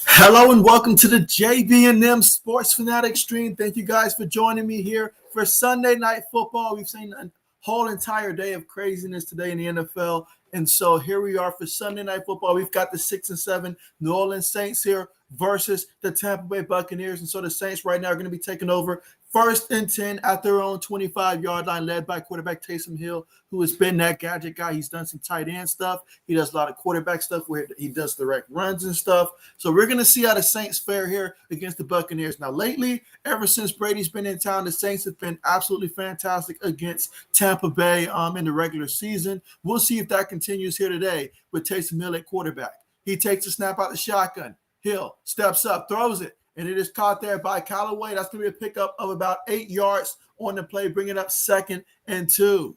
Hello and welcome to the JB&M Sports Fanatic stream. Thank you guys for joining me here for Sunday Night Football. We've seen a whole entire day of craziness today in the NFL. And so here we are for Sunday Night Football. We've got the 6-7 New Orleans Saints here versus the Tampa Bay Buccaneers. And so the Saints right now are going to be taking over 1st and 10 at their own 25-yard line, led by quarterback Taysom Hill, who has been that gadget guy. He's done some tight end stuff. He does a lot of quarterback stuff where he does direct runs and stuff. So we're going to see how the Saints fare here against the Buccaneers. Now, lately, ever since Brady's been in town, the Saints have been absolutely fantastic against Tampa Bay in the regular season. We'll see if that continues here today with Taysom Hill at quarterback. He takes a snap out the shotgun. Hill steps up, throws it, and it is caught there by Callaway. That's going to be a pickup of about 8 yards on the play, bringing up 2nd and 2.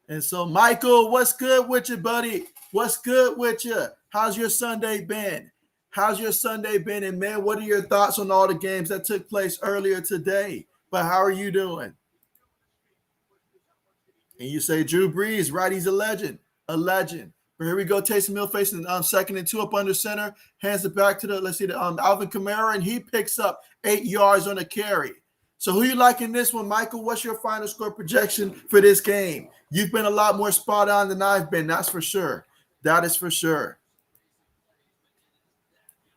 And so, Michael, what's good with you, buddy? What's good with you? How's your Sunday been? And, man, what are your thoughts on all the games that took place earlier today? But how are you doing? And you say Drew Brees, right? He's a legend. But here we go. Taysom Hill facing 2nd and 2 up under center. Hands it back to Alvin Kamara, and he picks up 8 yards on a carry. So who you like in this one, Michael? What's your final score projection for this game? You've been a lot more spot on than I've been. That's for sure. That is for sure.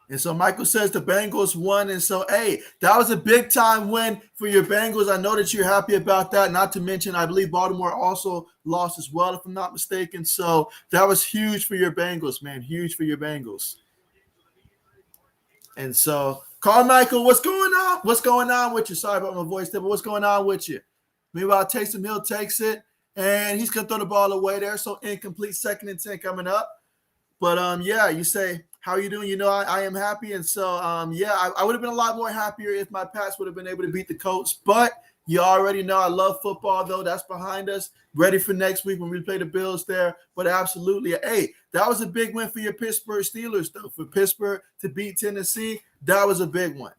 And so Michael says the Bengals won. And so, hey, that was a big-time win for your Bengals. I know that you're happy about that. Not to mention, I believe Baltimore also lost as well, if I'm not mistaken. So that was huge for your Bengals, man. Huge for your Bengals. And so, Carmichael, what's going on? What's going on with you? Sorry about my voice there, but what's going on with you? Meanwhile, Taysom Hill takes it, and he's going to throw the ball away there. So incomplete, 2nd and 10 coming up. But, yeah, you say, how are you doing? You know, I am happy. And so, I would have been a lot more happier if my Pats would have been able to beat the Colts. But you already know I love football, though. That's behind us. Ready for next week when we play the Bills there. But absolutely, hey, that was a big win for your Pittsburgh Steelers, though. For Pittsburgh to beat Tennessee, that was a big one.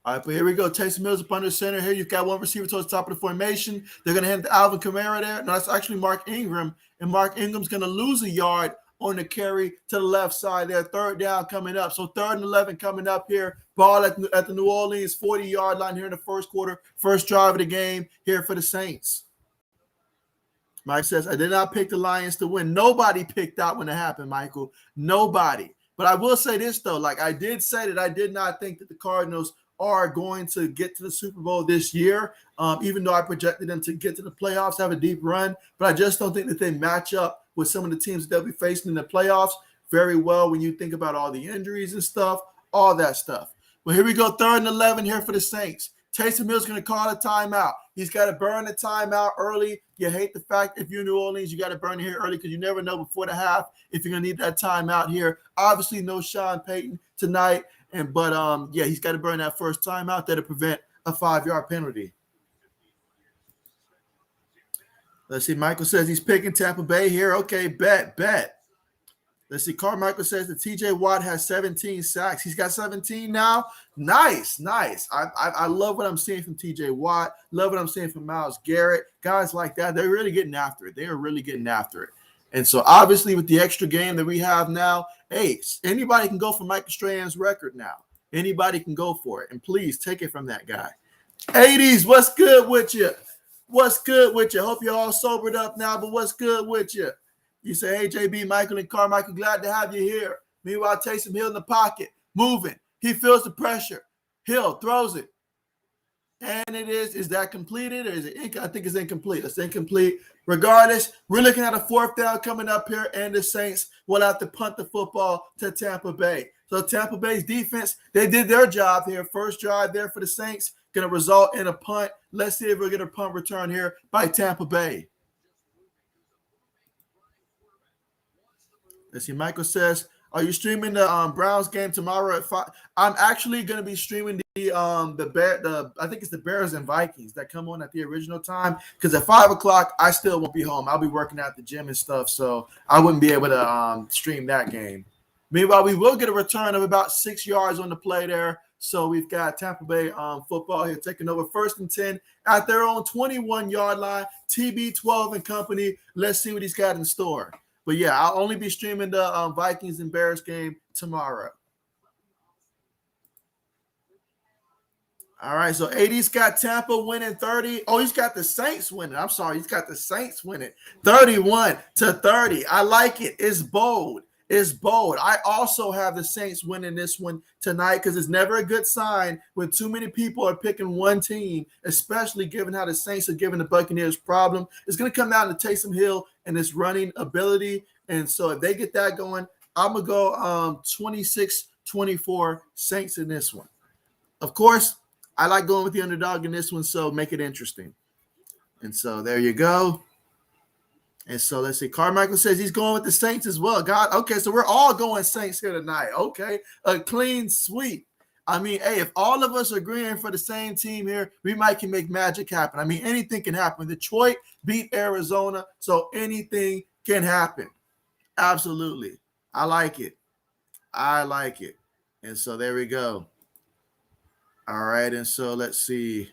All right, but here we go. Taysom Hill's up under center. Here you've got one receiver towards the top of the formation. They're going to hand it to Alvin Kamara there. No, that's actually Mark Ingram. And Mark Ingram's going to lose a yard on the carry to the left side there. 3rd down coming up. So 3rd and 11 coming up here. Ball at the New Orleans 40-yard line here in the first quarter. First drive of the game here for the Saints. Mike says, I did not pick the Lions to win. Nobody picked that when it happened, Michael. Nobody. But I will say this, though. Like I did say that I did not think that the Cardinals are going to get to the Super Bowl this year, even though I projected them to get to the playoffs, have a deep run. But I just don't think that they match up with some of the teams that they'll be facing in the playoffs very well when you think about all the injuries and stuff, all that stuff. Well, here we go, 3rd and 11 here for the Saints. Taysom Hill's going to call a timeout. He's got to burn the timeout early. You hate the fact if you're in New Orleans, you got to burn it here early because you never know before the half if you're going to need that timeout here. Obviously, no Sean Payton tonight. But he's got to burn that first timeout there to prevent a 5-yard penalty. Let's see. Michael says he's picking Tampa Bay here. Okay, bet. Let's see. Carmichael says that T.J. Watt has 17 sacks. He's got 17 now. Nice. I love what I'm seeing from T.J. Watt. Love what I'm seeing from Myles Garrett. Guys like that, they're really getting after it. They are really getting after it. And so, obviously, with the extra game that we have now, hey, anybody can go for Michael Strahan's record now. Anybody can go for it. And please take it from that guy. 80s, what's good with you? Hope you're all sobered up now, but what's good with you? You say, hey, JB, Michael, and Carmichael, glad to have you here. Meanwhile, Taysom Hill in the pocket, moving. He feels the pressure. Hill throws it. And it is that completed or is it I think it's incomplete. It's incomplete. Regardless, we're looking at a 4th down coming up here, and the Saints will have to punt the football to Tampa Bay. So Tampa Bay's defense, they did their job here. First drive there for the Saints, going to result in a punt. Let's see if we're going to punt return here by Tampa Bay. Let's see. Michael says, are you streaming the Browns game tomorrow at 5? I'm actually going to be streaming I think it's the Bears and Vikings that come on at the original time, because at 5 o'clock I still won't be home. I'll be working at the gym and stuff, so I wouldn't be able to stream that game. Meanwhile, we will get a return of about 6 yards on the play there So we've got Tampa Bay football here taking over 1st and 10 at their own 21-yard line. TB12 and company. Let's see what he's got in store. But yeah, I'll only be streaming the Vikings and Bears game tomorrow. All right, so AD's got Tampa winning 30. Oh, he's got the Saints winning. I'm sorry, he's got the Saints winning 31-30. I like it. It's bold. It's bold. I also have the Saints winning this one tonight because it's never a good sign when too many people are picking one team, especially given how the Saints are giving the Buccaneers problem. It's going to come down to Taysom Hill and his running ability. And so if they get that going, I'm going to go 26-24 Saints in this one. Of course, I like going with the underdog in this one, so make it interesting. And so there you go. And so let's see. Carmichael says he's going with the Saints as well. God, okay, so we're all going Saints here tonight. Okay, a clean sweep. I mean, hey, if all of us are agreeing for the same team here, we might can make magic happen. I mean, anything can happen. Detroit beat Arizona, so anything can happen. Absolutely. I like it. I like it. And so there we go. All right, and so let's see.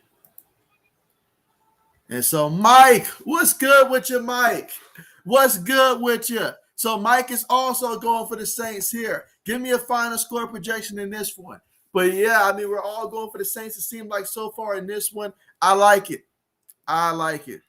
And so, Mike, what's good with you, Mike? What's good with you? So, Mike is also going for the Saints here. Give me a final score projection in this one. But, yeah, I mean, we're all going for the Saints. It seems like so far in this one, I like it. I like it.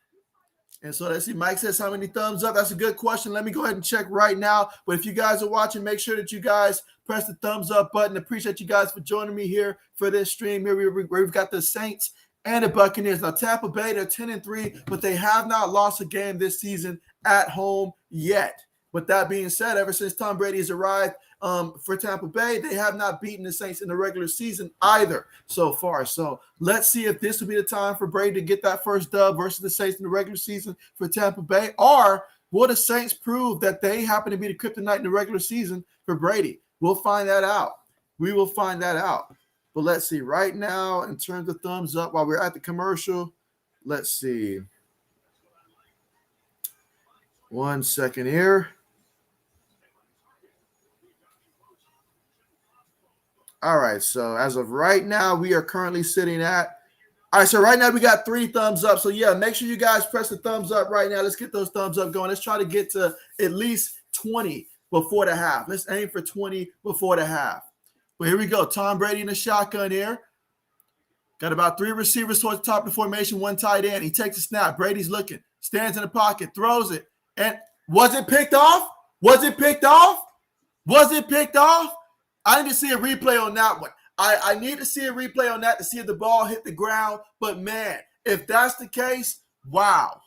And so let's see. Mike says how many thumbs up. That's a good question. Let me go ahead and check right now. But if you guys are watching, make sure that you guys press the thumbs up button. Appreciate you guys for joining me here for this stream. Here we've got the Saints and the Buccaneers. Now, Tampa Bay, they're 10-3, but they have not lost a game this season at home yet. With that being said, ever since Tom Brady has arrived for Tampa Bay, they have not beaten the Saints in the regular season either so far. So let's see if this will be the time for Brady to get that first dub versus the Saints in the regular season for Tampa Bay, or will the Saints prove that they happen to be the kryptonite in the regular season for Brady? We'll find that out. We will find that out. But let's see. Right now, in terms of thumbs up, while we're at the commercial, let's see. 1 second here. All right, so as of right now, we are currently sitting at – all right, so right now we got 3 thumbs up. So, yeah, make sure you guys press the thumbs up right now. Let's get those thumbs up going. Let's try to get to at least 20 before the half. Let's aim for 20 before the half. But here we go. Tom Brady in the shotgun here. Got about 3 receivers towards the top of the formation, 1 tight end. He takes a snap. Brady's looking, stands in the pocket, throws it. And was it picked off? Was it picked off? Was it picked off? I need to see a replay on that one. I need to see a replay on that to see if the ball hit the ground. But, man, if that's the case, wow.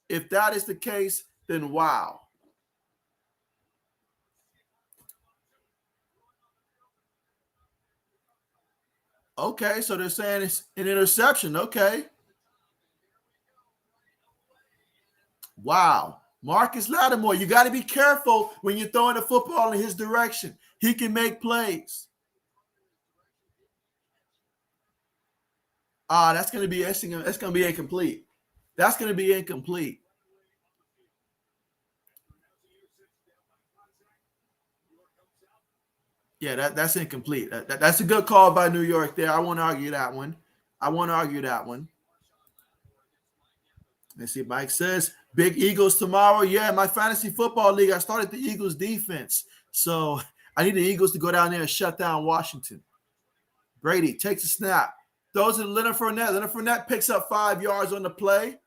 If that is the case, then wow. Okay, so they're saying it's an interception. Okay. Wow. Marcus Lattimore, you got to be careful when you're throwing the football in his direction. He can make plays. That's going to be incomplete. That's going to be incomplete. Yeah, that's incomplete. That's a good call by New York there. I won't argue that one. Let's see. Mike says, big Eagles tomorrow. Yeah, my fantasy football league, I started the Eagles defense. So I need the Eagles to go down there and shut down Washington. Brady takes a snap. Throws it to Leonard Fournette. Leonard Fournette picks up 5 yards on the play.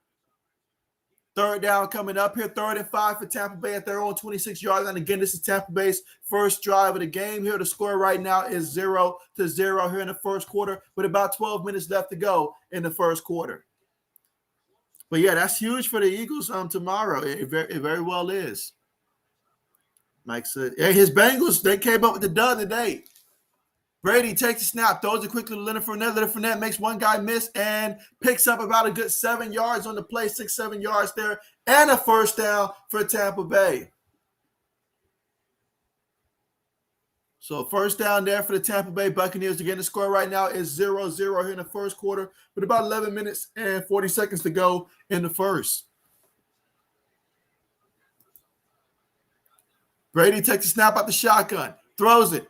3rd down coming up here. 3rd and 5 for Tampa Bay at their own 26-yard line. Again, this is Tampa Bay's first drive of the game here. The score right now is 0-0 here in the first quarter, with about 12 minutes left to go in the first quarter. But, yeah, that's huge for the Eagles tomorrow. It very well is. Mike said, hey, his Bengals, they came up with the dub today. Brady takes a snap, throws it quickly to Leonard Fournette. Leonard Fournette makes one guy miss and picks up about a good 7 yards on the play, 6-7 yards there, and a first down for Tampa Bay. So first down there for the Tampa Bay Buccaneers. Again, the score right now is 0-0 here in the first quarter, with about 11 minutes and 40 seconds to go in the first. Brady takes a snap out the shotgun, throws it.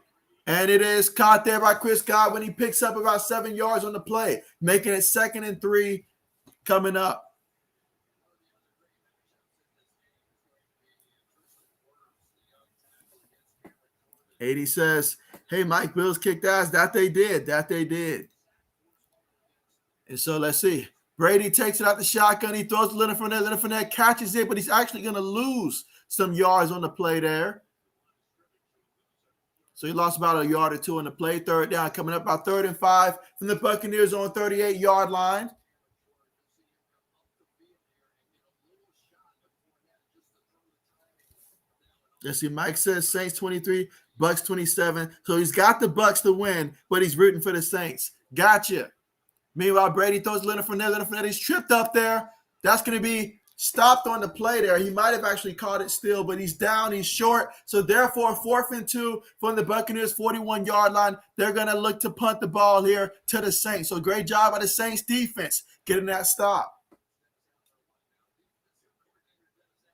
And it is caught there by Chris Godwin. He picks up about 7 yards on the play, making it 2nd and 3 coming up. AD says, hey, Mike, Bills kicked ass. That they did. And so let's see. Brady takes it out the shotgun. He throws to Leonard Fournette. Leonard Fournette catches it, but he's actually going to lose some yards on the play there. So he lost about a yard or 2 on the play. 3rd down, coming up about 3rd and 5 from the Buccaneers on 38-yard line. Let's see. Mike says Saints 23, Bucks 27. So he's got the Bucks to win, but he's rooting for the Saints. Gotcha. Meanwhile, Brady throws Leonard Fournette. Leonard Fournette, he's tripped up there. That's going to be stopped on the play there. He might have actually caught it still, but he's down. He's short. So therefore, 4th and 2 from the Buccaneers 41-yard line. They're going to look to punt the ball here to the Saints. So great job by the Saints defense getting that stop.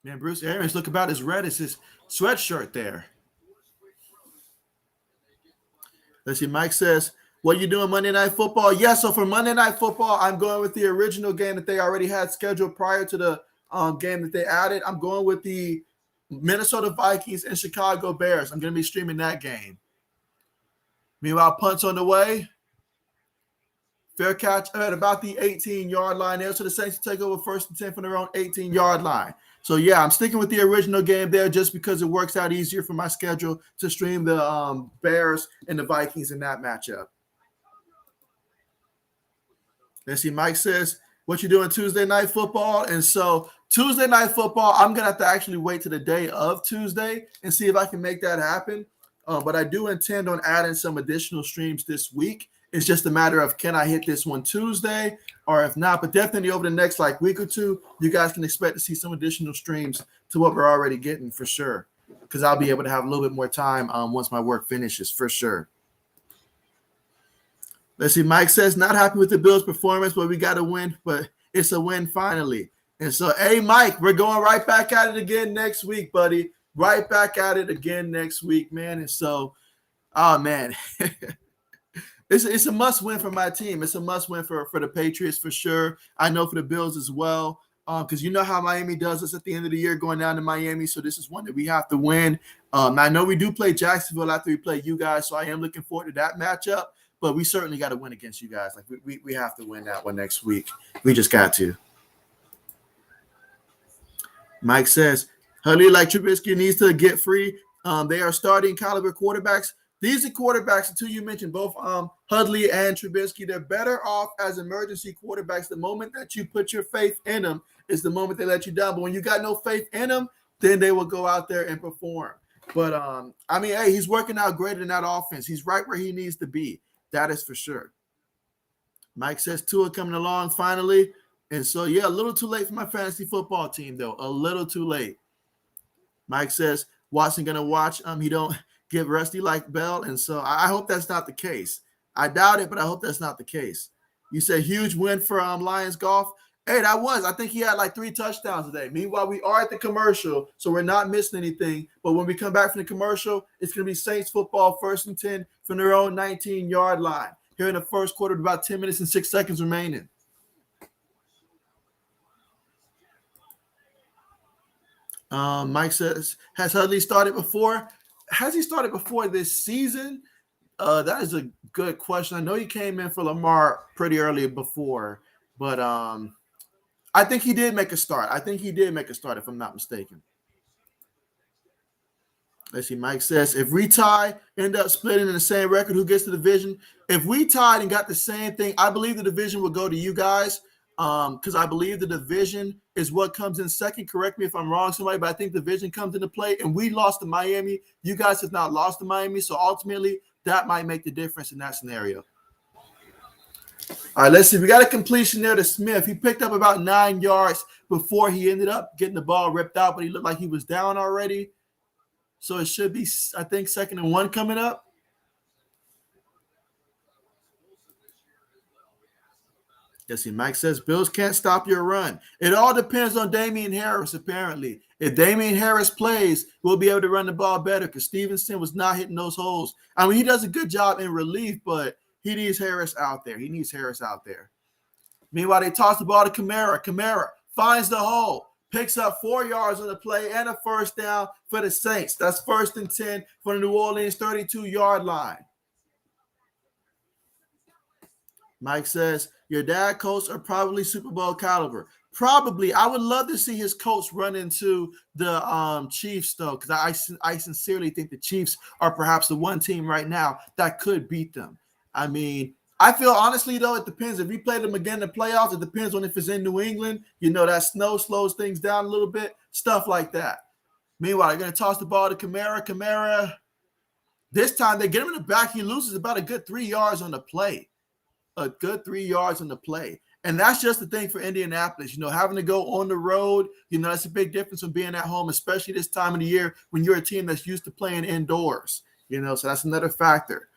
Man, Bruce Arians, look about as red as his sweatshirt there. Let's see. Mike says, what you doing Monday Night Football? Yeah, so for Monday Night Football, I'm going with the original game that they already had scheduled prior to the game that they added. I'm going with the Minnesota Vikings and Chicago Bears. I'm going to be streaming that game. Meanwhile, punts on the way. Fair catch at about the 18-yard line there. So the Saints take over 1st and 10 from their own 18-yard line. So, yeah, I'm sticking with the original game there just because it works out easier for my schedule to stream the Bears and the Vikings in that matchup. Let's see, Mike says, what you doing Tuesday Night Football? And so Tuesday Night Football, I'm going to have to actually wait to the day of Tuesday and see if I can make that happen. But I do intend on adding some additional streams this week. It's just a matter of can I hit this one Tuesday or if not. But definitely over the next week or two, you guys can expect to see some additional streams to what we're already getting for sure, because I'll be able to have a little bit more time once my work finishes for sure. Let's see. Mike says, not happy with the Bills' performance, but we got to win. But it's a win finally. And so, hey, Mike, we're going right back at it again next week, buddy. Right back at it again next week, man. And so, oh, man, it's a must-win for my team. It's a must-win for the Patriots for sure. I know for the Bills as well, because you know how Miami does us at the end of the year going down to Miami. So this is one that we have to win. I know we do play Jacksonville after we play you guys, so I am looking forward to that matchup. But we certainly got to win against you guys. Like we have to win that one next week. We just got to. Mike says, Hudley like Trubisky needs to get free. They are starting caliber quarterbacks. These are quarterbacks, the two you mentioned, both Hudley and Trubisky. They're better off as emergency quarterbacks. The moment that you put your faith in them is the moment they let you down. But when you got no faith in them, then they will go out there and perform. But, I mean, hey, he's working out great in that offense. He's right where he needs to be. That is for sure. Mike says Tua coming along finally. And so, yeah, a little too late for my fantasy football team, though. A little too late. Mike says Watson going to watch. He don't get rusty like Bell. And so I hope that's not the case. I doubt it, but I hope that's not the case. You said huge win for Lions Golf. Hey, that was. I think he had 3 touchdowns today. Meanwhile, we are at the commercial, so we're not missing anything. But when we come back from the commercial, it's going to be Saints football 1st and 10 from their own 19-yard line. Here in the first quarter, with about 10 minutes and 6 seconds remaining. Mike says, has Hudley started before? Has he started before this season? That is a good question. I know he came in for Lamar pretty early before, but I think he did make a start. If I'm not mistaken. Let's see. Mike says, if we tie, end up splitting in the same record, who gets the division? If we tied and got the same thing, I believe the division will go to you guys because I believe the division is what comes in second. Correct me if I'm wrong, somebody, but I think the division comes into play, and we lost to Miami. You guys have not lost to Miami, so ultimately that might make the difference in that scenario. All right, let's see. We got a completion there to Smith. He picked up about 9 yards before he ended up getting the ball ripped out, but he looked like he was down already. So it should be, I think, 2nd and 1 coming up. Yes, see, Mike says Bills can't stop your run. It all depends on Damian Harris, apparently. If Damian Harris plays, we'll be able to run the ball better because Stevenson was not hitting those holes. I mean, he does a good job in relief, but he needs Harris out there. He needs Harris out there. Meanwhile, they toss the ball to Kamara. Kamara finds the hole, picks up 4 yards on the play and a first down for the Saints. That's 1st and 10 for the New Orleans 32-yard line. Mike says, your dad coach are probably Super Bowl caliber. Probably. I would love to see his coach run into the Chiefs, though, because I sincerely think the Chiefs are perhaps the one team right now that could beat them. I mean, I feel honestly, though, it depends. If we play them again in the playoffs, it depends on if it's in New England. You know, that snow slows things down a little bit, stuff like that. Meanwhile, they're going to toss the ball to Kamara. Kamara, this time they get him in the back. He loses about a good 3 yards on the play. A good 3 yards on the play. And that's just the thing for Indianapolis, you know, having to go on the road, you know, that's a big difference from being at home, especially this time of the year when you're a team that's used to playing indoors, you know, so that's another factor.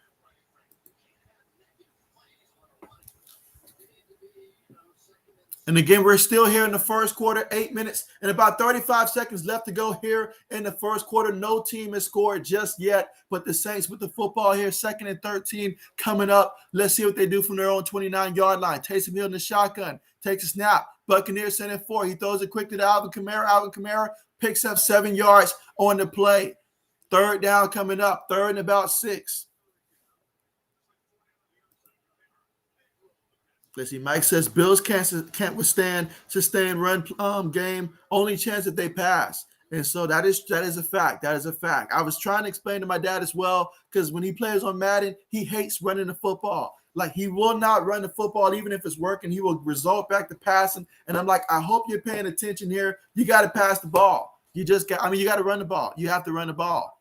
And again, we're still here in the first quarter, 8 minutes and about 35 seconds left to go here in the first quarter. No team has scored just yet, but the Saints with the football here, 2nd and 13 coming up. Let's see what they do from their own 29-yard line. Taysom Hill in the shotgun, takes a snap. Buccaneers send it 4. He throws it quickly to Alvin Kamara. Alvin Kamara picks up 7 yards on the play. 3rd down coming up, 3rd and about 6. Let's see. Mike says Bills can't withstand sustained run game. Only chance that they pass, and so that is a fact. That is a fact. I was trying to explain to my dad as well because when he plays on Madden, he hates running the football. Like he will not run the football even if it's working. He will result back to passing, and I'm like, I hope you're paying attention here. You got to pass the ball. You got to run the ball. You have to run the ball.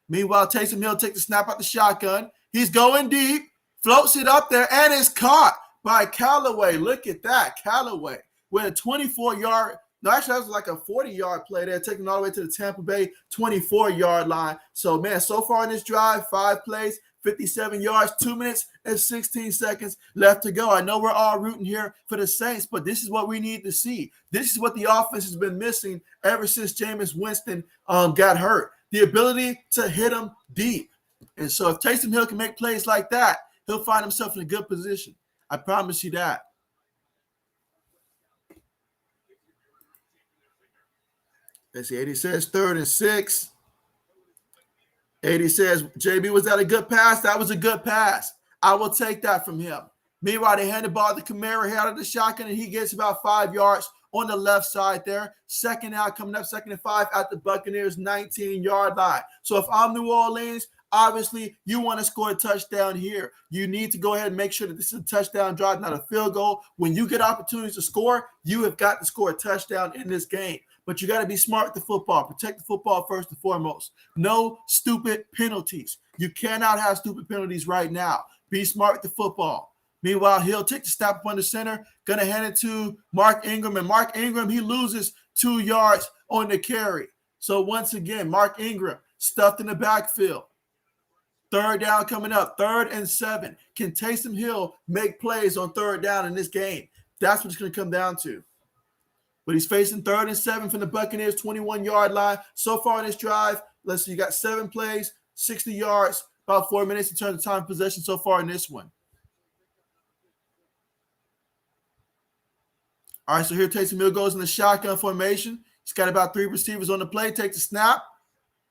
Meanwhile, Taysom Hill takes the snap out the shotgun. He's going deep, floats it up there, and it's caught by Callaway. Look at that. Callaway with a 24-yard. No, actually, that was like a 40-yard play there, taking all the way to the Tampa Bay 24-yard line. So, man, so far in this drive, 5 plays, 57 yards, 2 minutes and 16 seconds left to go. I know we're all rooting here for the Saints, but this is what we need to see. This is what the offense has been missing ever since Jameis Winston got hurt. The ability to hit them deep. And so if Taysom Hill can make plays like that, he'll find himself in a good position. I promise you that. Let's see. 80 says 3rd and 6. 80 says, JB, was that a good pass? That was a good pass. I will take that from him. Meanwhile, they hand the ball to Kamara here out of the shotgun, and he gets about 5 yards on the left side there. 2nd out coming up, 2nd and 5 at the Buccaneers 19-yard line. So if I'm New Orleans, obviously, you want to score a touchdown here. You need to go ahead and make sure that this is a touchdown drive, not a field goal. When you get opportunities to score, you have got to score a touchdown in this game. But you got to be smart with the football. Protect the football first and foremost. No stupid penalties. You cannot have stupid penalties right now. Be smart with the football. Meanwhile, he'll take the snap up on the center, going to hand it to Mark Ingram. And Mark Ingram, he loses 2 yards on the carry. So once again, Mark Ingram stuffed in the backfield. 3rd down coming up, 3rd and 7. Can Taysom Hill make plays on 3rd down in this game? That's what it's going to come down to. But he's facing 3rd and 7 from the Buccaneers 21-yard line. So far in this drive, let's see, you got 7 plays, 60 yards, about 4 minutes in terms of time of possession so far in this one. All right, so here Taysom Hill goes in the shotgun formation. He's got about 3 receivers on the play, takes the snap.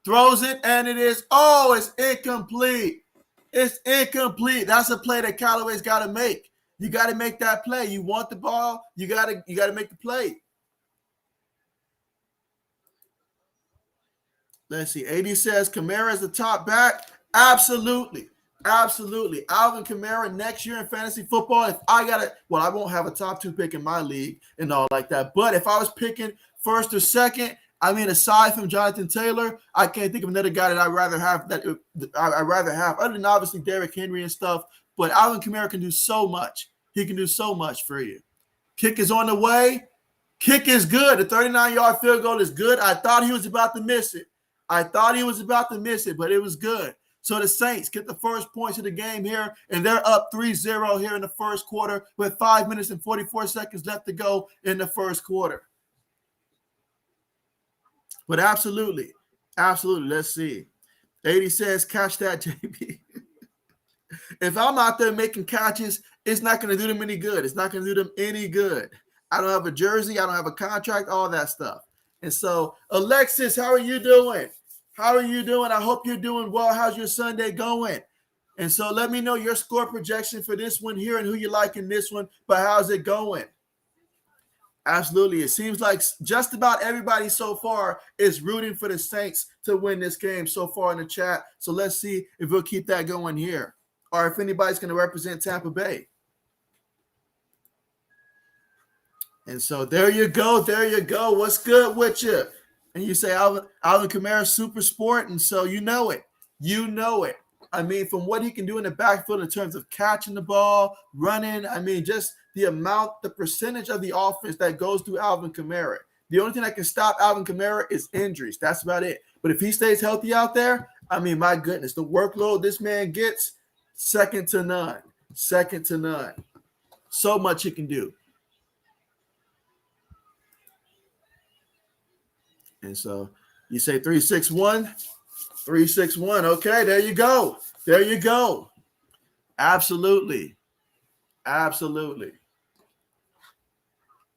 Throws it, and it's incomplete. It's incomplete. That's a play that Callaway's got to make. You got to make that play. You want the ball, you got to make the play. Let's see. AD says Kamara is the top back. Absolutely. Absolutely. Alvin Kamara next year in fantasy football, if I won't have a top 2 pick in my league and all like that. But if I was picking 1st or 2nd, I mean, aside from Jonathan Taylor, I can't think of another guy that I'd rather have other than obviously Derrick Henry and stuff. But Alvin Kamara can do so much. He can do so much for you. Kick is on the way. Kick is good. The 39-yard field goal is good. I thought he was about to miss it. But it was good. So the Saints get the first points of the game here, and they're up 3-0 here in the first quarter with 5 minutes and 44 seconds left to go in the first quarter. But absolutely, let's see. 80 says, catch that, JB. If I'm out there making catches, it's not going to do them any good. It's not going to do them any good. I don't have a jersey. I don't have a contract, all that stuff. And so, Alexis, how are you doing? How are you doing? I hope you're doing well. How's your Sunday going? And so let me know your score projection for this one here and who you like in this one, but how's it going? Absolutely. It seems like just about everybody so far is rooting for the Saints to win this game so far in the chat. So let's see if we'll keep that going here or if anybody's going to represent Tampa Bay. And so there you go. There you go. What's good with you? And you say Alvin Kamara, super sport. And so you know it. You know it. I mean, from what he can do in the backfield in terms of catching the ball, running, I mean, just the percentage of the offense that goes through Alvin Kamara. The only thing that can stop Alvin Kamara is injuries. That's about it. But if he stays healthy out there, I mean, my goodness, the workload this man gets, second to none. Second to none. So much he can do. And so you say 3-6-1. 3-6-1. Okay, there you go. There you go. Absolutely. Absolutely.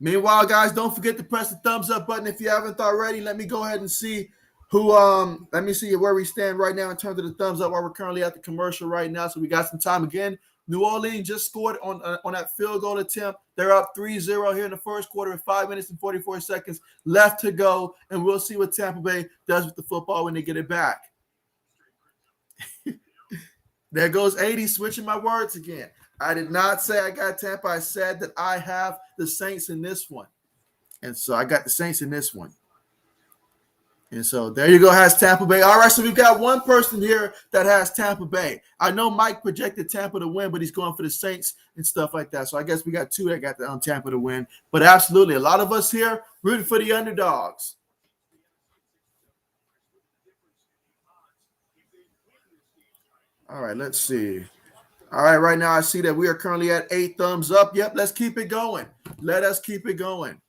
Meanwhile, guys, don't forget to press the thumbs up button if you haven't already. Let me go ahead and see let me see where we stand right now in terms of the thumbs up while we're currently at the commercial right now. So we got some time again. New Orleans just scored on that field goal attempt. They're up 3-0 here in the first quarter with 5 minutes and 44 seconds left to go. And we'll see what Tampa Bay does with the football when they get it back. There goes 80 switching my words again. I did not say I got Tampa. I said that I have the Saints in this one. And so I got the Saints in this one. And so there you go, has Tampa Bay. All right, so we've got one person here that has Tampa Bay. I know Mike projected Tampa to win, but he's going for the Saints and stuff like that. So I guess we got two that got the Tampa to win. But absolutely, a lot of us here rooting for the underdogs. All right, let's see. All right, right now I see that we are currently at 8 thumbs up. Yep, let's keep it going. Let us keep it going.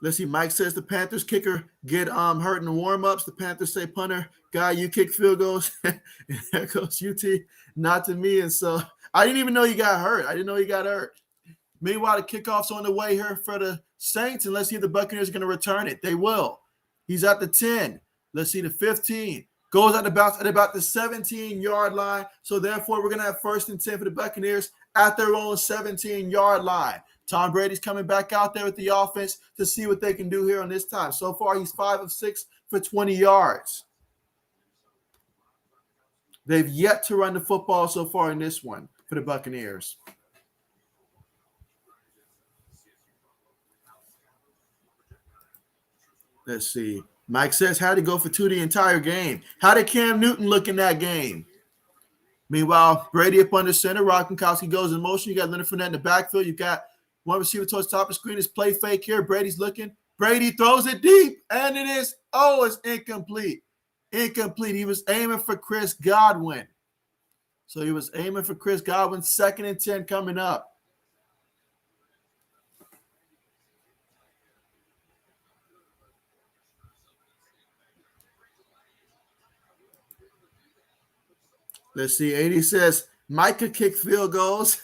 Let's see. Mike says the Panthers kicker get hurt in the warm-ups. The Panthers say, punter, guy, you kick field goals. There goes UT, not to me. And so I didn't even know he got hurt. I didn't know he got hurt. Meanwhile, the kickoff's on the way here for the Saints, and let's see if the Buccaneers are going to return it. They will. He's at the 10. Let's see the 15. Goes out the bounce at about the 17-yard line. So, therefore, we're going to have 1st and 10 for the Buccaneers at their own 17-yard line. Tom Brady's coming back out there with the offense to see what they can do here on this time. So far, he's 5 of 6 for 20 yards. They've yet to run the football so far in this one for the Buccaneers. Let's see. Mike says, how to go for 2 the entire game. How did Cam Newton look in that game? Meanwhile, Brady up under center. Gronkowski goes in motion. You got Leonard Fournette in the backfield. You got one receiver towards the top of the screen. It's play fake here. Brady's looking. Brady throws it deep, and it's incomplete. Incomplete. He was aiming for Chris Godwin. So he was aiming for Chris Godwin. 2nd and 10 coming up. Let's see. 80 says, Mike could kick field goals.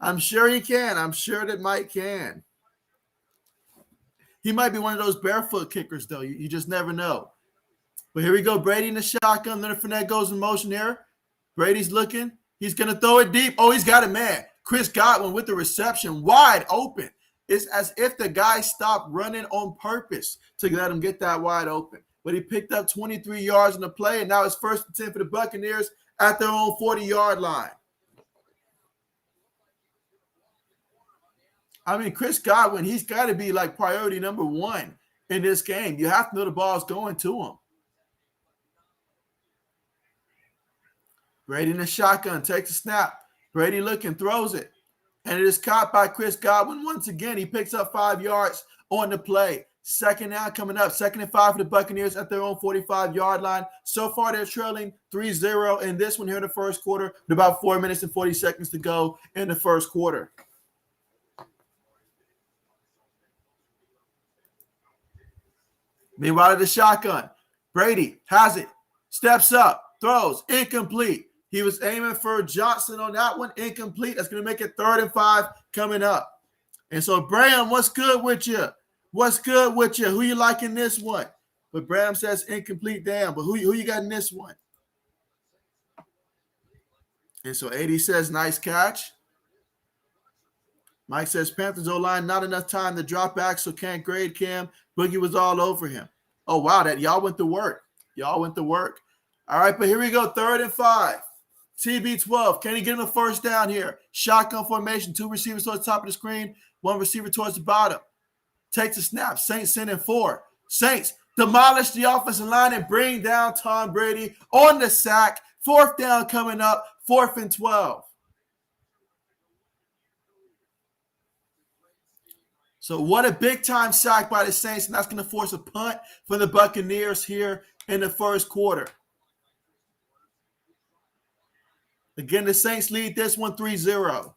I'm sure he can. I'm sure that Mike can. He might be one of those barefoot kickers, though. You just never know. But here we go. Brady in the shotgun. Leonard Fournette goes in motion here. Brady's looking. He's going to throw it deep. Oh, he's got it, man. Chris Godwin with the reception wide open. It's as if the guy stopped running on purpose to let him get that wide open. But he picked up 23 yards in the play, and now it's 1st and 10 for the Buccaneers at their own 40-yard line. I mean, Chris Godwin, he's got to be like priority number 1 in this game. You have to know the ball's going to him. Brady in the shotgun, takes a snap. Brady looking, throws it. And it is caught by Chris Godwin. Once again, he picks up 5 yards on the play. Second down coming up. 2nd and 5 for the Buccaneers at their own 45-yard line. So far, they're trailing 3-0 in this one here in the first quarter with about 4 minutes and 40 seconds to go in the first quarter. Meanwhile, at the shotgun, Brady has it, steps up, throws, incomplete. He was aiming for Johnson on that one, incomplete. That's going to make it 3rd and 5 coming up. And so, Bram, what's good with you? What's good with you? Who you like in this one? But Bram says incomplete down. But who you got in this one? And so 80 says nice catch. Mike says Panthers O-line, not enough time to drop back, so can't grade Cam. Boogie was all over him. Oh, wow, that y'all went to work. Y'all went to work. All right, but here we go, 3rd and 5. TB12. Can he get him a first down here? Shotgun formation, 2 receivers towards the top of the screen, 1 receiver towards the bottom. Takes a snap. Saints sending 4. Saints demolish the offensive line and bring down Tom Brady on the sack. 4th down coming up, 4th and 12. So what a big-time sack by the Saints, and that's going to force a punt for the Buccaneers here in the first quarter. Again, the Saints lead this one 3-0.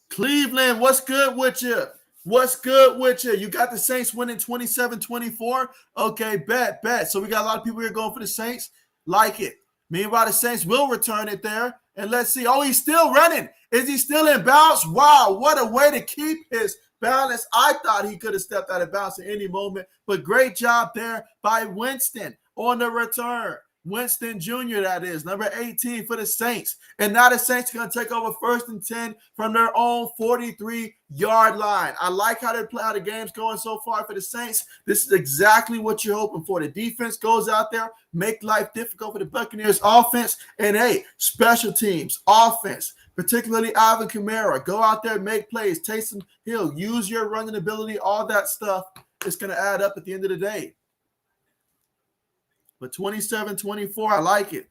Cleveland, what's good with you? What's good with you? You got the Saints winning 27-24? Okay, bet. So we got a lot of people here going for the Saints. Like it. Meanwhile, the Saints will return it there. And let's see. Oh, he's still running. Is he still in bounds? Wow, what a way to keep his balance. I thought he could have stepped out of bounds at any moment. But great job there by Winston on the return. Winston Jr., that is, number 18 for the Saints. And now the Saints are going to take over 1st and 10 from their own 43-yard line. I like how the game's going so far for the Saints. This is exactly what you're hoping for. The defense goes out there, make life difficult for the Buccaneers offense. And, hey, special teams, offense, particularly Alvin Kamara. Go out there, make plays. Taysom Hill, use your running ability, all that stuff. It's going to add up at the end of the day. But 27-24, I like it.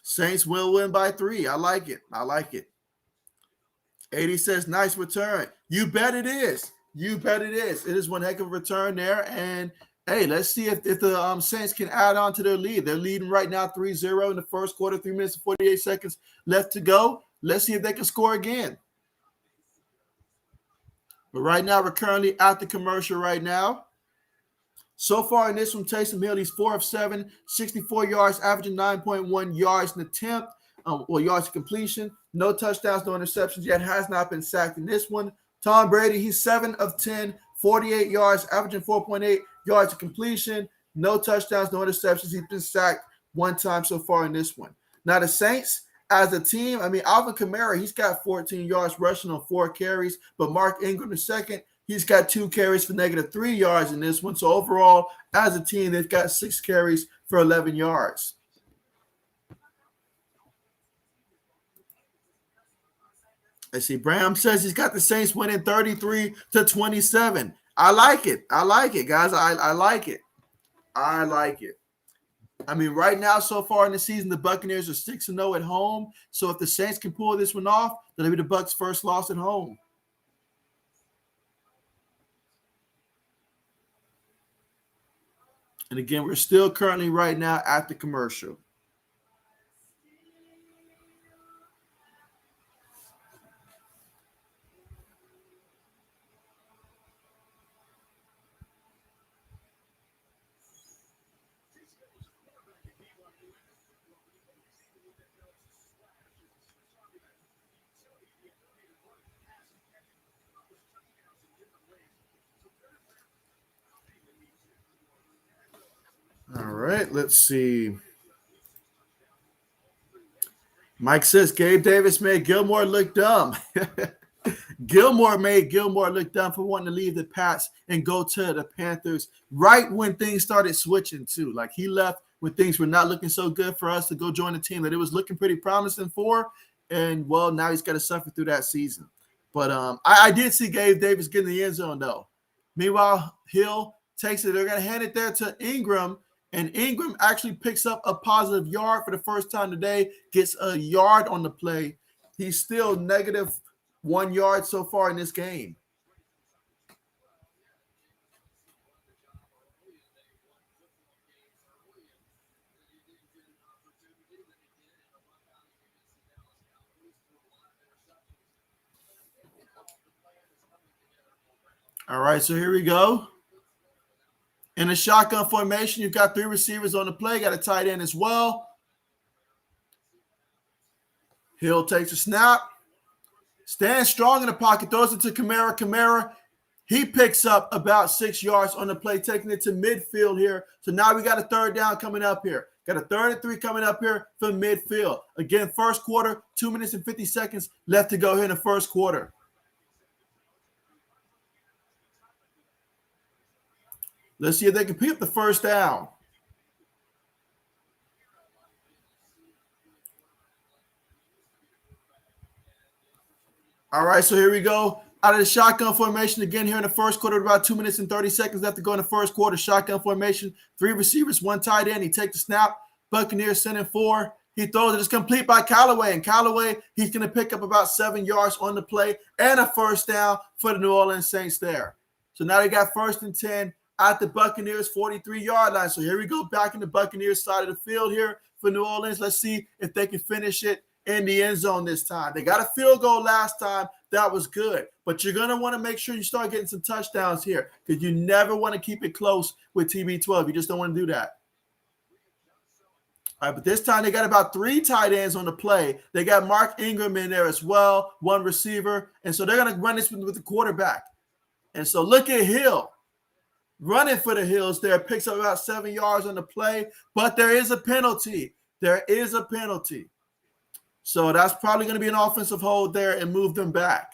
Saints will win by 3. I like it. 80 says, nice return. You bet it is. It is one heck of a return there. And, hey, let's see if the Saints can add on to their lead. They're leading right now 3-0 in the first quarter, 3 minutes and 48 seconds left to go. Let's see if they can score again. But right now, we're currently at the commercial right now. So far in this one, Taysom Hill, he's 4 of 7, 64 yards, averaging 9.1 yards an attempt, yards to completion. No touchdowns, no interceptions yet, has not been sacked in this one. Tom Brady, he's 7 of 10, 48 yards, averaging 4.8 yards to completion. No touchdowns, no interceptions. He's been sacked 1 time so far in this one. Now the Saints, as a team, Alvin Kamara, he's got 14 yards rushing on 4 carries, but Mark Ingram the second, he's got 2 carries for -3 yards in this one. So overall, as a team, they've got 6 carries for 11 yards. Let's see. Bram says he's got the Saints winning 33-27. I like it, guys. I like it. Right now, so far in the season, the Buccaneers are 6-0 at home. So if the Saints can pull this one off, that'll be the Bucs' first loss at home. And again, we're still currently right now at the commercial. All right, let's see. Mike says Gabe Davis made Gilmore look dumb. Gilmore made Gilmore look dumb for wanting to leave the Pats and go to the Panthers right when things started switching too. Like he left when things were not looking so good for us to go join a team that it was looking pretty promising for. And, well, now he's got to suffer through that season. But I did see Gabe Davis get in the end zone, though. Meanwhile, Hill takes it. They're going to hand it there to Ingram. And Ingram actually picks up a positive yard for the first time today, gets a yard on the play. He's still negative 1 yard so far in this game. All right, so here we go. In a shotgun formation, you've got 3 receivers on the play, got a tight end as well. Hill takes a snap, stands strong in the pocket, throws it to Kamara. Kamara, he picks up about 6 yards on the play, taking it to midfield here. So now we got a 3rd down coming up here. Got a 3rd and 3 coming up here from midfield. Again, first quarter, 2 minutes and 50 seconds left to go here in the first quarter. Let's see if they can pick up the 1st down. All right, so here we go. Out of the shotgun formation again here in the first quarter, about 2 minutes and 30 seconds left to go in the first quarter. Shotgun formation, 3 receivers, 1 tight end. He takes the snap. Buccaneers sending 4. He throws it. It's complete by Callaway. And Callaway, he's going to pick up about 7 yards on the play and a 1st down for the New Orleans Saints there. So now they got 1st and 10 at the Buccaneers 43-yard line. So here we go back in the Buccaneers side of the field here for New Orleans. Let's see if they can finish it in the end zone this time. They got a field goal last time. That was good. But you're going to want to make sure you start getting some touchdowns here because you never want to keep it close with TB12. You just don't want to do that. All right, but this time they got about 3 tight ends on the play. They got Mark Ingram in there as well, 1 receiver. And so they're going to run this with the quarterback. And so look at Hill. Running for the Hills there, picks up about 7 yards on the play, but there is a penalty. There is a penalty. So that's probably going to be an offensive hold there and move them back.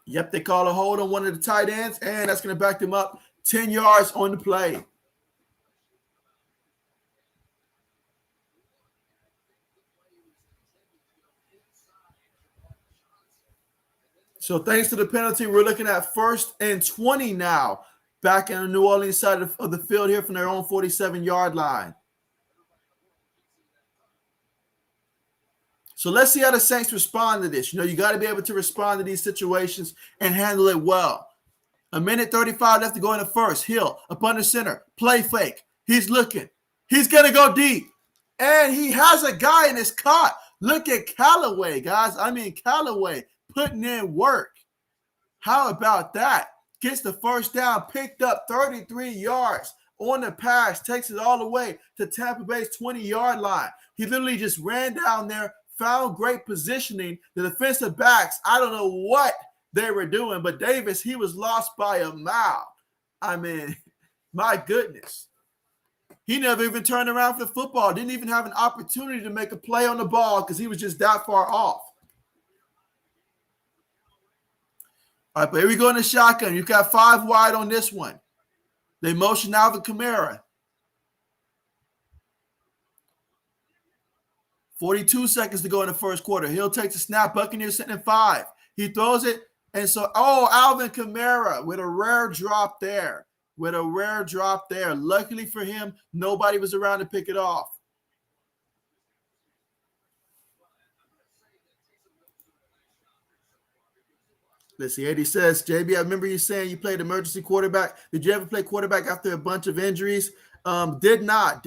Yep, they call a hold on one of the tight ends, and that's going to back them up 10 yards on the play. So thanks to the penalty, we're looking at 1st and 20 now, back in the New Orleans side of the field here from their own 47-yard line. So let's see how the Saints respond to this. You know, you got to be able to respond to these situations and handle it well. 1:35 left to go in the first. Hill up under center, play fake. He's looking. He's going to go deep. And he has a guy in his caught. Look at Callaway, guys. I mean, Callaway putting in work. How about that? Gets the 1st down, picked up 33 yards on the pass, takes it all the way to Tampa Bay's 20-yard line. He literally just ran down there, found great positioning. The defensive backs, I don't know what they were doing, but Davis, he was lost by a mile. I mean, my goodness. He never even turned around for the football. Didn't even have an opportunity to make a play on the ball because he was just that far off. All right, but here we go in the shotgun. You've got 5 wide on this one. They motion Alvin Kamara. 42 seconds to go in the first quarter. Hill takes a snap. Buccaneers sitting at 5. He throws it. And so, Alvin Kamara with a rare drop there. Luckily for him, nobody was around to pick it off. Let's see. Eddie says, JB, I remember you saying you played emergency quarterback. Did you ever play quarterback after a bunch of injuries? Did not.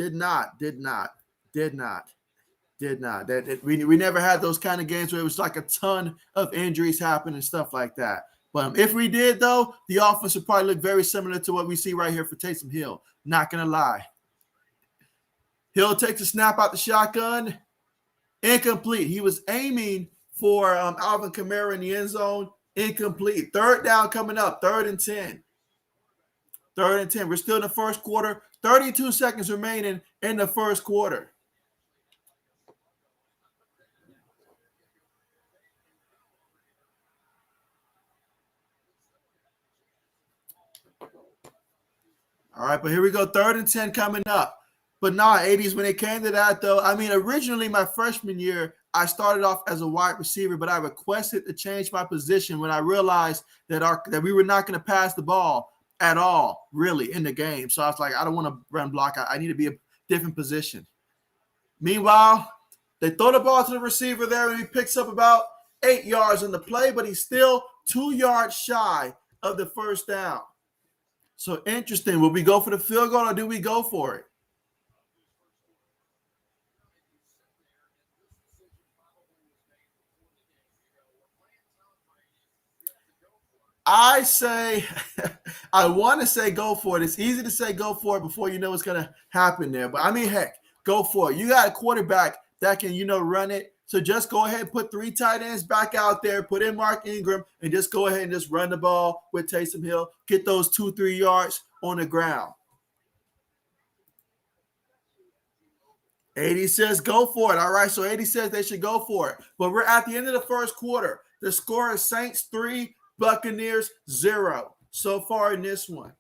We never had those kind of games where it was like a ton of injuries happen and stuff like that. But if we did, though, the offense would probably look very similar to what we see right here for Taysom Hill. Not going to lie. Hill takes a snap out the shotgun. Incomplete. He was aiming for Alvin Kamara in the end zone. Incomplete. 3rd down coming up. 3rd and 10. 3rd and 10. We're still in the first quarter. 32 seconds remaining in the first quarter. All right, but here we go. 3rd and 10 coming up. But 80s, when it came to that, though, I mean, originally my freshman year, I started off as a wide receiver, but I requested to change my position when I realized that we were not going to pass the ball at all, really, in the game. So I was like, I don't want to run block. I need to be a different position. Meanwhile, they throw the ball to the receiver there, and he picks up about 8 yards on the play, but he's still 2 yards shy of the first down. So interesting. Will we go for the field goal or do we go for it? I say, I want to say go for it. It's easy to say go for it before you know what's going to happen there. But I mean, heck, go for it. You got a quarterback that can, run it. So just go ahead and put 3 tight ends back out there, put in Mark Ingram, and just go ahead and just run the ball with Taysom Hill. Get those 2-3 yards on the ground. 80 says go for it. All right, so 80 says they should go for it. But we're at the end of the first quarter. The score is Saints 3, Buccaneers 0 so far in this one.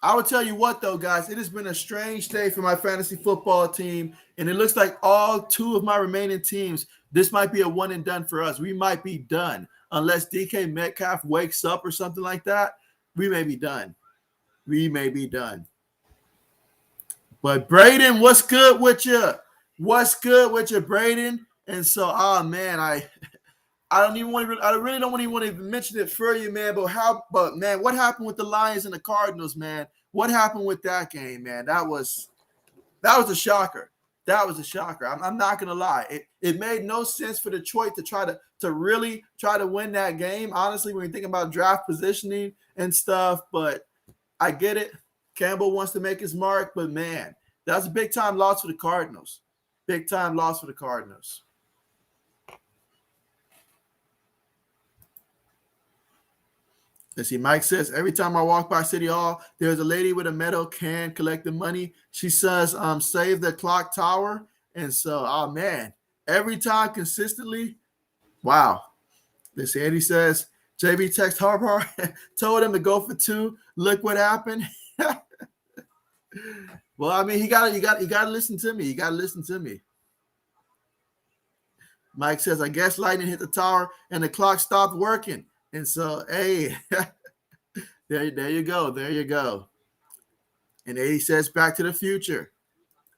I will tell you what, though, guys, it has been a strange day for my fantasy football team, and it looks like all 2 of my remaining teams, this might be a one and done for us. We might be done. Unless DK Metcalf wakes up or something like that, we may be done. We may be done. But Braden, what's good with you? What's good with you, Braden? And so, man, I don't even want to. I really don't even want to even mention it for you, man. But man, what happened with the Lions and the Cardinals, man? What happened with that game, man? That was a shocker. That was a shocker. I'm not gonna lie. It made no sense for Detroit to really try to win that game. Honestly, when you think about draft positioning and stuff, but I get it. Campbell wants to make his mark, but man, that's a big time loss for the Cardinals. Big time loss for the Cardinals. Let's see, Mike says, every time I walk by City Hall, there's a lady with a metal can collecting money. She says, save the clock tower. And so, man, every time consistently, wow. Let's see, Eddie says, JB text Harbaugh, told him to go for 2. Look what happened. Well, I mean, you gotta listen to me. You gotta listen to me. Mike says, I guess lightning hit the tower and the clock stopped working. And so, hey, there you go. There you go. And 80 says, back to the future.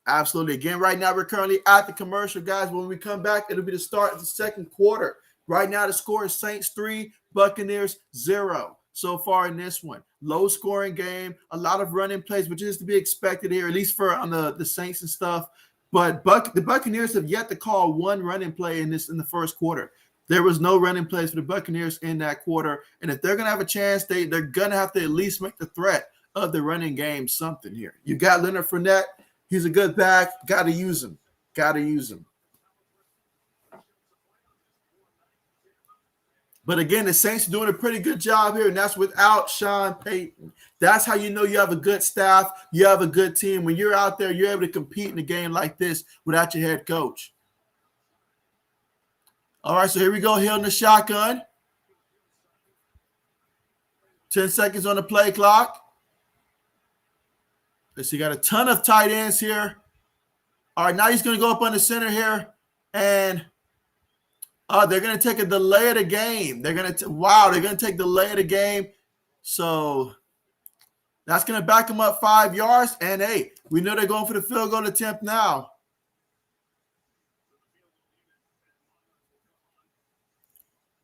Absolutely. Again, right now, we're currently at the commercial, guys. When we come back, it'll be the start of the second quarter. Right now, the score is Saints 3, Buccaneers 0 so far in this one. Low-scoring game, a lot of running plays, which is to be expected here, at least for on the Saints and stuff. But the Buccaneers have yet to call one running play in the first quarter. There was no running plays for the Buccaneers in that quarter. And if they're going to have a chance, they're going to have to at least make the threat of the running game something here. You got Leonard Fournette. He's a good back. Got to use him. Got to use him. But again, the Saints are doing a pretty good job here, and that's without Sean Payton. That's how you know you have a good staff, you have a good team. When you're out there, you're able to compete in a game like this without your head coach. All right, so here we go. Hill in the shotgun. 10 seconds on the play clock. Let's see, got a ton of tight ends here. All right, now he's going to go up on the center here, and they're going to take a delay of the game. They're going to take delay of the game. So that's going to back them up 5 yards. And, hey, we know they're going for the field goal attempt now.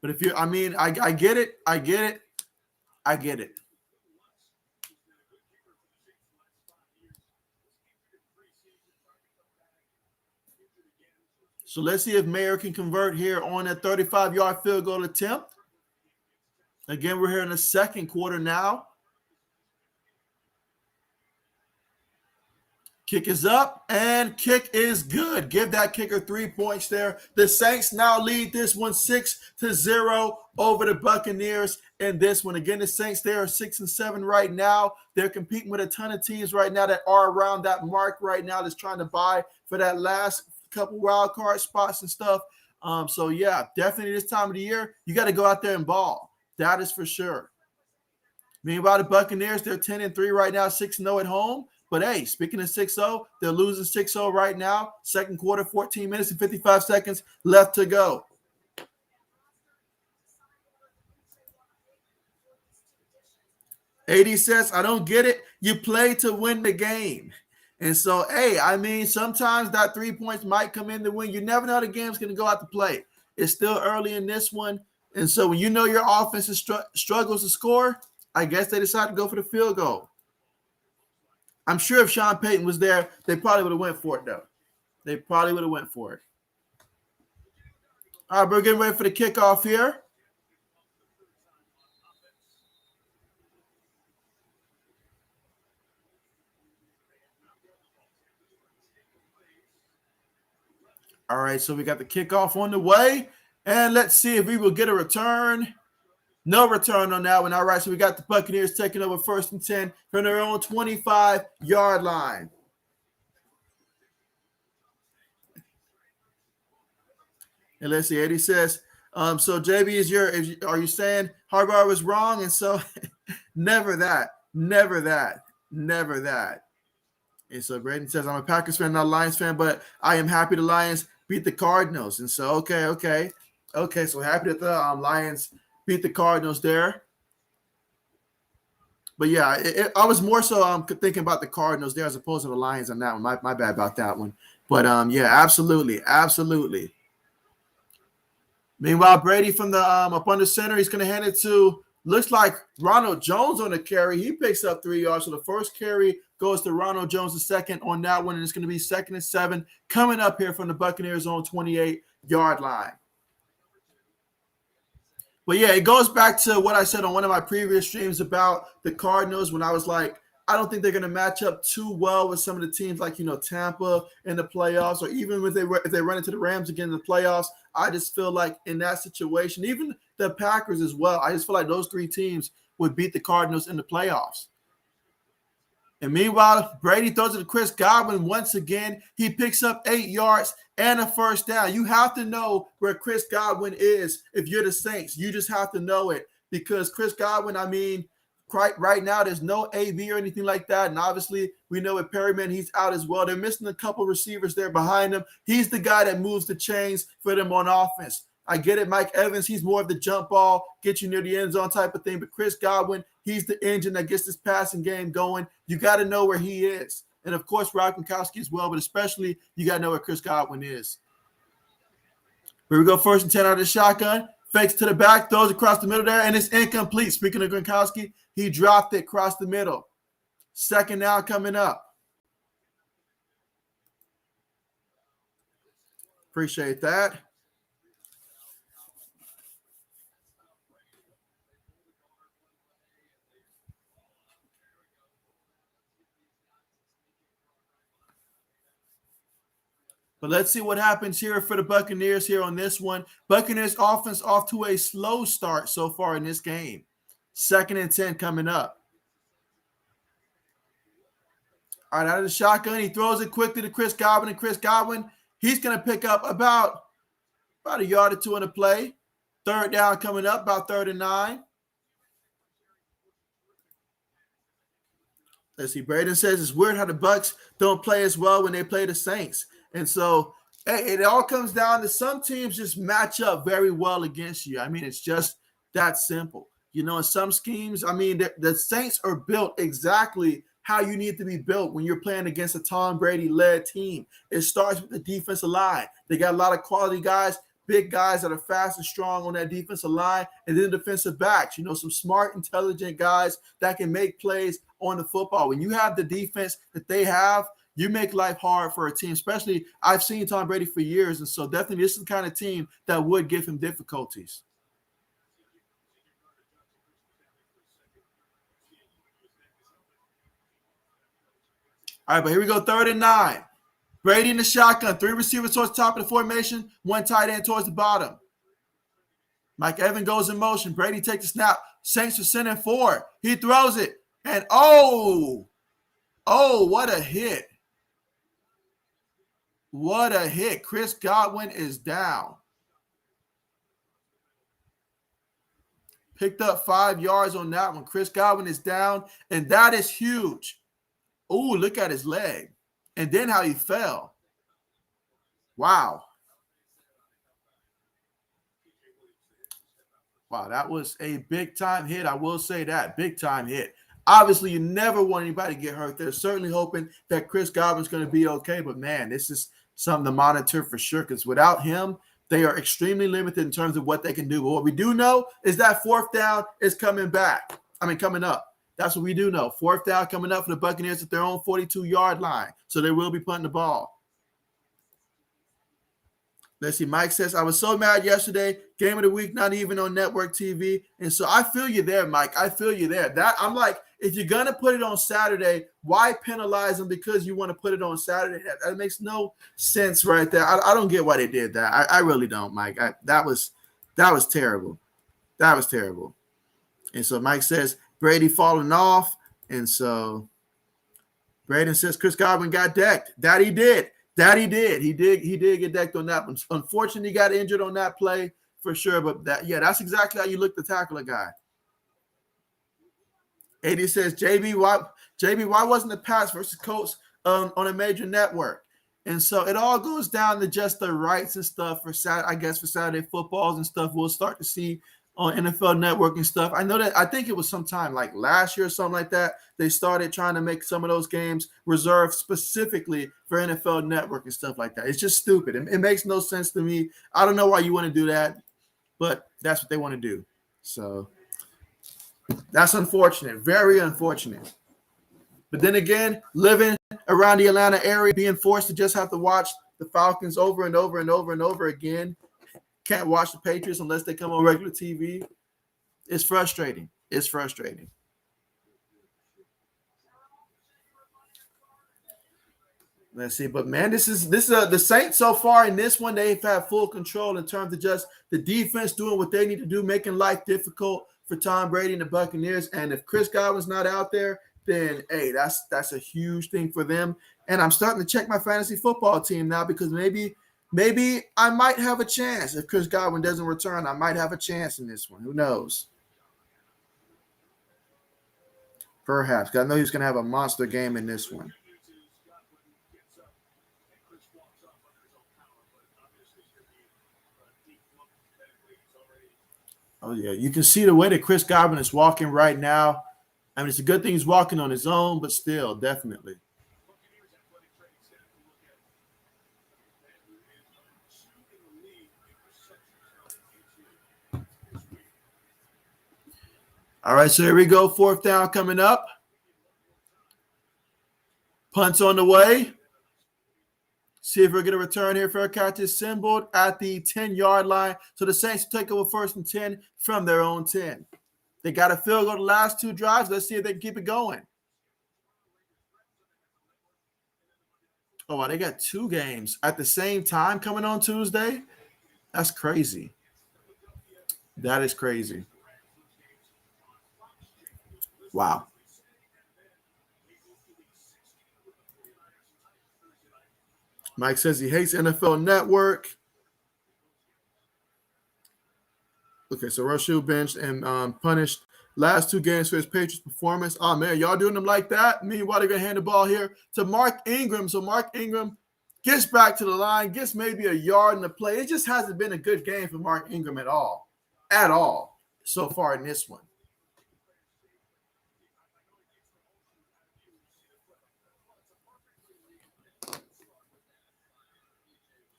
But if you, I mean, I get it. I get it. I get it. So let's see if Mayer can convert here on a 35-yard field goal attempt. Again, we're here in the second quarter now. Kick is up, and kick is good. Give that kicker 3 points there. The Saints now lead this one 6-0 over the Buccaneers in this one. Again, the Saints, they are 6-7 right now. They're competing with a ton of teams right now that are around that mark right now that's trying to buy for that last couple wild card spots and stuff. So, yeah, definitely this time of the year, you got to go out there and ball. That is for sure. Meanwhile, the Buccaneers, they're 10-3 right now, 6-0 at home. But, hey, speaking of 6-0, they're losing 6-0 right now. Second quarter, 14 minutes and 55 seconds left to go. AD says, I don't get it. You play to win the game. And so, hey, I mean, sometimes that 3 points might come in to win. You never know how the game's going to go out to play. It's still early in this one. And so when you know your offense struggles to score, I guess they decide to go for the field goal. I'm sure if Sean Payton was there, they probably would have went for it, though. They probably would have went for it. All right, we're getting ready for the kickoff here. All right, so we got the kickoff on the way. And let's see if we will get a return. No return on that one. All right, so we got the Buccaneers taking over 1st and 10 from their own 25-yard line. And let's see, Eddie says, so JB, are you saying Harbaugh was wrong? And so never that. And so Braden says, I'm a Packers fan, not a Lions fan, but I am happy the Lions beat the Cardinals. And so, okay. So happy that the Lions beat the Cardinals there. But yeah, I was more so thinking about the Cardinals there as opposed to the Lions on that one. My bad about that one. But yeah, absolutely. Meanwhile, Brady from the up under center, he's going to hand it to, looks like Ronald Jones on the carry. He picks up 3 yards. So the first carry goes to Ronald Jones, the second on that one, and it's going to be 2nd and 7 coming up here from the Buccaneers on 28-yard line. But yeah, it goes back to what I said on one of my previous streams about the Cardinals when I was like, I don't think they're going to match up too well with some of the teams like, Tampa in the playoffs, or even if they run into the Rams again in the playoffs. I just feel like in that situation, even the Packers as well, I just feel like those 3 teams would beat the Cardinals in the playoffs. And meanwhile, Brady throws it to Chris Godwin once again. He picks up 8 yards and a first down. You have to know where Chris Godwin is if you're the Saints. You just have to know it, because Chris Godwin, I mean, right now there's no AV or anything like that. And obviously we know with Perryman, he's out as well. They're missing a couple receivers there behind him. He's the guy that moves the chains for them on offense. I get it. Mike Evans, he's more of the jump ball, get you near the end zone type of thing. But Chris Godwin, he's the engine that gets this passing game going. You got to know where he is. And, of course, Rob Gronkowski as well, but especially you got to know where Chris Godwin is. Here we go, 1st and 10 out of the shotgun. Fakes to the back, throws across the middle there, and it's incomplete. Speaking of Gronkowski, he dropped it across the middle. 2nd down coming up. Appreciate that. But let's see what happens here for the Buccaneers here on this one. Buccaneers offense off to a slow start so far in this game. 2nd and 10 coming up. All right, out of the shotgun, he throws it quickly to Chris Godwin. And Chris Godwin, he's going to pick up about a yard or 2 in the play. 3rd down coming up, about 3rd and 9. Let's see, Braden says it's weird how the Bucs don't play as well when they play the Saints. And so it all comes down to some teams just match up very well against you. I mean, it's just that simple. In some schemes, I mean, the Saints are built exactly how you need to be built when you're playing against a Tom Brady-led team. It starts with the defensive line. They got a lot of quality guys, big guys that are fast and strong on that defensive line, and then defensive backs, some smart, intelligent guys that can make plays on the football. When you have the defense that they have, you make life hard for a team, especially I've seen Tom Brady for years, and so definitely this is the kind of team that would give him difficulties. All right, but here we go, 3rd and 9. Brady in the shotgun, 3 receivers towards the top of the formation, 1 tight end towards the bottom. Mike Evans goes in motion. Brady takes the snap. Saints are sending 4. He throws it, and what a hit. What a hit. Chris Godwin is down. Picked up 5 yards on that one. Chris Godwin is down, and that is huge. Oh, look at his leg. And then how he fell. Wow. Wow, that was a big-time hit. I will say that. Big-time hit. Obviously, you never want anybody to get hurt. They're certainly hoping that Chris Godwin's going to be okay. But, man, this is something to monitor for sure because without him, they are extremely limited in terms of what they can do. But what we do know is that fourth down is coming up. That's what we do know. Fourth down coming up for the Buccaneers at their own 42-yard line. So they will be punting the ball. Let's see. Mike says, I was so mad yesterday. Game of the week, not even on network TV. And so I feel you there, Mike. I feel you there. I'm like, if you're going to put it on Saturday, why penalize them because you want to put it on Saturday? That makes no sense right there. I don't get why they did that. I really don't, Mike. That was terrible. That was terrible. And so Mike says, Brady falling off. And so Braden says Chris Godwin got decked. That he did. He did get decked on that one. Unfortunately, he got injured on that play for sure. But that's exactly how you look to tackle a guy. AD says, JB, why wasn't the Pats versus Colts on a major network? And so it all goes down to just the rights and stuff for Saturday footballs and stuff. We'll start to see on NFL Network and stuff. I think it was sometime like last year or something like that. They started trying to make some of those games reserved specifically for NFL Network and stuff like that. It's just stupid. It makes no sense to me. I don't know why you want to do that, but that's what they want to do. So that's unfortunate, very unfortunate. But then again, living around the Atlanta area, being forced to just have to watch the Falcons over and over and over and over again, can't watch the Patriots unless they come on regular TV. It's frustrating. Let's see, but man, this is the Saints so far in this one. They've had full control in terms of just the defense doing what they need to do, making life difficult for Tom Brady and the Buccaneers. And if Chris Godwin's not out there, then hey, that's a huge thing for them. And I'm starting to check my fantasy football team now because maybe I might have a chance. If Chris Godwin doesn't return, I might have a chance in this one. Who knows? Perhaps. I know he's going to have a monster game in this one. Oh, yeah. You can see the way that Chris Godwin is walking right now. I mean, it's a good thing he's walking on his own, but still, definitely. All right, so here we go. Fourth down coming up. Punts on the way. See if we're going to return here. Fair catch is assembled at the 10-yard line. So the Saints take over 1st and 10 from their own 10. They got a field goal the last two drives. Let's see if they can keep it going. Oh, wow, they got 2 games at the same time coming on Tuesday? That's crazy. That is crazy. Wow. Mike says he hates NFL Network. Okay, so Rasheed benched and punished last 2 games for his Patriots performance. Oh, man, y'all doing them like that? Meanwhile, they're going to hand the ball here to Mark Ingram. So Mark Ingram gets back to the line, gets maybe a yard in the play. It just hasn't been a good game for Mark Ingram at all so far in this one.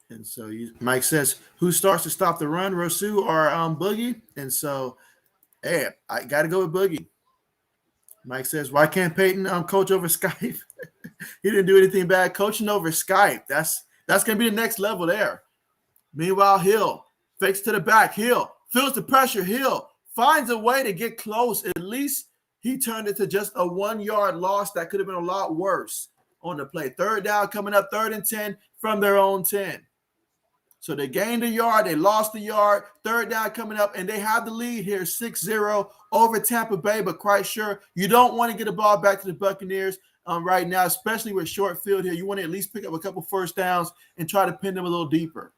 And so Mike says, who starts to stop the run, Rosu or Boogie? And so, hey, I got to go with Boogie. Mike says, why can't Peyton coach over Skype? He didn't do anything bad. Coaching over Skype, that's going to be the next level there. Meanwhile, Hill fakes to the back. Hill feels the pressure. Hill finds a way to get close. At least he turned it to just a 1-yard loss. That could have been a lot worse on the play. 3rd down coming up, 3rd and 10 from their own 10. So they gained a yard, they lost a yard, 3rd down coming up, and they have the lead here, 6-0 over Tampa Bay, but quite sure you don't want to get the ball back to the Buccaneers right now, especially with short field here. You want to at least pick up a couple first downs and try to pin them a little deeper.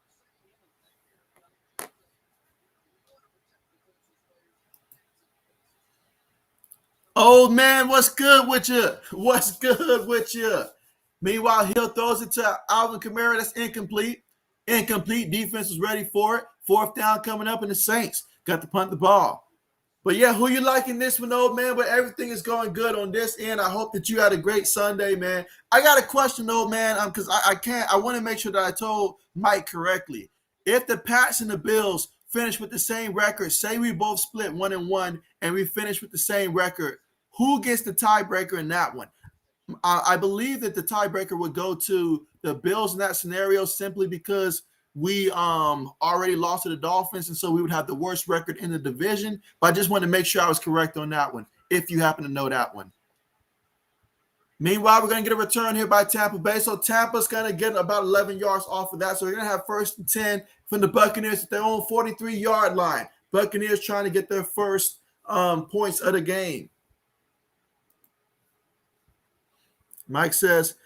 Old man, what's good with you? What's good with you? Meanwhile, Hill throws it to Alvin Kamara. That's incomplete. Incomplete. Defense was ready for it. 4th down coming up, and the Saints got to punt the ball. But yeah, who you liking this one, old man? But everything is going good on this end. I hope that you had a great Sunday, man. I got a question, old man, because I want to make sure that I told Mike correctly. If the Pats and the Bills finish with the same record, say we both split 1-1, and we finish with the same record, who gets the tiebreaker in that one? I believe that the tiebreaker would go to the Bills in that scenario simply because we already lost to the Dolphins, and so we would have the worst record in the division. But I just wanted to make sure I was correct on that one, if you happen to know that one. Meanwhile, we're going to get a return here by Tampa Bay. So Tampa's going to get about 11 yards off of that. So we're going to have 1st and 10 from the Buccaneers at their own 43-yard line. Buccaneers trying to get their first points of the game. Mike says,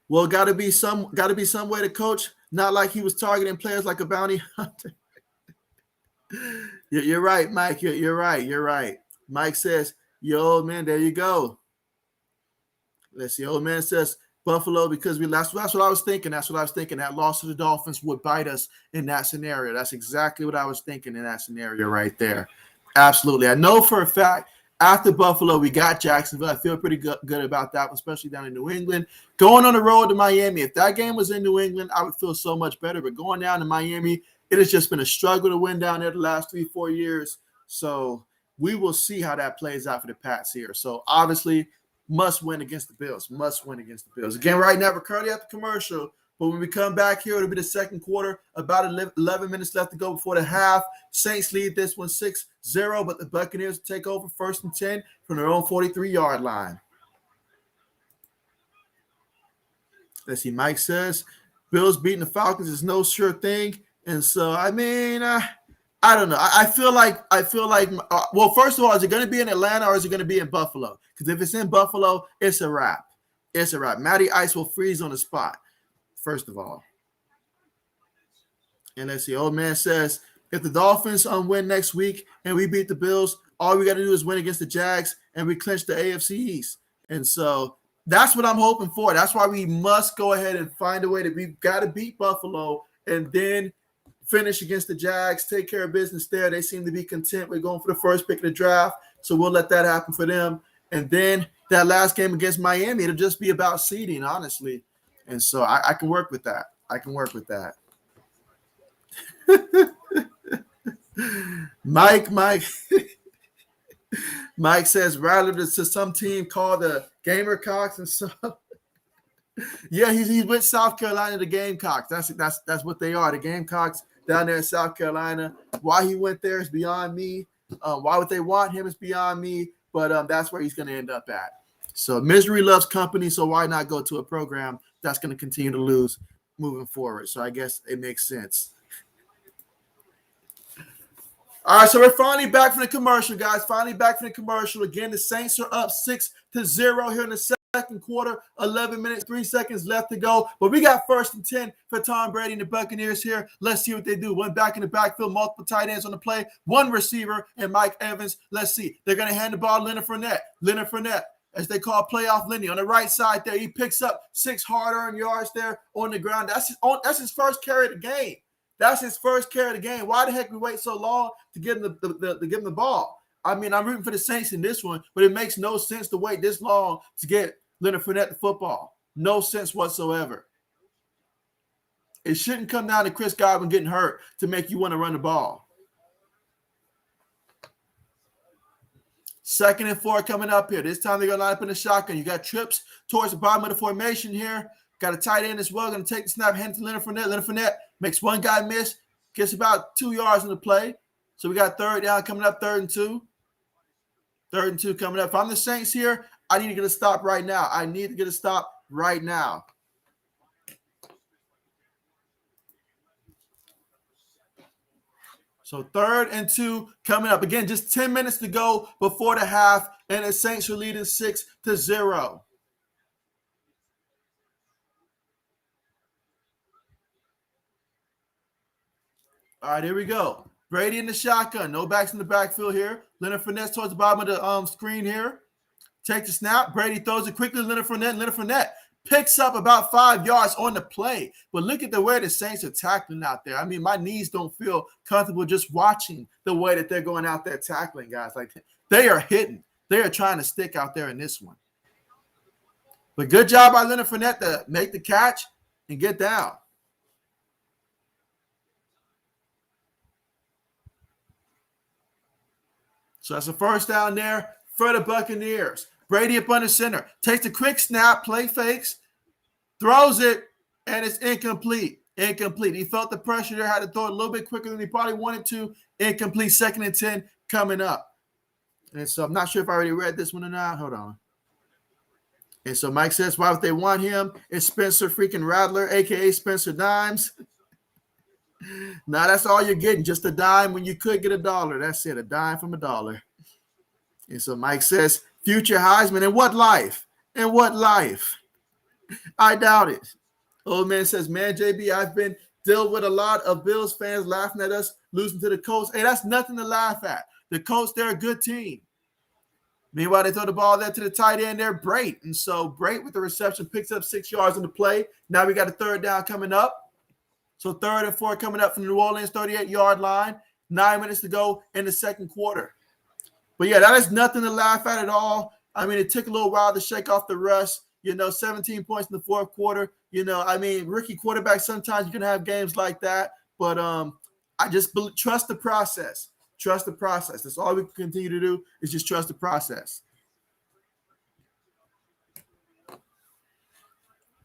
well, got to be some way to coach. Not like he was targeting players like a bounty hunter. You're right, Mike. You're right. Mike says, yo, man, there you go. Let's see. Old man says, Buffalo, because that's what I was thinking. That's what I was thinking. That loss to the Dolphins would bite us in that scenario. That's exactly what I was thinking in that scenario right there. Absolutely. I know for a fact after Buffalo, we got Jacksonville. I feel pretty good about that, especially down in New England. Going on the road to Miami, if that game was in New England, I would feel so much better. But going down to Miami, it has just been a struggle to win down there the last 3-4 years. So we will see how that plays out for the Pats here. So obviously, must win against the Bills. Again, right now, we're currently at the commercial. But when we come back here, it'll be the second quarter, about 11 minutes left to go before the half. Saints lead this one 6-0, but the Buccaneers take over 1st and 10 from their own 43-yard line. Let's see, Mike says, Bills beating the Falcons is no sure thing. And so, I mean, I don't know. I feel like, well, first of all, is it going to be in Atlanta or is it going to be in Buffalo? Because if it's in Buffalo, it's a wrap. Matty Ice will freeze on the spot. First of all. And let's see, old man says, if the Dolphins win next week and we beat the Bills, all we got to do is win against the Jags and we clinch the AFC East. And so that's what I'm hoping for. That's why we must go ahead and find a way that we've got to beat Buffalo and then finish against the Jags, take care of business there. They seem to be content with going for the first pick of the draft. So we'll let that happen for them. And then that last game against Miami, it'll just be about seeding, honestly. And so I can work with that. Mike says rather to some team called the Gamercocks and so. Yeah, he's with South Carolina, the Gamecocks. That's what they are, the Gamecocks down there in South Carolina. Why he went there is beyond me. Why would they want him is beyond me. But that's where he's going to end up at. So misery loves company, so why not go to a program that's going to continue to lose moving forward? So I guess it makes sense. All right, so we're finally back from the commercial, guys. Again, the Saints are up 6-0 here in the second quarter. 11 minutes, 3 seconds left to go. But we got 1st and 10 for Tom Brady and the Buccaneers here. Let's see what they do. One back in the backfield, multiple tight ends on the play, one receiver, and Mike Evans. Let's see. They're going to hand the ball to Leonard Fournette, as they call playoff Lenny, on the right side there. He picks up 6 hard-earned yards there on the ground. That's his first carry of the game. Why the heck we wait so long to give him the ball? I mean, I'm rooting for the Saints in this one, but it makes no sense to wait this long to get Leonard Fournette the football. No sense whatsoever. It shouldn't come down to Chris Godwin getting hurt to make you want to run the ball. 2nd and 4 coming up here. This time they're going to line up in the shotgun. You got trips towards the bottom of the formation here. Got a tight end as well. Going to take the snap, hand it to Leonard Fournette. Leonard Fournette makes one guy miss, gets about 2 yards in the play. So we got 3rd down coming up, 3rd and 2. 3rd and 2 coming up. If I'm the Saints here, I need to get a stop right now. So 3rd and 2 coming up. Again, just 10 minutes to go before the half, and the Saints are leading 6-0. All right, here we go. Brady in the shotgun. No backs in the backfield here. Leonard Fournette towards the bottom of the screen here. Take the snap. Brady throws it quickly to Leonard Fournette. Leonard Fournette picks up about 5 yards on the play. But look at the way the Saints are tackling out there. I mean, my knees don't feel comfortable just watching the way that they're going out there tackling, guys. Like, they are hitting. They are trying to stick out there in this one. But good job by Leonard Fournette to make the catch and get down. So that's a first down there for the Buccaneers. Brady up under center. Takes a quick snap, play fakes, throws it, and it's incomplete. Incomplete. He felt the pressure there, had to throw it a little bit quicker than he probably wanted to. Incomplete, 2nd and 10 coming up. And so I'm not sure if I already read this one or not. Hold on. And so Mike says, why would they want him? It's Spencer freaking Rattler, a.k.a. Spencer Dimes. Now that's all you're getting, just a dime when you could get $1. That's it, a dime from $1. And so Mike says, future Heisman. In what life? In what life? I doubt it. Old man says, man, JB, I've been dealing with a lot of Bills fans laughing at us losing to the Colts. Hey, that's nothing to laugh at. The Colts, they're a good team. Meanwhile, they throw the ball there to the tight end there, Brait. And so Brait with the reception picks up 6 yards on the play. Now we got a 3rd down coming up. So 3rd and 4 coming up from the New Orleans 38-yard line. 9 minutes to go in the 2nd quarter. But, yeah, that is nothing to laugh at all. I mean, it took a little while to shake off the rust. 17 points in the 4th quarter. Rookie quarterback, sometimes you can have games like that. But I just trust the process. Trust the process. That's all we can continue to do is just trust the process. All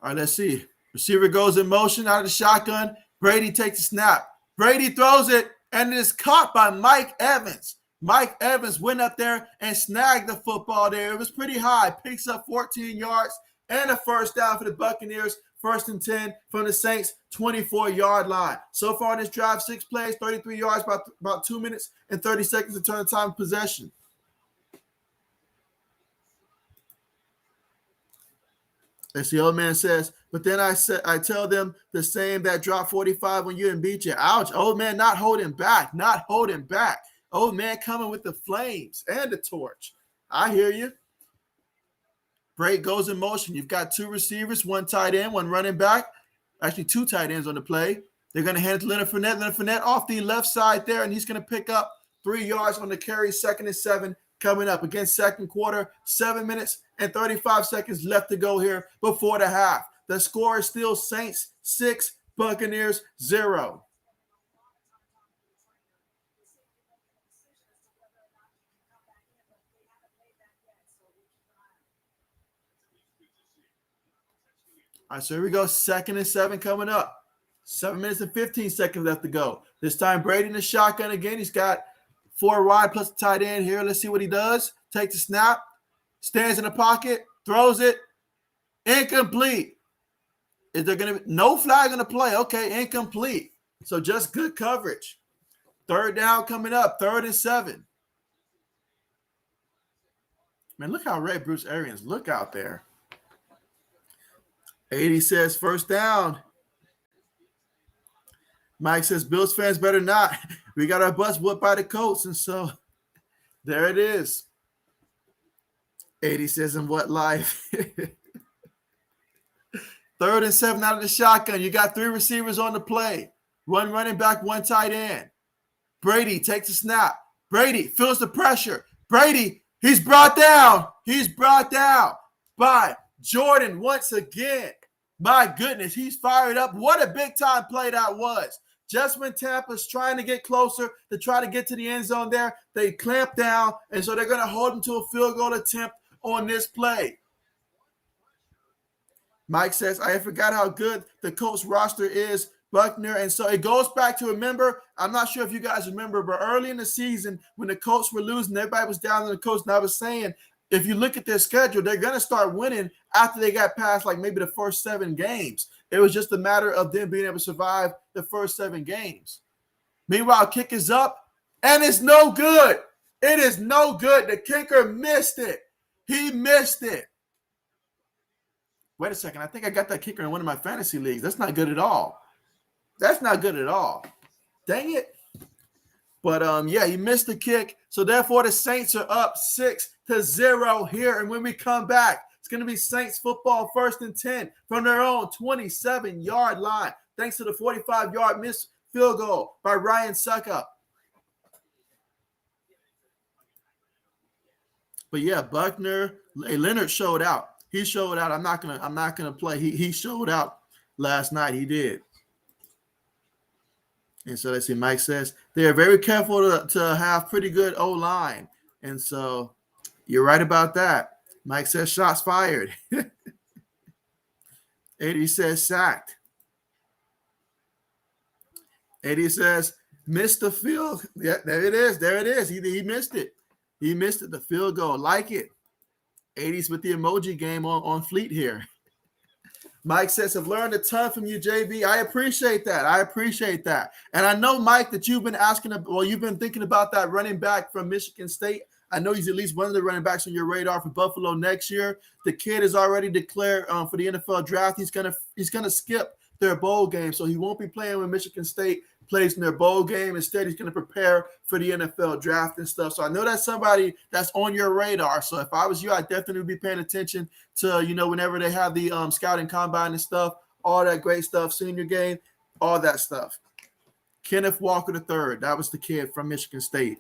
right, let's see. Receiver goes in motion out of the shotgun. Brady takes a snap. Brady throws it, and it is caught by Mike Evans. Mike Evans went up there and snagged the football there. It was pretty high. Picks up 14 yards and a first down for the Buccaneers. 1st and 10 from the Saints' 24-yard line. So far in this drive, 6 plays, 33 yards, about 2 minutes and 30 seconds to turn time of possession. As the old man says, but then I tell them the same that dropped 45 on you and beat you. Ouch. Old man not holding back, not holding back. Old man coming with the flames and the torch. I hear you. Brait goes in motion. You've got 2 receivers, 1 tight end, 1 running back. Actually, 2 tight ends on the play. They're going to hand it to Leonard Fournette. Leonard Fournette off the left side there, and he's going to pick up 3 yards on the carry. 2nd and 7 coming up. Again, 2nd quarter, 7 minutes and 35 seconds left to go here before the half. The score is still Saints 6, Buccaneers 0. All right, so here we go. 2nd and 7 coming up. 7 minutes and 15 seconds left to go. This time Brady in the shotgun again. He's got 4 wide plus a tight end here. Let's see what he does. Takes the snap. Stands in the pocket. Throws it. Incomplete. Is there going to be no flag on the play? Okay, incomplete. So just good coverage. 3rd down coming up. 3rd and 7. Man, look how red Bruce Arians look out there. 80 says 1st down. Mike says Bills fans better not. We got our butts whooped by the Colts, and so there it is. 80 says, in what life? 3rd and 7 out of the shotgun. You got 3 receivers on the play. 1 running back, 1 tight end. Brady takes a snap. Brady feels the pressure. Brady, he's brought down. He's brought down by Jordan once again. My goodness, he's fired up. What a big-time play that was. Just when Tampa's trying to get closer to try to get to the end zone there, they clamp down, and so they're going to hold him to a field goal attempt on this play. Mike says, I forgot how good the Colts roster is, Buckner. And so it goes back to, remember, I'm not sure if you guys remember, but early in the season when the Colts were losing, everybody was down on the Colts, and I was saying, if you look at their schedule, they're going to start winning after they got past like maybe the first 7 games. It was just a matter of them being able to survive the first 7 games. Meanwhile, kick is up, and it's no good. It is no good. The kicker missed it. He missed it. Wait a second. I think I got that kicker in one of my fantasy leagues. That's not good at all. That's not good at all. Dang it. But, yeah, he missed the kick. So, therefore, the Saints are up 6-0 here. And when we come back, it's going to be Saints football, 1st and 10 from their own 27-yard line, thanks to the 45-yard missed field goal by Ryan Suckup. But yeah, Buckner, Leonard showed out. He showed out. I'm not gonna play. He showed out last night. He did. And so let's see. Mike says they're very careful to have pretty good O-line. And so you're right about that. Mike says shots fired. 80 says sacked. 80 says missed the field. Yeah, there it is. There it is. He missed it. He missed it. The field goal. Like it. 80s with the emoji game on fleet here. Mike says, I've learned a ton from you, JB. I appreciate that. I appreciate that. And I know, Mike, that you've been you've been thinking about that running back from Michigan State. I know he's at least one of the running backs on your radar for Buffalo next year. The kid is already declared for the NFL draft. He's gonna skip their bowl game, so he won't be playing when Michigan State plays in their bowl game. Instead, he's going to prepare for the NFL draft and stuff. So I know that's somebody that's on your radar. So if I was you, I'd definitely be paying attention to, whenever they have the scouting combine and stuff, all that great stuff, senior game, all that stuff. Kenneth Walker III, that was the kid from Michigan State.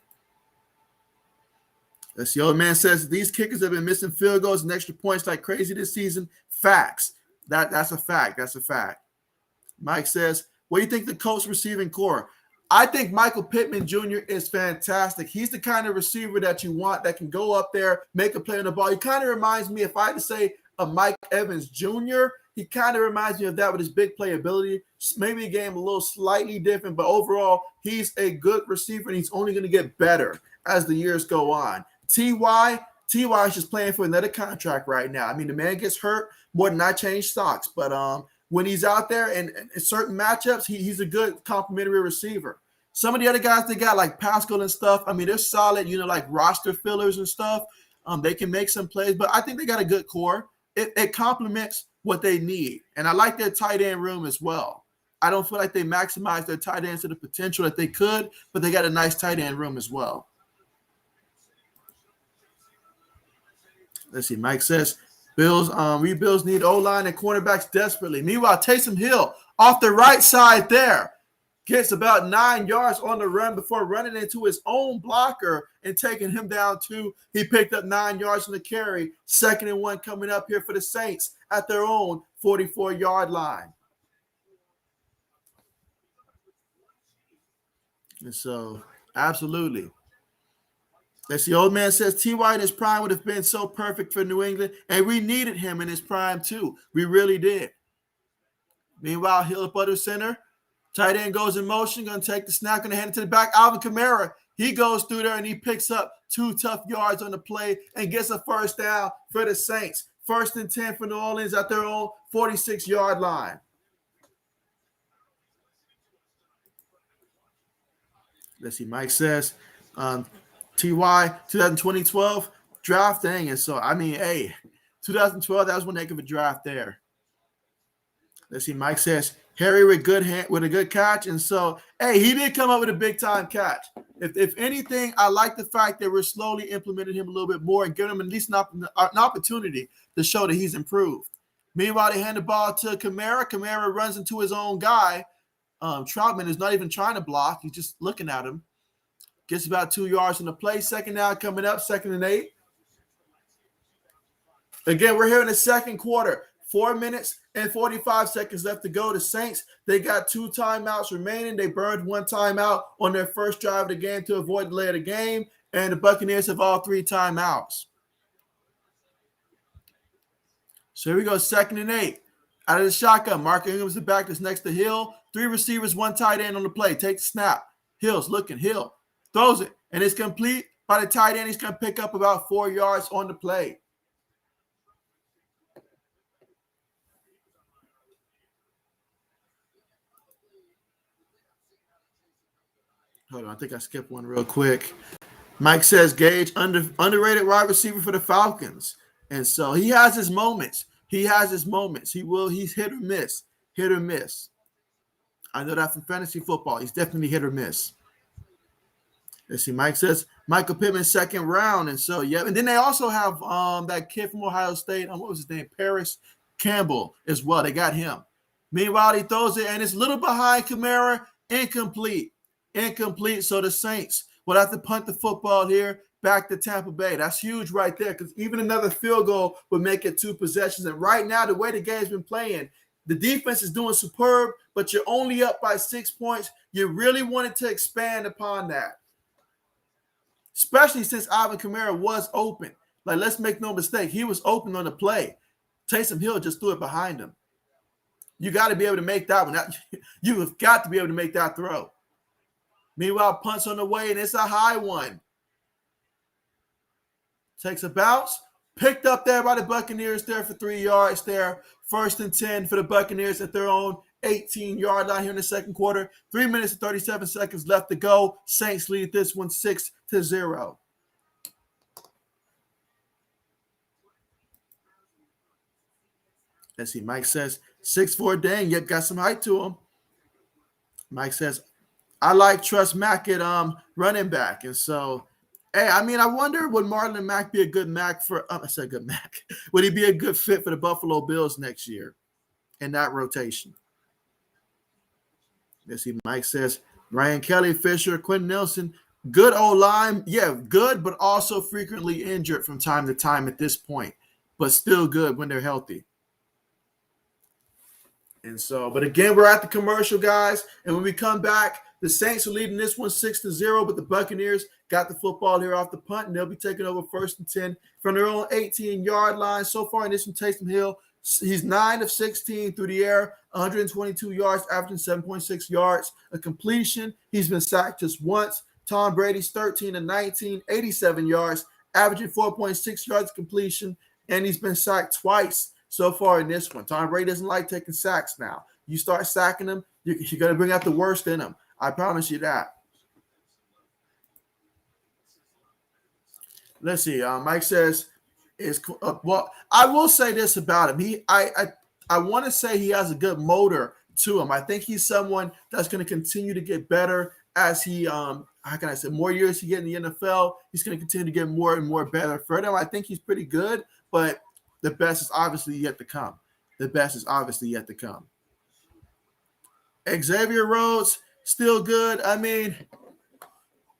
That's the old man says, these kickers have been missing field goals and extra points like crazy this season. Facts. That's a fact. That's a fact. Mike says, what do you think the Colts receiving core? I think Michael Pittman Jr. is fantastic. He's the kind of receiver that you want that can go up there, make a play on the ball. He kind of reminds me, if I had to say, of Mike Evans Jr., he kind of reminds me of that with his big playability. Maybe a game a little slightly different, but overall, he's a good receiver, and he's only going to get better as the years go on. T.Y. is just playing for another contract right now. I mean, the man gets hurt more than I change stocks, but when he's out there and in certain matchups, he's a good complimentary receiver. Some of the other guys they got, like Pascal and stuff, I mean, they're solid, like roster fillers and stuff. They can make some plays, but I think they got a good core. It complements what they need. And I like their tight end room as well. I don't feel like they maximize their tight ends to the potential that they could, but they got a nice tight end room as well. Let's see. Mike says, Bills need O-line and cornerbacks desperately. Meanwhile, Taysom Hill off the right side there gets about 9 yards on the run before running into his own blocker and taking him down too. He picked up 9 yards on the carry. 2nd and 1 coming up here for the Saints at their own 44-yard line. And so, absolutely. That's the old man says T.Y. in his prime would have been so perfect for New England, and we needed him in his prime too. We really did. Meanwhile, Hill up under center. Tight end goes in motion, going to take the snap, going to hand it to the back. Alvin Kamara, he goes through there, and he picks up 2 tough yards on the play and gets a first down for the Saints. 1st and 10 for New Orleans at their own 46-yard line. Let's see. Mike says, T.Y. 2012 draft thing. And so, I mean, hey, 2012, that was one heck of a draft there. Let's see. Mike says, Harry with a good catch. And so, hey, he did come up with a big-time catch. If anything, I like the fact that we're slowly implementing him a little bit more and giving him at least an opportunity to show that he's improved. Meanwhile, they hand the ball to Kamara. Kamara runs into his own guy. Troutman is not even trying to block. He's just looking at him. Gets about 2 yards in the play. 2nd down coming up, 2nd and 8. Again, we're here in the second quarter. 4 minutes and 45 seconds left to go. The Saints, they got 2 timeouts remaining. They burned 1 timeout on their first drive of the game to avoid delay of the game. And the Buccaneers have all 3 timeouts. So here we go, 2nd and 8. Out of the shotgun, Mark Ingram's the back that's next to Hill. 3 receivers, 1 tight end on the play. Take the snap. Hill's looking. Hill throws it, and it's complete by the tight end. He's going to pick up about 4 yards on the play. Hold on, I think I skipped one real quick. Mike says Gage, underrated wide receiver for the Falcons. And so he has his moments. He's hit or miss. Hit or miss. I know that from fantasy football. He's definitely hit or miss. Let's see. Mike says Michael Pittman second round, and so yeah. And then they also have that kid from Ohio State. What was his name? Paris Campbell as well. They got him. Meanwhile, he throws it, and it's a little behind Kamara, incomplete. So the Saints will have to punt the football here back to Tampa Bay. That's huge right there, because even another field goal would make it 2 possessions. And right now, the way the game's been playing, the defense is doing superb, but you're only up by 6 points. You really wanted to expand upon that, especially since Alvin Kamara was open. Like, let's make no mistake, he was open on the play. Taysom Hill just threw it behind him. You got to be able to make that one. You have got to be able to make that throw. Meanwhile, punts on the way, and it's a high one. Takes a bounce. Picked up there by the Buccaneers there for 3 yards there. 1st and 10 for the Buccaneers at their own 18-yard line here in the second quarter. 3 minutes and 37 seconds left to go. Saints lead this one 6-0. Let's see. Mike says 6'4", dang, yet got some height to him. Mike says, I trust Mack at running back. And so, hey, I mean, I wonder, would Marlon Mack be a good Mack for – I said good Mack. Would he be a good fit for the Buffalo Bills next year in that rotation? Let's see. Mike says, Ryan Kelly, Fisher, Quentin Nelson, good O-line. Yeah, good, but also frequently injured from time to time at this point, but still good when they're healthy. And so, but again, we're at the commercial, guys. And when we come back, the Saints are leading this one 6-0, but the Buccaneers got the football here off the punt, and they'll be taking over 1st and 10 from their own 18-yard line. So far in this one, Taysom Hill, he's 9 of 16 through the air, 122 yards, averaging 7.6 yards a completion. He's been sacked just once. Tom Brady's 13 of 19, 87 yards, averaging 4.6 yards completion, and he's been sacked twice so far in this one. Tom Brady doesn't like taking sacks now. You start sacking him, you're going to bring out the worst in him. I promise you that. Let's see. Mike says, well, I will say this about him. I want to say he has a good motor to him. I think he's someone that's going to continue to get better as he, how can I say, more years he get in the NFL. He's going to continue to get more and more better. For him, I think he's pretty good, but the best is obviously yet to come. Xavier Rhodes, still good. I mean,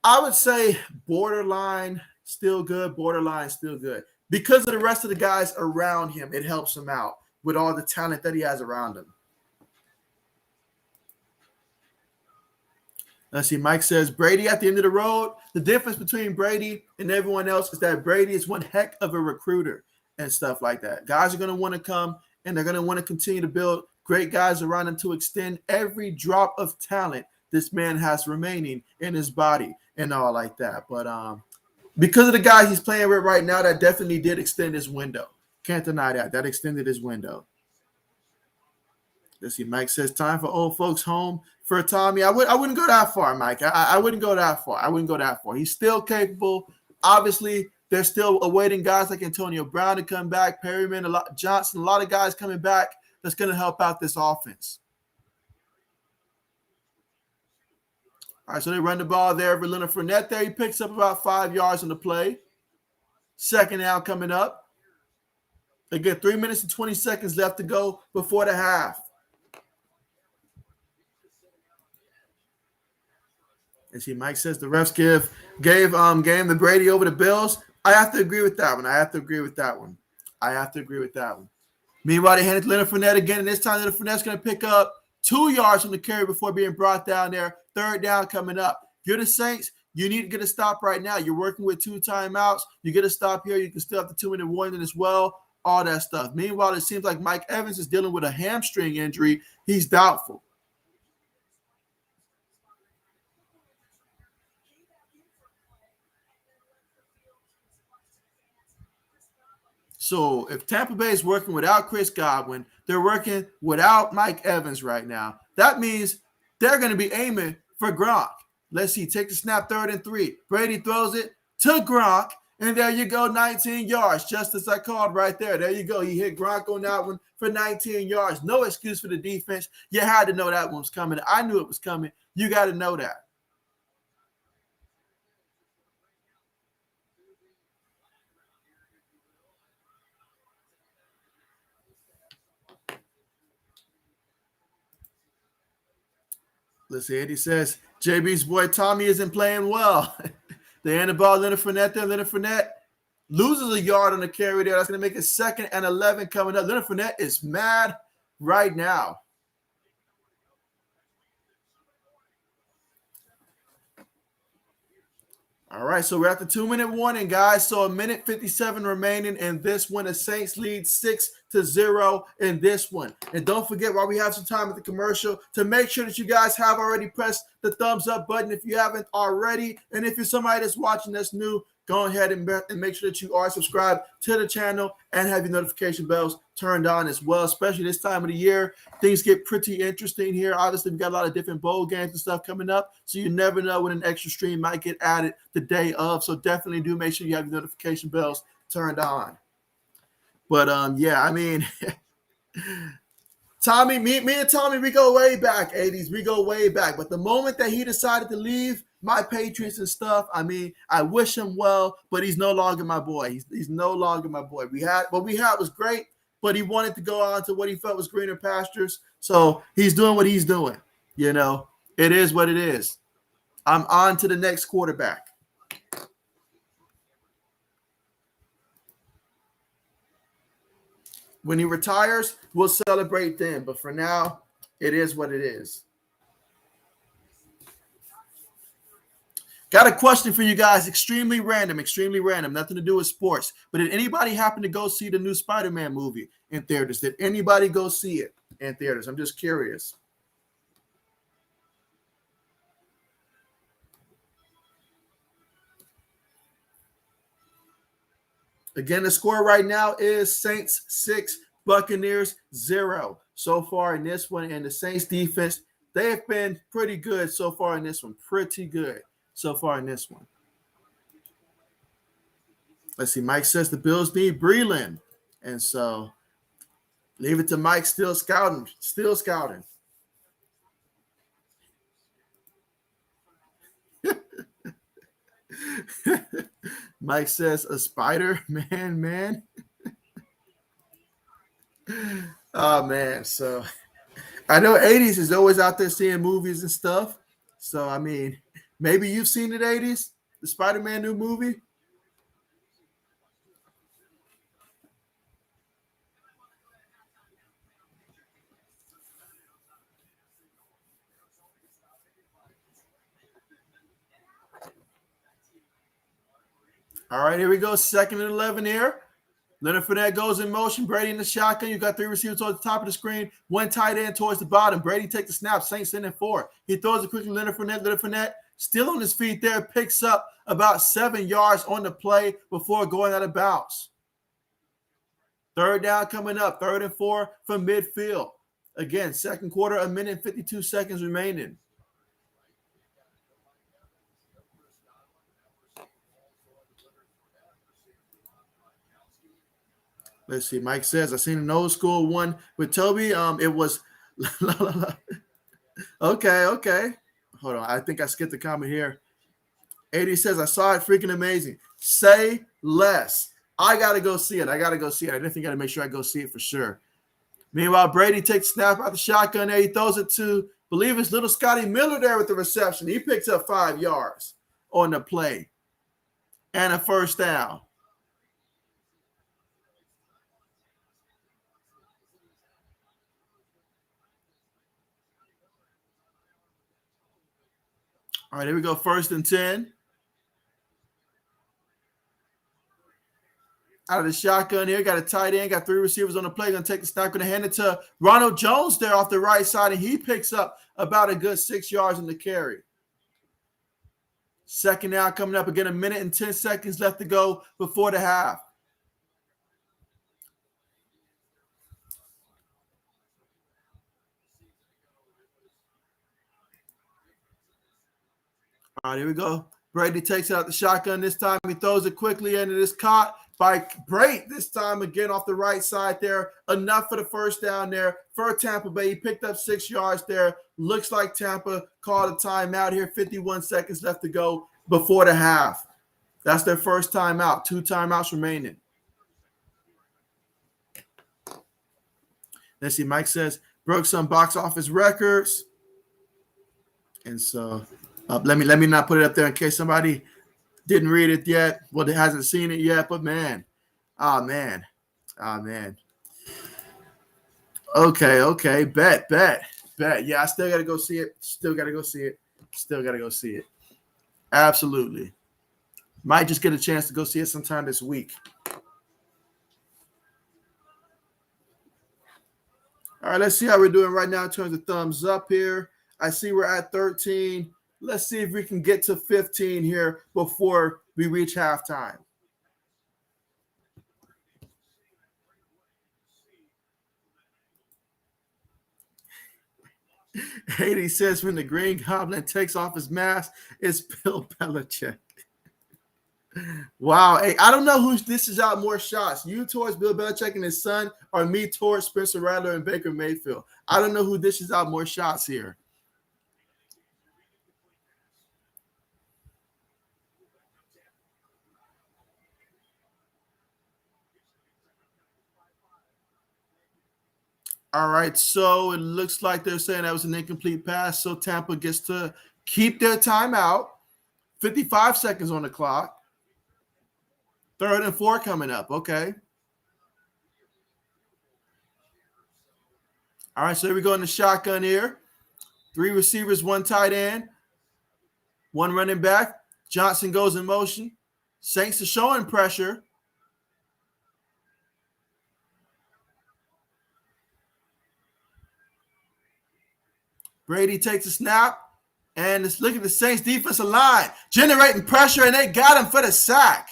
I would say borderline still good. Because of the rest of the guys around him, it helps him out with all the talent that he has around him. Let's see. Mike says, Brady at the end of the road. The difference between Brady and everyone else is that Brady is one heck of a recruiter and stuff like that. Guys are going to want to come, and they're going to want to continue to build great guys around him to extend every drop of talent this man has remaining in his body and all like that. But because of the guy he's playing with right now, that definitely did extend his window. Can't deny that. That extended his window. Let's see. Mike says, time for old folks home for Tommy. I wouldn't go that far, Mike. I wouldn't go that far. He's still capable. Obviously, they're still awaiting guys like Antonio Brown to come back, Perryman, Johnson, a lot of guys coming back that's going to help out this offense. All right, so they run the ball there for Leonard Fournette there. He picks up about 5 yards on the play. Second down coming up. Again, 3 minutes and 20 seconds left to go before the half. And see, Mike says the refs gave the Brady over the Bills. I have to agree with that one. Meanwhile, they handed Leonard Fournette again, and this time Leonard Fournette's going to pick up 2 yards from the carry before being brought down there. Third down coming up. If you're the Saints, you need to get a stop right now. You're working with 2 timeouts. You get a stop here. You can still have the 2-minute warning as well, all that stuff. Meanwhile, it seems like Mike Evans is dealing with a hamstring injury. He's doubtful. So if Tampa Bay is working without Chris Godwin, they're working without Mike Evans right now. That means they're going to be aiming for Gronk. Let's see. Take the snap, 3rd and 3. Brady throws it to Gronk, and there you go, 19 yards, just as I called right there. There you go. He hit Gronk on that one for 19 yards. No excuse for the defense. You had to know that one was coming. I knew it was coming. You got to know that. Let's see. Andy says JB's boy Tommy isn't playing well. They hand the ball Leonard Fournette there. Leonard Fournette loses a yard on the carry there. That's going to make it 2nd and 11 coming up. Leonard Fournette is mad right now. All right, so we're at the 2-minute warning, guys. So 1:57 remaining in this one. The Saints lead 6-0 in this one. And don't forget, while we have some time at the commercial, to make sure that you guys have already pressed the thumbs up button if you haven't already. And if you're somebody that's watching that's new, go ahead and make sure that you are subscribed to the channel and have your notification bells turned on as well, especially this time of the year. Things get pretty interesting here. Obviously, we've got a lot of different bowl games and stuff coming up, so you never know when an extra stream might get added the day of. So definitely do make sure you have your notification bells turned on. But, yeah, I mean, Tommy, me and Tommy, we go way back, 80s. We go way back. But the moment that he decided to leave my Patriots and stuff, I mean, I wish him well, but he's no longer my boy. He's no longer my boy. What we had was great, but he wanted to go on to what he felt was greener pastures. So he's doing what he's doing. You know, it is what it is. I'm on to the next quarterback. When he retires, we'll celebrate then. But for now, it is what it is. Got a question for you guys. Extremely random. Nothing to do with sports. But did anybody happen to go see the new Spider-Man movie in theaters? Did anybody go see it in theaters? I'm just curious. Again, the score right now is Saints 6, Buccaneers 0 so far in this one. And the Saints defense, they have been pretty good so far in this one. Pretty good so far in this one. Let's see. Mike says the Bills need Breland. And so leave it to Mike, still scouting. Mike says a Spider-Man, man. Oh, man. So I know 80s is always out there seeing movies and stuff. So, I mean, maybe you've seen it, 80s, the Spider-Man new movie. All right, here we go. 2nd and 11 here. Leonard Fournette goes in motion. Brady in the shotgun. You've got 3 receivers towards the top of the screen. 1 tight end towards the bottom. Brady takes the snap. Saints in and 4. He throws it quickly. Leonard Fournette still on his feet there. Picks up about 7 yards on the play before going out of bounds. 3rd down coming up. 3rd and 4 from midfield. Again, 2nd quarter, 1:52 remaining. Let's see. Mike says, I seen an old school one with Toby. It was okay. Hold on. I think I skipped the comment here. 80 says, I saw it. Freaking amazing. Say less. I got to go see it. I definitely got to make sure I go see it for sure. Meanwhile, Brady takes snap out the shotgun there. He throws it to, believe it's little Scotty Miller there with the reception. He picks up 5 yards on the play and a 1st down. All right, here we go. 1st and 10. Out of the shotgun here. Got a tight end. Got 3 receivers on the play. Going to take the snap. Going to hand it to Ronald Jones there off the right side. And he picks up about a good 6 yards on the carry. 2nd down coming up. Again, 1:10 left to go before the half. All right, here we go. Brady takes it out the shotgun this time. He throws it quickly and it is caught by Brate this time again off the right side there. Enough for the 1st down there for Tampa Bay. He picked up 6 yards there. Looks like Tampa called a timeout here. 51 seconds left to go before the half. That's their 1st timeout. 2 timeouts remaining. Let's see. Mike says, broke some box office records. And so let me not put it up there in case somebody didn't read it yet. Well, they hasn't seen it yet, but man, oh man, oh man. Okay, bet. Yeah, I still gotta go see it. Still gotta go see it. Absolutely. Might just get a chance to go see it sometime this week. All right, let's see how we're doing right now in terms of thumbs up here. I see we're at 13. Let's see if we can get to 15 here before we reach halftime. Haiti says when the Green Goblin takes off his mask, it's Bill Belichick. Wow. Hey, I don't know who dishes out more shots. You towards Bill Belichick and his son, or me towards Spencer Rattler and Baker Mayfield. I don't know who dishes out more shots here. All right, so it looks like they're saying that was an incomplete pass, so Tampa gets to keep their timeout. 55 seconds on the clock. 3rd and 4 coming up. Okay. All right, so here we go in the shotgun here. 3 receivers, 1 tight end, 1 running back. Johnson goes in motion. Saints are showing pressure. Brady takes a snap, and let's look at the Saints defensive line generating pressure, and they got him for the sack.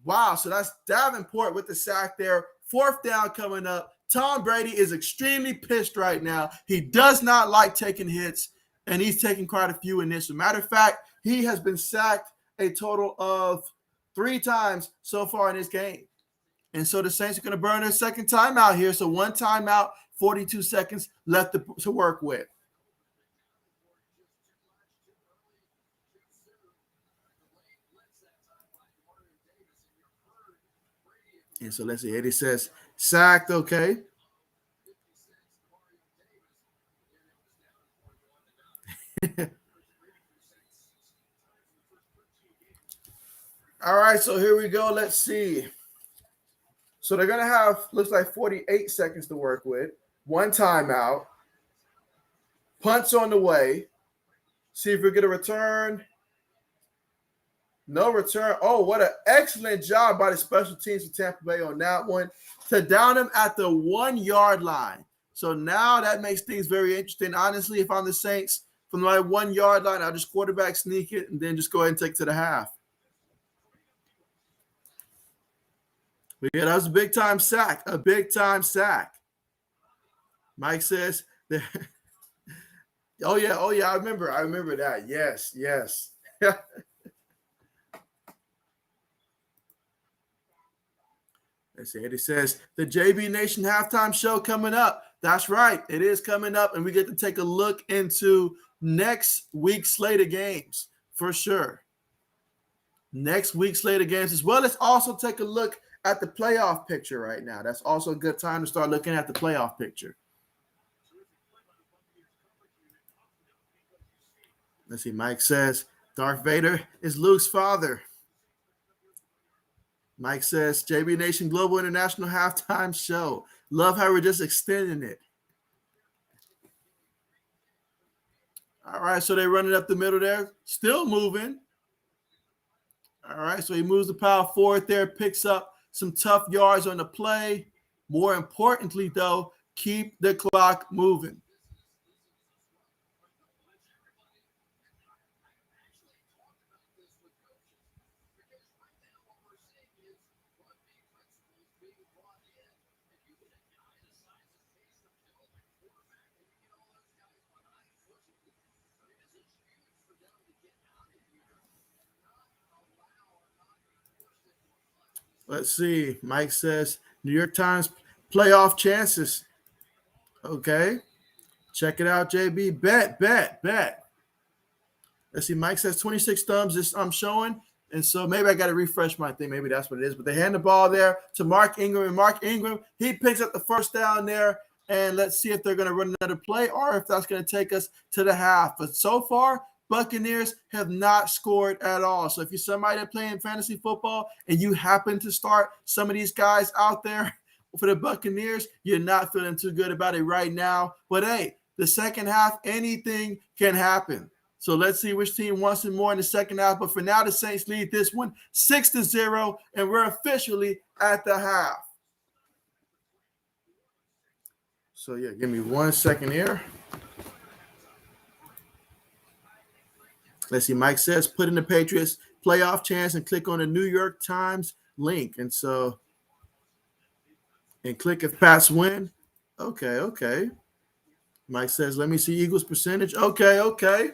Wow, so that's Davenport with the sack there. 4th down coming up. Tom Brady is extremely pissed right now. He does not like taking hits, and he's taking quite a few in this. As a matter of fact, he has been sacked a total of 3 times so far in this game. And so the Saints are going to burn their second timeout here. So 1 timeout, 42 seconds left to work with. And so let's see. Eddie says sacked. Okay. All right. So here we go. Let's see. So they're going to have, looks like 48 seconds to work with. 1 timeout. Punts on the way. See if we get a return. No return. Oh, what an excellent job by the special teams of Tampa Bay on that one to down him at the 1-yard line. So now that makes things very interesting. Honestly, if I'm the Saints, from my 1-yard line, I'll just quarterback sneak it and then just go ahead and take it to the half. But yeah, that was a big-time sack. Mike says, oh, yeah, I remember that. Yes. Let's see. It says the JB Nation halftime show coming up. That's right. It is coming up, and we get to take a look into next week's slate of games for sure. Next week's slate of games, as well as also take a look at the playoff picture right now. That's also a good time to start looking at the playoff picture. Let's see. Mike says Darth Vader is Luke's father. Mike says, JB Nation Global International Halftime Show. Love how we're just extending it. All right, so they're running up the middle there. Still moving. All right, so he moves the power forward there, picks up some tough yards on the play. More importantly, though, keep the clock moving. Let's see. Mike says New York Times playoff chances. Okay. Check it out, JB. Bet. Let's see. Mike says 26 thumbs I'm showing. And so maybe I got to refresh my thing. Maybe that's what it is. But they hand the ball there to Mark Ingram. And Mark Ingram, he picks up the 1st down there and let's see if they're going to run another play or if that's going to take us to the half. But so far, Buccaneers have not scored at all. So if you're somebody that playing fantasy football and you happen to start some of these guys out there for the Buccaneers, you're not feeling too good about it right now. But hey, the second half, anything can happen. So let's see which team wants it more in the second half. But for now, the Saints lead this one 6-0, and we're officially at the half. So yeah, give me 1 second here. Let's see. Mike says, put in the Patriots playoff chance and click on the New York Times link. And click if Pats win. Okay. Mike says, let me see Eagles percentage. Okay.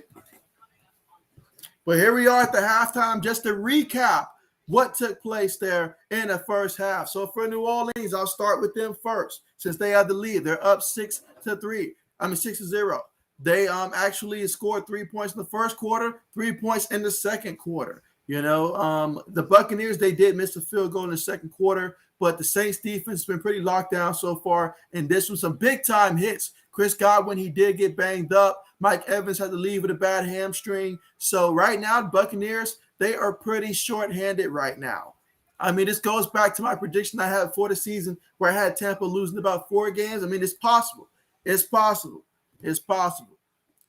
But here we are at the halftime. Just to recap what took place there in the first half. So for New Orleans, I'll start with them first since they have the lead. They're up 6-0. They actually scored 3 points in the first quarter, 3 points in the second quarter. The Buccaneers, they did miss a field goal in the second quarter, but the Saints defense has been pretty locked down so far. And this was some big time hits. Chris Godwin, he did get banged up. Mike Evans had to leave with a bad hamstring. So right now, the Buccaneers, they are pretty short-handed right now. I mean, this goes back to my prediction I had for the season where I had Tampa losing about 4 games. I mean, it's possible.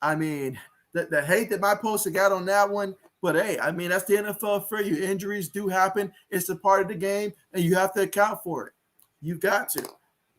I mean, the hate that my poster got on that one, but hey, I mean, that's the NFL for you. Injuries do happen. It's a part of the game, and you have to account for it. You've got to.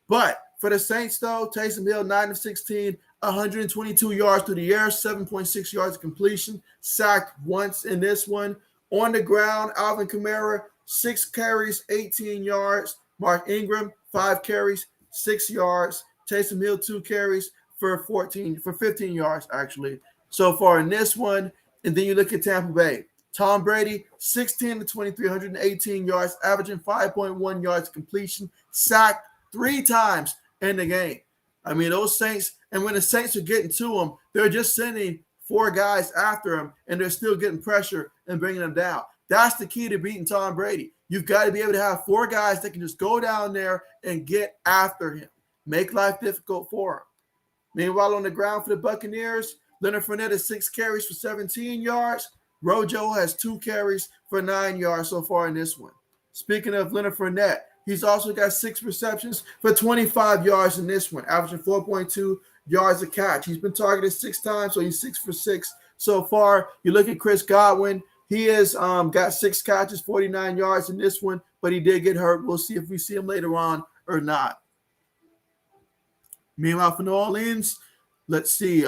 But for the Saints, though, Taysom Hill, 9 of 16, 122 yards through the air, 7.6 yards of completion, sacked once in this one. On the ground, Alvin Kamara, 6 carries, 18 yards. Mark Ingram, 5 carries, 6 yards. Taysom Hill, 2 carries for 15 yards, actually, so far in this one. And then you look at Tampa Bay. Tom Brady, 16 to 23, 118 yards, averaging 5.1 yards completion, sacked 3 times in the game. I mean, those Saints, and when the Saints are getting to them, they're just sending 4 guys after them, and they're still getting pressure and bringing them down. That's the key to beating Tom Brady. You've got to be able to have 4 guys that can just go down there and get after him, make life difficult for him. Meanwhile, on the ground for the Buccaneers, Leonard Fournette has 6 carries for 17 yards. Rojo has 2 carries for 9 yards so far in this one. Speaking of Leonard Fournette, he's also got 6 receptions for 25 yards in this one, averaging 4.2 yards a catch. He's been targeted 6 times, so he's 6 for 6 so far. You look at Chris Godwin. He has got 6 catches, 49 yards in this one, but he did get hurt. We'll see if we see him later on or not. Meanwhile, for New Orleans, let's see.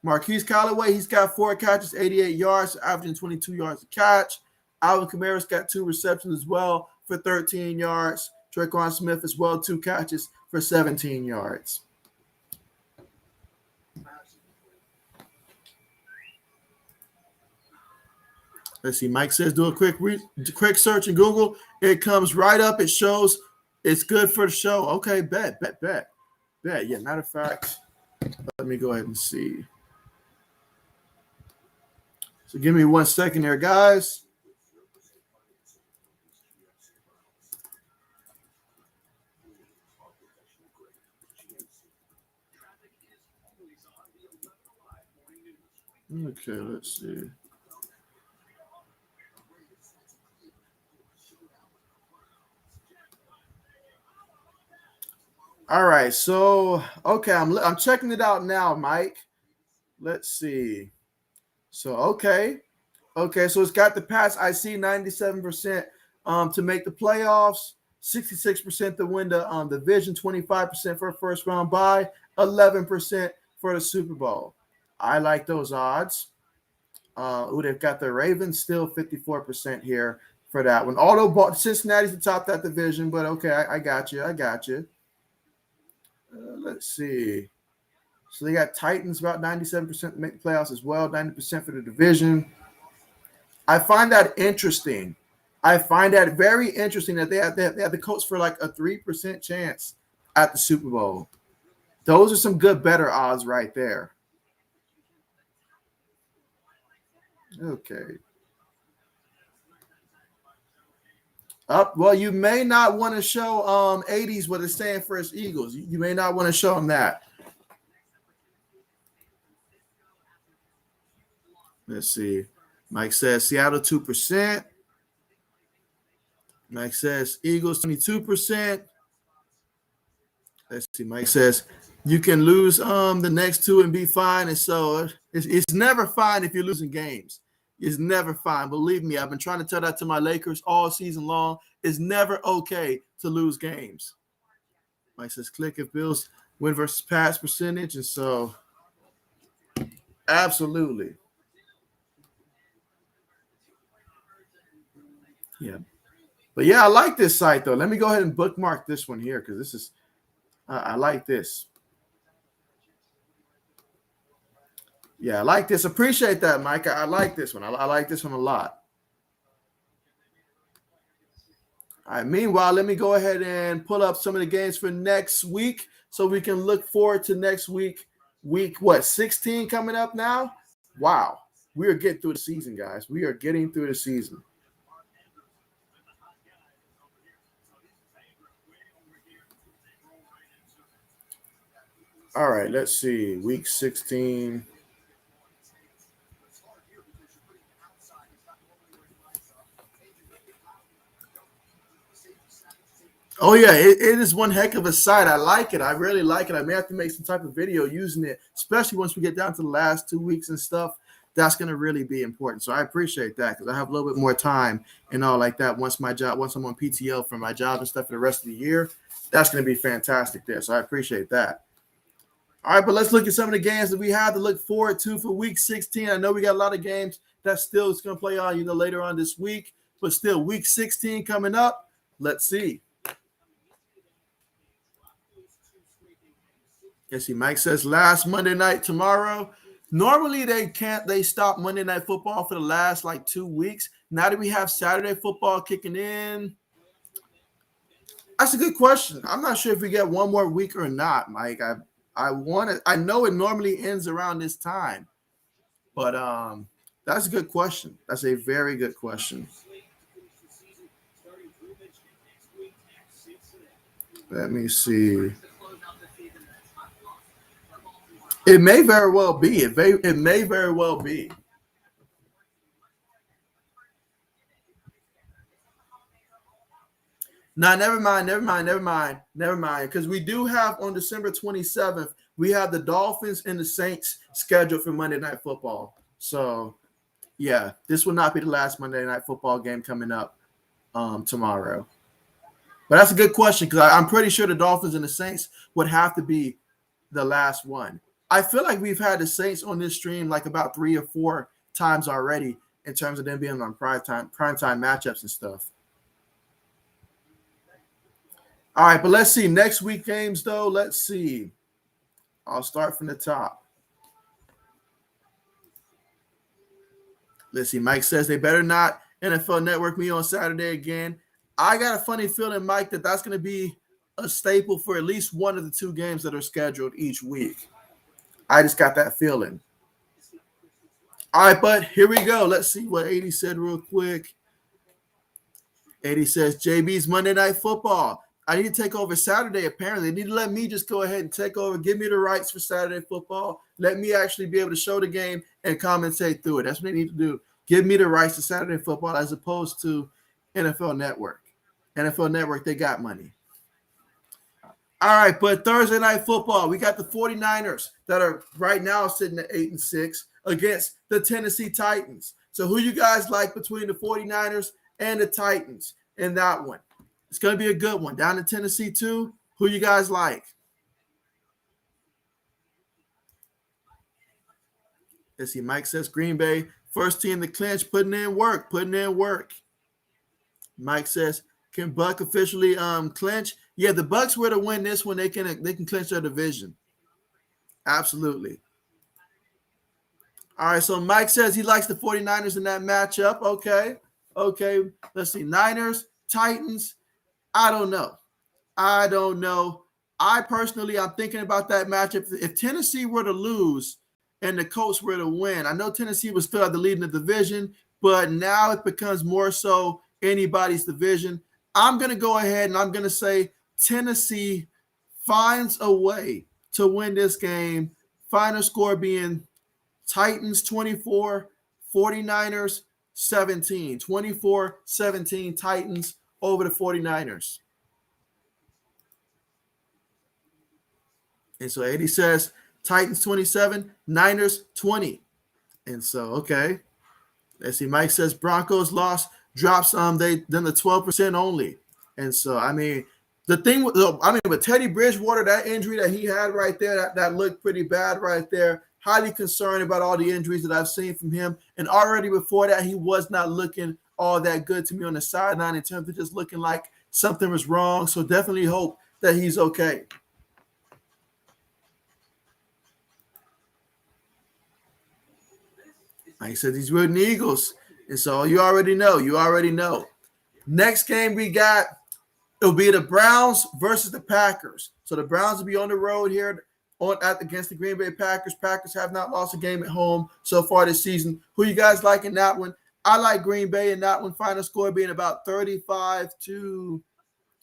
Marquise Callaway, he's got 4 catches, 88 yards, averaging 22 yards a catch. Alvin Kamara's got 2 receptions as well for 13 yards. Tre'Quan Smith as well, 2 catches for 17 yards. Let's see. Mike says do a quick search in Google. It comes right up. It shows it's good for the show. Okay, bet. Yeah, matter of fact, let me go ahead and see. So give me 1 second here, guys. Okay, let's see. All right, so okay, I'm checking it out now, Mike. Let's see. So okay, so it's got the Pats. I see 97% to make the playoffs, 66% to win the division, 25% for a first round bye, 11% for the Super Bowl. I like those odds. They've got the Ravens still 54% here for that one. Although Cincinnati's the top of that division, but okay, I got you. Let's see. So they got Titans about 97% to make the playoffs as well, 90% for the division. I find that interesting. I find that very interesting that they have the Colts for like a 3% chance at the Super Bowl. Those are some good better odds right there. Okay. Well, you may not want to show 80s what it's saying for its Eagles. You may not want to show them that. Let's see. Mike says Seattle 2%. Mike says Eagles 22%. Let's see. Mike says you can lose the next two and be fine. And so it's never fine if you're losing games. It's never fine. Believe me, I've been trying to tell that to my Lakers all season long. It's never okay to lose games. Mike says click if Bills win versus pass percentage. And so absolutely. Yeah. But yeah, I like this site though. Let me go ahead and bookmark this one here because this is I like this. Yeah, I like this. Appreciate that, Mike. I like this one. I like this one a lot. All right. Meanwhile, let me go ahead and pull up some of the games for next week so we can look forward to next week. Week 16 coming up now? Wow. We are getting through the season, guys. We are getting through the season. All right, let's see. Week 16. Oh, yeah, it is one heck of a site. I like it. I really like it. I may have to make some type of video using it, especially once we get down to the last 2 weeks and stuff. That's going to really be important. So I appreciate that because I have a little bit more time and all like that. Once I'm on PTO for my job and stuff for the rest of the year, that's going to be fantastic there. So I appreciate that. All right, but let's look at some of the games that we have to look forward to for week 16. I know we got a lot of games that still is going to play on, later on this week, but still week 16 coming up. Let's see. Let's see. Mike says last Monday night tomorrow. Normally they stop Monday Night Football for the last 2 weeks. Now that we have Saturday football kicking in, that's a good question. I'm not sure if we get one more week or not, Mike. I know it normally ends around this time, but that's a good question. That's a very good question. Let me see. It may very well be. It may very well be. No, never mind. Because we do have on December 27th, we have the Dolphins and the Saints scheduled for Monday Night Football. So, yeah, this will not be the last Monday Night Football game coming up tomorrow. But that's a good question because I'm pretty sure the Dolphins and the Saints would have to be the last one. I feel like we've had the Saints on this stream about 3 or 4 times already in terms of them being on primetime matchups and stuff. All right, but let's see. Next week games, though, let's see. I'll start from the top. Let's see. Mike says they better not NFL Network me on Saturday again. I got a funny feeling, Mike, that's going to be a staple for at least one of the 2 games that are scheduled each week. I just got that feeling. All right, but here we go. Let's see what 80 said real quick. 80 says, JB's Monday Night Football. I need to take over Saturday, apparently. They need to let me just go ahead and take over. Give me the rights for Saturday football. Let me actually be able to show the game and commentate through it. That's what they need to do. Give me the rights to Saturday football as opposed to NFL Network. NFL Network, they got money. All right, but Thursday Night Football, we got the 49ers that are right now sitting at 8-6 against the Tennessee Titans. So who you guys like between the 49ers and the Titans in that one? It's going to be a good one. Down in Tennessee, too. Who you guys like? Let's see. Mike says Green Bay, first team to clinch, putting in work. Mike says, can Buck officially clinch? Yeah, the Bucks were to win this one. They can clinch their division. Absolutely. All right, so Mike says he likes the 49ers in that matchup. Okay. Let's see. Niners, Titans. I don't know. I personally, I'm thinking about that matchup. If Tennessee were to lose and the Colts were to win, I know Tennessee was still at the lead in the division, but now it becomes more so anybody's division. I'm going to go ahead and I'm going to say Tennessee finds a way to win this game. Final score being Titans 24, 49ers 17. 24-17 Titans over the 49ers. And so 80 says Titans 27, Niners 20. And so, okay. Let's see. Mike says Broncos lost, drops they then the 12% only. And so, I mean, the thing with Teddy Bridgewater, that injury that he had right there, that looked pretty bad right there. Highly concerned about all the injuries that I've seen from him. And already before that, he was not looking all that good to me on the sideline in terms of just looking like something was wrong. So definitely hope that he's okay. Like I said, he's rooting the Eagles. And so you already know. Next game we got, it'll be the Browns versus the Packers. So the Browns will be on the road here against the Green Bay Packers. Packers have not lost a game at home so far this season. Who you guys like in that one? I like Green Bay in that one. Final score being about 35 to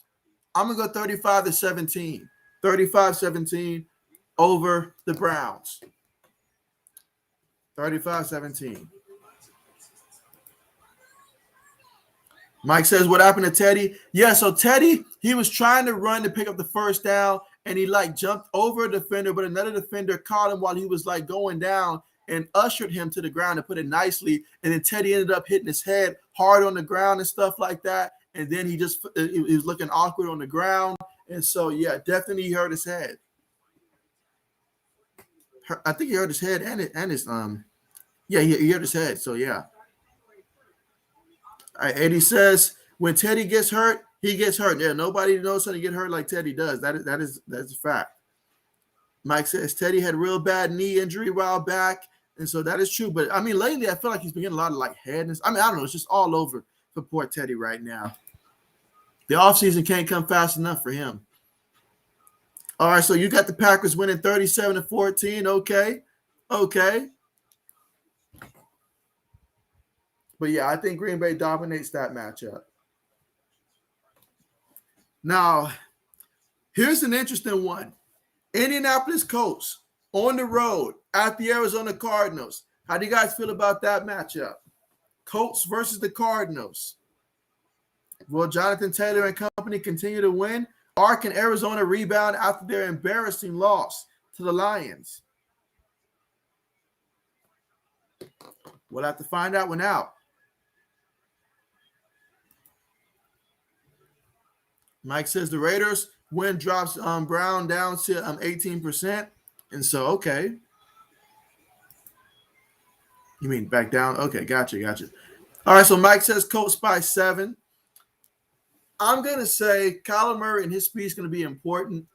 – I'm going to go 35 to 17. 35-17 over the Browns. 35-17. Mike says, what happened to Teddy? Yeah, so Teddy, he was trying to run to pick up the first down, and he jumped over a defender, but another defender caught him while he was going down and ushered him to the ground and put it nicely. And then Teddy ended up hitting his head hard on the ground and stuff like that. And then he was looking awkward on the ground. And so, yeah, definitely he hurt his head. I think he hurt his head and his he hurt his head. So yeah. All right, Eddie says when Teddy gets hurt, he gets hurt. Yeah, nobody knows how to get hurt like Teddy does. That's a fact. Mike says Teddy had real bad knee injury a while back, and so that is true. But I mean, lately I feel like he's been getting a lot of headness. I mean, I don't know. It's just all over for poor Teddy right now. The offseason can't come fast enough for him. All right, so you got the Packers winning 37-14. Okay. But yeah, I think Green Bay dominates that matchup. Now, here's an interesting one. Indianapolis Colts on the road at the Arizona Cardinals. How do you guys feel about that matchup? Colts versus the Cardinals. Will Jonathan Taylor and company continue to win? Or can Arizona rebound after their embarrassing loss to the Lions? We'll have to find that one out. Mike says the Raiders win drops Brown down to 18%. And so, okay. You mean back down? Okay, gotcha. All right, so Mike says Colts by 7. I'm going to say Kyler Murray and his speed is going to be important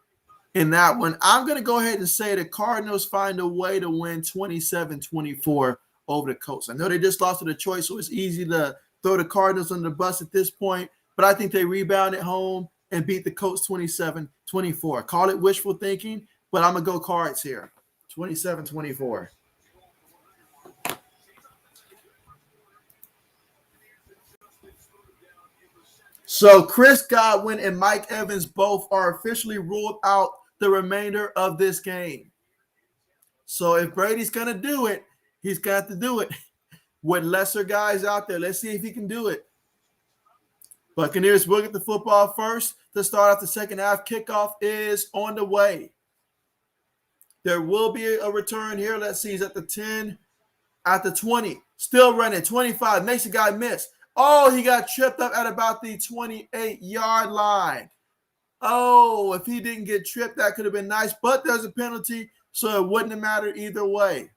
in that one. I'm going to go ahead and say the Cardinals find a way to win 27-24 over the Colts. I know they just lost to Detroit, so it's easy to throw the Cardinals under the bus at this point, but I think they rebound at home and beat the Colts 27-24. Call it wishful thinking, but I'm going to go Cards here. 27-24. So Chris Godwin and Mike Evans both are officially ruled out the remainder of this game. So if Brady's going to do it, he's got to do it with lesser guys out there. Let's see if he can do it. Buccaneers will get the football first to start off the second half. Kickoff is on the way. There will be a return here. Let's see. He's at the 10, at the 20. Still running. 25. Makes the guy miss. Oh, he got tripped up at about the 28-yard line. Oh, if he didn't get tripped, that could have been nice. But there's a penalty, so it wouldn't have mattered either way.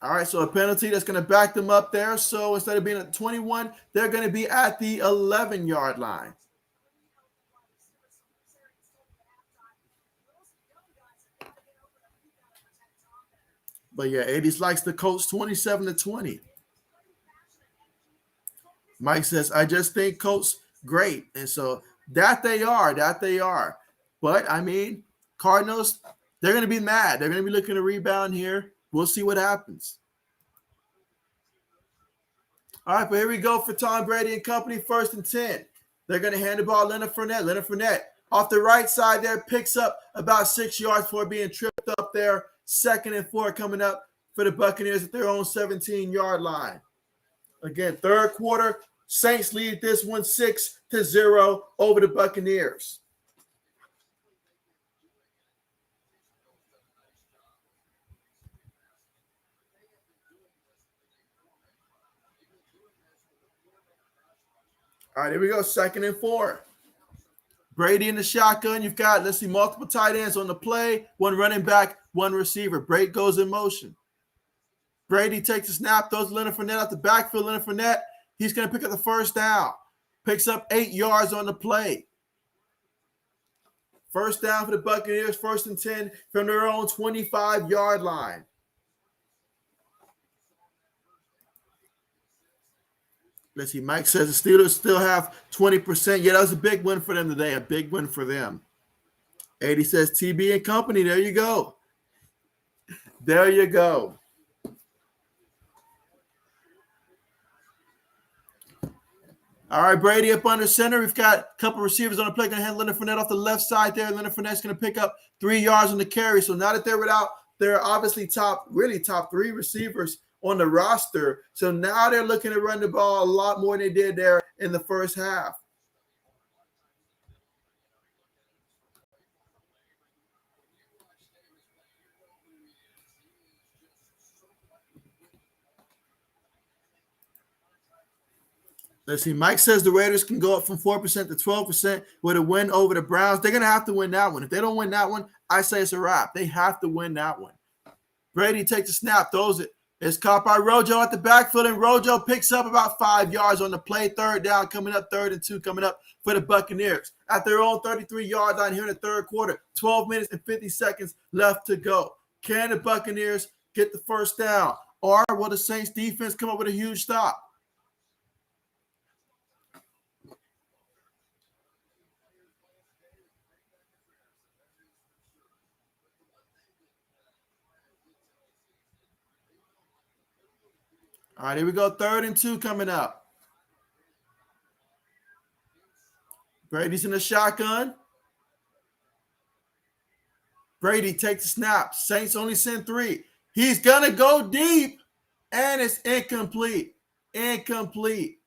All right, so a penalty that's going to back them up there. So instead of being at 21, they're going to be at the 11-yard line. But yeah, 80s likes the Colts 27-20. Mike says, I just think Colts great. And so that they are. But, I mean, Cardinals, they're going to be mad. They're going to be looking to rebound here. We'll see what happens. All right, but here we go for Tom Brady and company, 1st and 10. They're going to hand the ball to Leonard Fournette. Leonard Fournette off the right side there, picks up about 6 yards before being tripped up there. 2nd and 4 coming up for the Buccaneers at their own 17-yard line. Again, third quarter, Saints lead this one 6-0 over the Buccaneers. All right, here we go, 2nd and 4. Brady in the shotgun. You've got, let's see, multiple tight ends on the play, one running back, one receiver. Brady goes in motion. Brady takes a snap, throws Leonard Fournette out the backfield. Leonard Fournette, he's going to pick up the first down. Picks up 8 yards on the play. First down for the Buccaneers, 1st and 10 from their own 25-yard line. Let's see, Mike says the Steelers still have 20%. Yeah, that was a big win for them today, a big win for them. 80 says TB and company. There you go. There you go. All right, Brady up under center. We've got a couple receivers on the play. Going to hand Leonard Fournette off the left side there. Leonard Fournette's going to pick up 3 yards on the carry. So now that they're without their obviously top 3 receivers on the roster. So now they're looking to run the ball a lot more than they did there in the first half. Let's see. Mike says the Raiders can go up from 4% to 12% with a win over the Browns. They're going to have to win that one. If they don't win that one, I say it's a wrap. They have to win that one. Brady takes a snap, throws it. It's caught by Rojo at the backfield, and Rojo picks up about 5 yards on the play. 3rd down coming up, 3rd and 2 coming up for the Buccaneers. At their own 33-yard line here in the third quarter, 12 minutes and 50 seconds left to go. Can the Buccaneers get the first down? Or will the Saints defense come up with a huge stop? All right, here we go. 3rd and 2 coming up. Brady's in the shotgun. Brady takes a snap. Saints only send 3. He's going to go deep, and it's incomplete. Incomplete.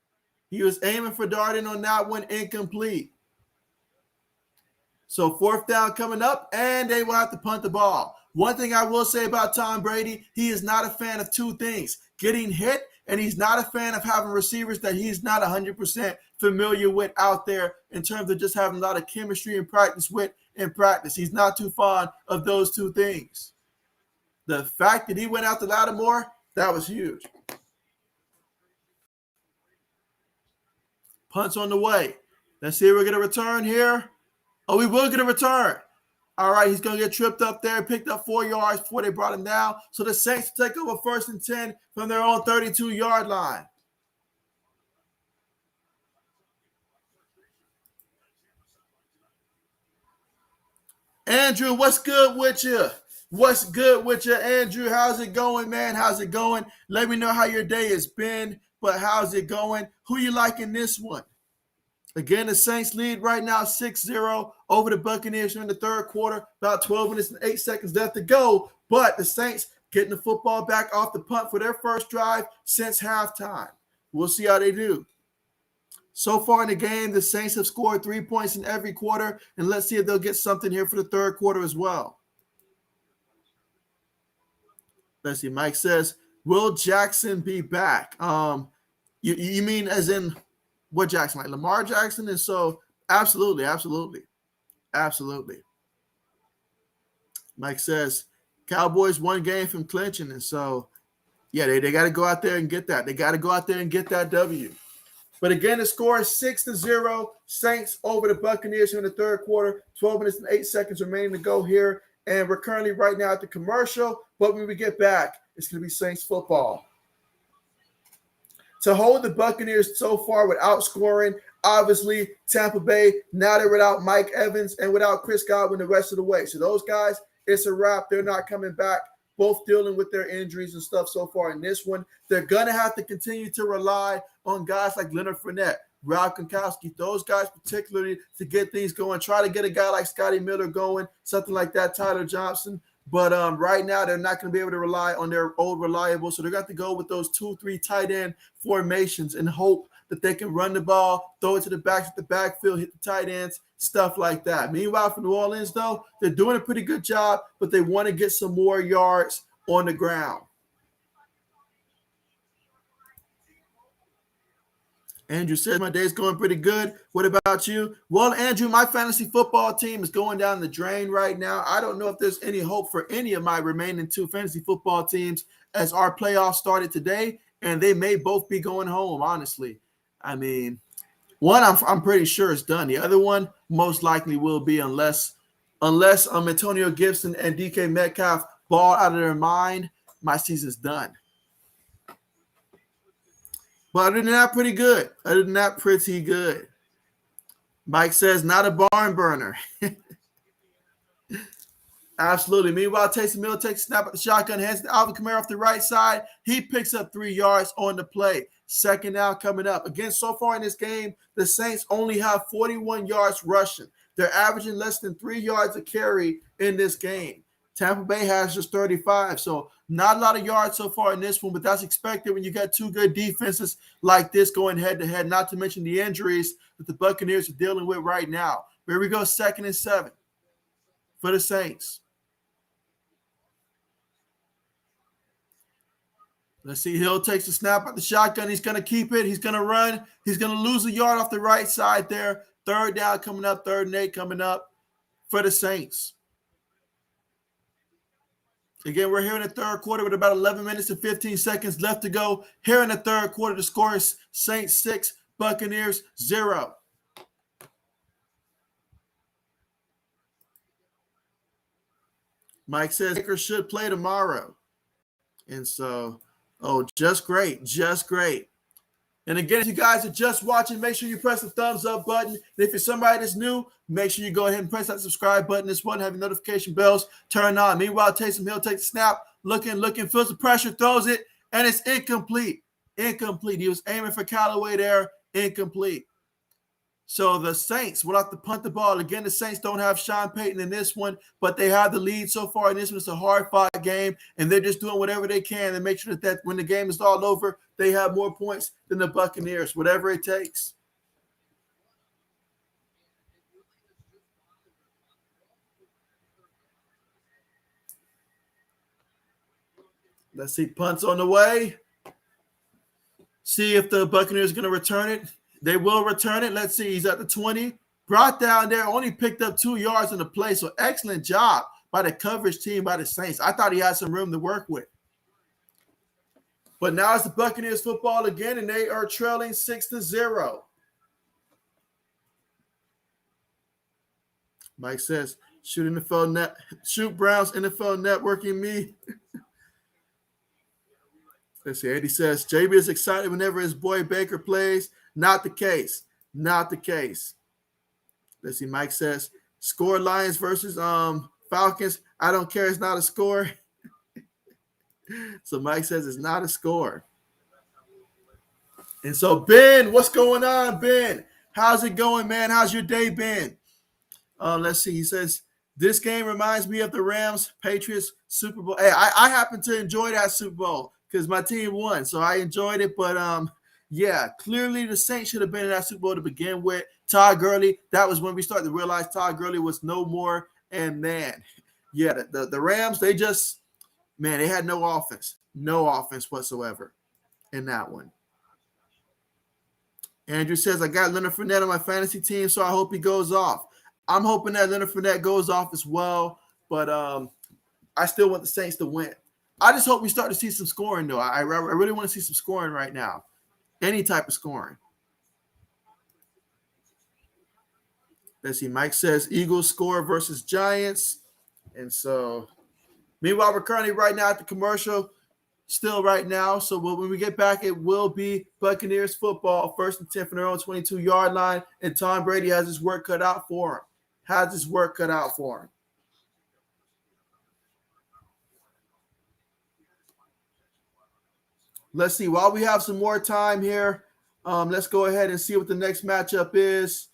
He was aiming for Darden on that one. Incomplete. So 4th down coming up, and they will have to punt the ball. One thing I will say about Tom Brady, he is not a fan of 2 things: getting hit, and he's not a fan of having receivers that he's not 100% familiar with out there in terms of just having a lot of chemistry and practice with in practice. He's not too fond of those 2 things. The fact that he went out to Lattimore, that was huge. Punts on the way. Let's see if we're going to return here. Oh, we will get a return. All right, he's going to get tripped up there, picked up 4 yards before they brought him down. So the Saints take over 1st and 10 from their own 32-yard line. Andrew, what's good with you? What's good with you, Andrew? How's it going, man? How's it going? Let me know how your day has been, but how's it going? Who you like in this one? Again, the Saints lead right now 6-0 over the Buccaneers in the third quarter. About 12 minutes and 8 seconds left to go. But the Saints getting the football back off the punt for their first drive since halftime. We'll see how they do. So far in the game, the Saints have scored 3 points in every quarter. And let's see if they'll get something here for the third quarter as well. Let's see. Mike says, will Jackson be back? You mean as in what Jackson, like Lamar Jackson? And so absolutely. Mike says Cowboys 1 game from clinching. And so, yeah, they got to go out there and get that. They got to go out there and get that W. But again, the score is 6-0. Saints over the Buccaneers in the third quarter. 12 minutes and 8 seconds remaining to go here. And we're currently right now at the commercial. But when we get back, it's going to be Saints football. To hold the Buccaneers so far without scoring, obviously, Tampa Bay, now they're without Mike Evans and without Chris Godwin the rest of the way. So those guys, it's a wrap. They're not coming back both dealing with their injuries and stuff so far in this one. They're going to have to continue to rely on guys like Leonard Fournette, Rob Gronkowski, those guys particularly to get things going. Try to get a guy like Scotty Miller going, something like that, Tyler Johnson. But right now, they're not going to be able to rely on their old reliable. So they're going to have to go with those 2-3 tight end formations and hope that they can run the ball, throw it to the backfield, hit the tight ends, stuff like that. Meanwhile, for New Orleans, though, they're doing a pretty good job, but they want to get some more yards on the ground. Andrew says, my day's going pretty good. What about you? Well, Andrew, my fantasy football team is going down the drain right now. I don't know if there's any hope for any of my remaining 2 fantasy football teams as our playoffs started today, and they may both be going home, honestly. I mean, one I'm pretty sure is done. The other one most likely will be unless Antonio Gibson and DK Metcalf ball out of their mind, my season's done. But other than that, pretty good. Mike says, not a barn burner. Absolutely. Meanwhile, Taysom Hill takes a snap at the shotgun, hands to Alvin Kamara off the right side. He picks up 3 yards on the play. Second down coming up. Again, so far in this game, the Saints only have 41 yards rushing. They're averaging less than 3 yards a carry in this game. Tampa Bay has just 35, so not a lot of yards so far in this one, but that's expected when you got 2 good defenses like this going head-to-head, not to mention the injuries that the Buccaneers are dealing with right now. Here we go, 2nd and 7 for the Saints. Let's see, Hill takes the snap at the shotgun. He's going to keep it. He's going to run. He's going to lose a yard off the right side there. 3rd down coming up, 3rd and 8 coming up for the Saints. Again, we're here in the 3rd quarter with about 11 minutes and 15 seconds left to go. Here in the 3rd quarter, the score is Saints 6, Buccaneers 0. Mike says Baker should play tomorrow. And so, just great. And again, if you guys are just watching, make sure you press the thumbs up button. And if you're somebody that's new, make sure you go ahead and press that subscribe button as well and have your notification bells turned on. Meanwhile, Taysom Hill takes the snap, looking, feels the pressure, throws it, and it's incomplete. He was aiming for Callaway there, incomplete. So the Saints will have to punt the ball. Again, the Saints don't have Sean Payton in this one, but they have the lead so far in this one. It's a hard-fought game, and they're just doing whatever they can to make sure that when the game is all over, they have more points than the Buccaneers, whatever it takes. Let's see, punts on the way. See if the Buccaneers are going to return it. They will return it. Let's see. He's at the 20. Brought down there. Only picked up 2 yards on the play. So excellent job by the coverage team, by the Saints. I thought he had some room to work with. But now it's the Buccaneers football again, and they are trailing 6-0. Mike says, shoot Browns NFL networking me. Let's see. Eddie says, JB is excited whenever his boy Baker plays. Not the case. Let's see. Mike says, score Lions versus Falcons. I don't care. It's not a score. So Mike says it's not a score. And so, Ben, what's going on, Ben? How's it going, man? How's your day been? Let's see. He says, this game reminds me of the Rams-Patriots Super Bowl. Hey, I happen to enjoy that Super Bowl because my team won. So I enjoyed it, but yeah, clearly the Saints should have been in that Super Bowl to begin with. Todd Gurley, that was when we started to realize Todd Gurley was no more. And, man, yeah, the Rams, they had no offense whatsoever in that one. Andrew says, I got Leonard Fournette on my fantasy team, so I hope he goes off. I'm hoping that Leonard Fournette goes off as well, but I still want the Saints to win. I just hope we start to see some scoring, though. I really want to see some scoring right now. Any type of scoring. Let's see. Mike says Eagles score versus Giants. And so, meanwhile, we're currently right now at the commercial, still right now. So when we get back, it will be Buccaneers football, 1st and 10 from their own 22-yard line. And Tom Brady has his work cut out for him. Let's see. While we have some more time here, let's go ahead and see what the next matchup is.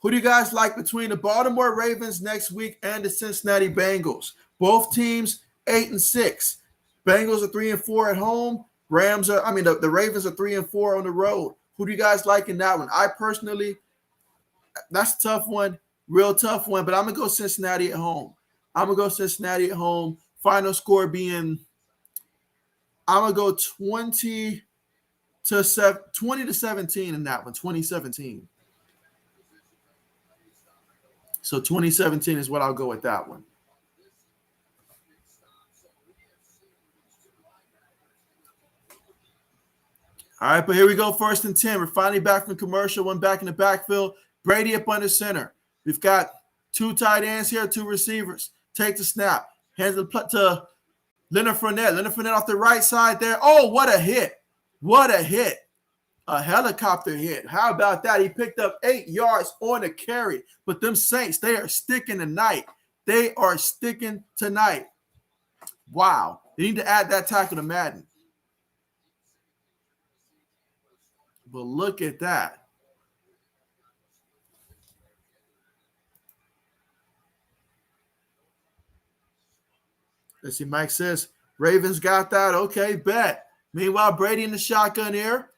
Who do you guys like between the Baltimore Ravens next week and the Cincinnati Bengals? Both teams 8-6. Bengals are 3-4 at home. The Ravens are 3-4 on the road. Who do you guys like in that one? I personally, that's a tough one, real tough one, but I'm going to go Cincinnati at home. Final score being, I'm going to go 20 to 17 in that one, 2017. So 2017 is what I'll go with that one. All right, but here we go. 1st and 10. We're finally back from commercial. One back in the backfield. Brady up under center. We've got 2 tight ends here, 2 receivers. Take the snap. Hands it to Leonard Fournette. Leonard Fournette off the right side there. Oh, what a hit. What a hit. A helicopter hit. How about that? He picked up 8 yards on the carry. But them Saints, they are sticking tonight. Wow. They need to add that tackle to Madden. But look at that. Let's see, Mike says, Ravens got that. Okay, bet. Meanwhile, Brady in the shotgun here.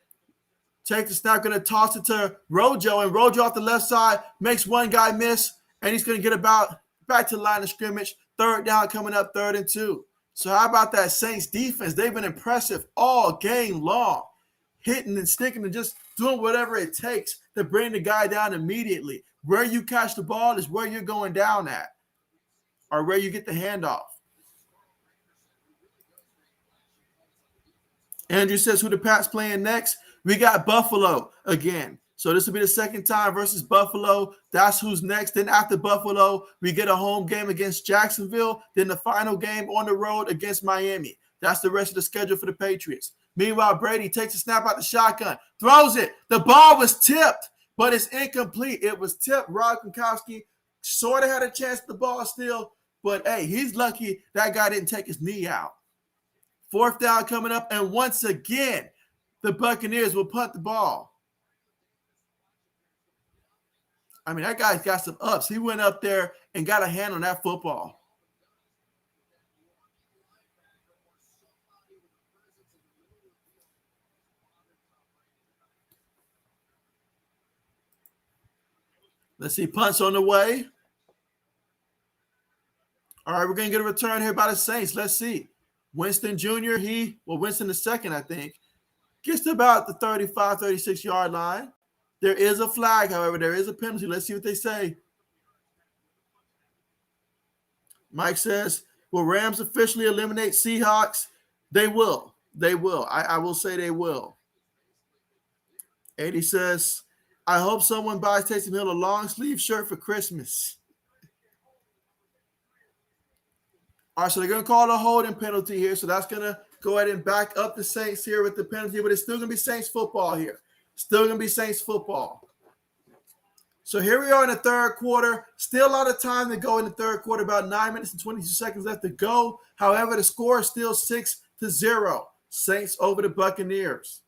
Take the snap, going to toss it to Rojo, and Rojo off the left side makes one guy miss, and he's going to get about back to the line of scrimmage. 3rd down coming up, 3rd and 2. So how about that Saints defense? They've been impressive all game long, hitting and sticking and just doing whatever it takes to bring the guy down immediately. Where you catch the ball is where you're going down at, or where you get the handoff. Andrew says, who the Pats playing next? We got Buffalo again. So this will be the 2nd time versus Buffalo. That's who's next. Then after Buffalo, we get a home game against Jacksonville. Then the final game on the road against Miami. That's the rest of the schedule for the Patriots. Meanwhile, Brady takes a snap out the shotgun, throws it. The ball was tipped, but it's incomplete. It was tipped. Rob Gronkowski sort of had a chance at the ball still, but hey, he's lucky that guy didn't take his knee out. 4th down coming up, and once again, the Buccaneers will punt the ball. I mean, that guy's got some ups. He went up there and got a hand on that football. Let's see, punts on the way. All right, we're going to get a return here by the Saints. Let's see. Winston Jr., Winston the second, I think, gets to about the 35, 36-yard line. There is a flag, however. There is a penalty. Let's see what they say. Mike says, will Rams officially eliminate Seahawks? They will. They will. I will say they will. 80 says, I hope someone buys Taysom Hill a long-sleeve shirt for Christmas. All right, so they're going to call a holding penalty here. So that's going to go ahead and back up the Saints here with the penalty, but it's still going to be Saints football here. Still going to be Saints football. So here we are in the 3rd quarter. Still a lot of time to go in the 3rd quarter, about 9 minutes and 22 seconds left to go. However, the score is still 6-0. Saints over the Buccaneers.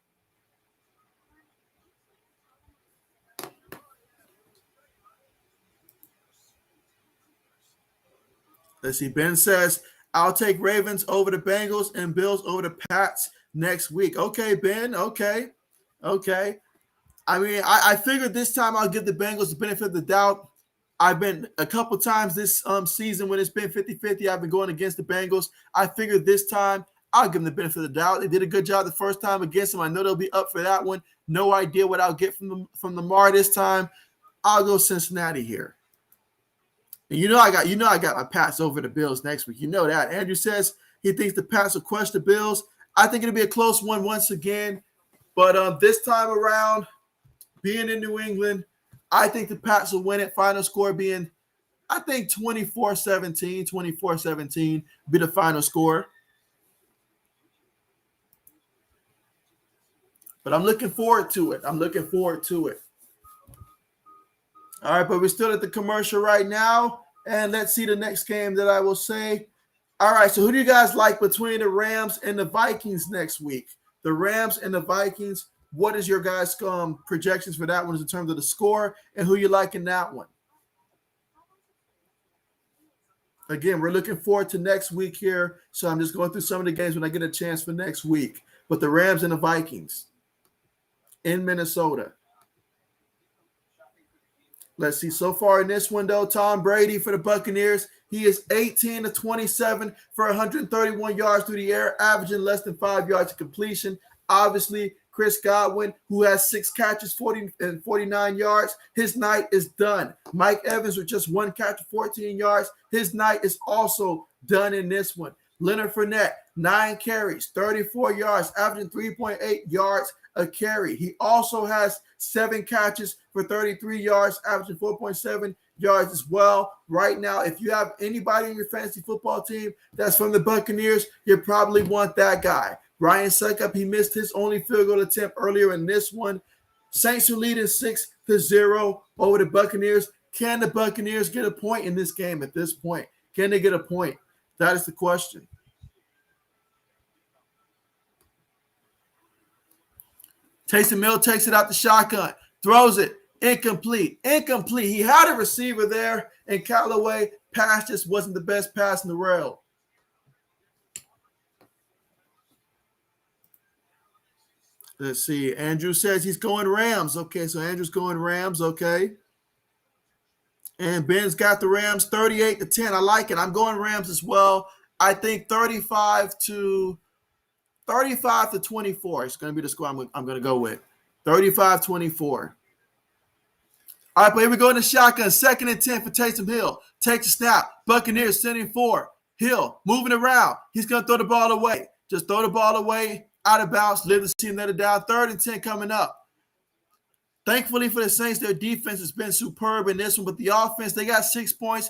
Let's see. Ben says, I'll take Ravens over the Bengals and Bills over the Pats next week. Okay, Ben. Okay. I mean, I figured this time I'll give the Bengals the benefit of the doubt. I've been a couple times this season when it's been 50-50, I've been going against the Bengals. I figured this time I'll give them the benefit of the doubt. They did a good job the first time against them. I know they'll be up for that one. No idea what I'll get from Lamar this time. I'll go Cincinnati here. And you know I got my Pats over the Bills next week. You know that. Andrew says he thinks the Pats will crush the Bills. I think it'll be a close one once again. But this time around, being in New England, I think the Pats will win it. Final score being, I think 24-17 be the final score. But I'm looking forward to it. All right, but we're still at the commercial right now. And let's see the next game that I will say. All right, so who do you guys like between the Rams and the Vikings next week? The Rams and the Vikings. What is your guys' projections for that one in terms of the score and who you like in that one? Again, we're looking forward to next week here. So I'm just going through some of the games when I get a chance for next week. But the Rams and the Vikings in Minnesota. Let's see. So far in this one, though, Tom Brady for the Buccaneers, he is 18 to 27 for 131 yards through the air, averaging less than 5 yards to completion. Obviously, Chris Godwin, who has 6 catches, 49 yards, his night is done. Mike Evans with just 1 catch, 14 yards. His night is also done in this one. Leonard Fournette, 9 carries, 34 yards, averaging 3.8 yards a carry. He also has 7 catches for 33 yards, averaging 4.7 yards as well. Right now, if you have anybody in your fantasy football team that's from the Buccaneers, you probably want that guy. Ryan Suckup, he missed his only field goal attempt earlier in this one. Saints are leading 6-0 over the Buccaneers. Can the Buccaneers get a point in this game at this point? Can they get a point? That is the question. Taysom Hill takes it out the shotgun, throws it, incomplete. He had a receiver there, and Callaway pass just wasn't the best pass in the world. Let's see. Andrew says he's going Rams. Okay, so Andrew's going Rams. Okay. And Ben's got the Rams 38-10. I like it. I'm going Rams as well. I think 35 to 24. It's going to be the score I'm going to go with. 35-24. All right, but here we go in the shotgun. 2nd and 10 for Taysom Hill. Takes a snap. Buccaneers sending 4. Hill moving around. He's going to throw the ball away. Just throw the ball away. Out of bounds. Live to see another down. 3rd and 10 coming up. Thankfully for the Saints, their defense has been superb in this one. But the offense, they got 6 points.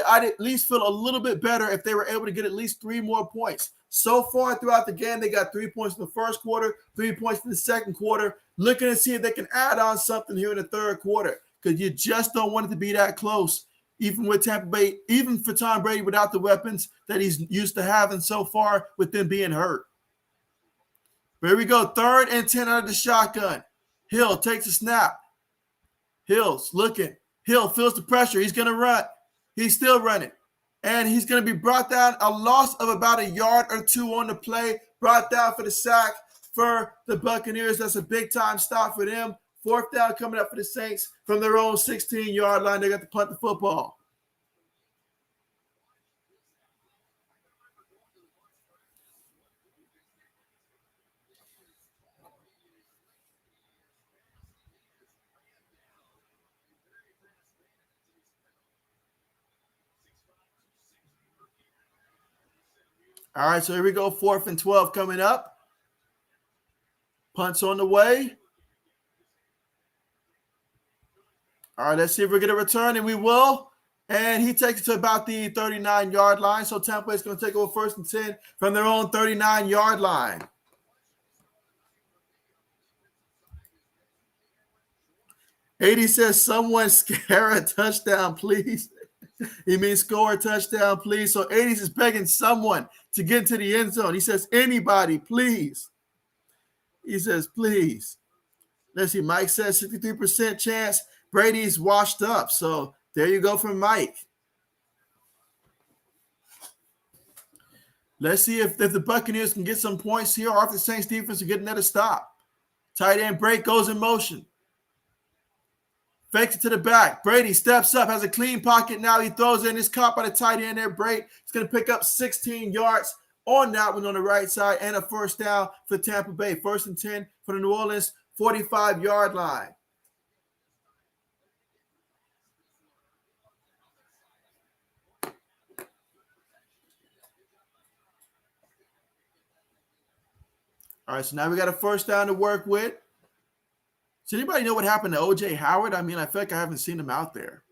I'd at least feel a little bit better if they were able to get at least 3 more points. So far throughout the game, they got 3 points in the first quarter, 3 points in the second quarter. Looking to see if they can add on something here in the third quarter, because you just don't want it to be that close, even with Tampa Bay, even for Tom Brady without the weapons that he's used to having so far with them being hurt. But here we go, 3rd and 10 out of the shotgun. Hill takes a snap. Hill's looking. Hill feels the pressure. He's going to run. He's still running. And he's going to be brought down, a loss of about a yard or 2 on the play, brought down for the sack for the Buccaneers. That's a big-time stop for them. 4th down coming up for the Saints from their own 16-yard line. They got to punt the football. All right, so here we go. 4th and 12 coming up. Punt's on the way. All right, let's see if we're going to return, and we will. And he takes it to about the 39-yard line. So Tampa is going to take over 1st and 10 from their own 39-yard line. AD says, someone scare a touchdown, please. He means score a touchdown, please. So 80s is begging someone to get into the end zone. He says, anybody, please. He says, please. Let's see. Mike says 63% chance. Brady's washed up. So there you go from Mike. Let's see if the Buccaneers can get some points here, or if the Saints defense will get another stop. Tight end break goes in motion. Fakes it to the back. Brady steps up, has a clean pocket now. He throws in his caught by the tight end there. Brady is going to pick up 16 yards on that one on the right side, and a 1st down for Tampa Bay. 1st and 10 for the New Orleans 45-yard line. All right, so now we got a 1st down to work with. Does anybody know what happened to O.J. Howard? I mean, I feel like I haven't seen him out there.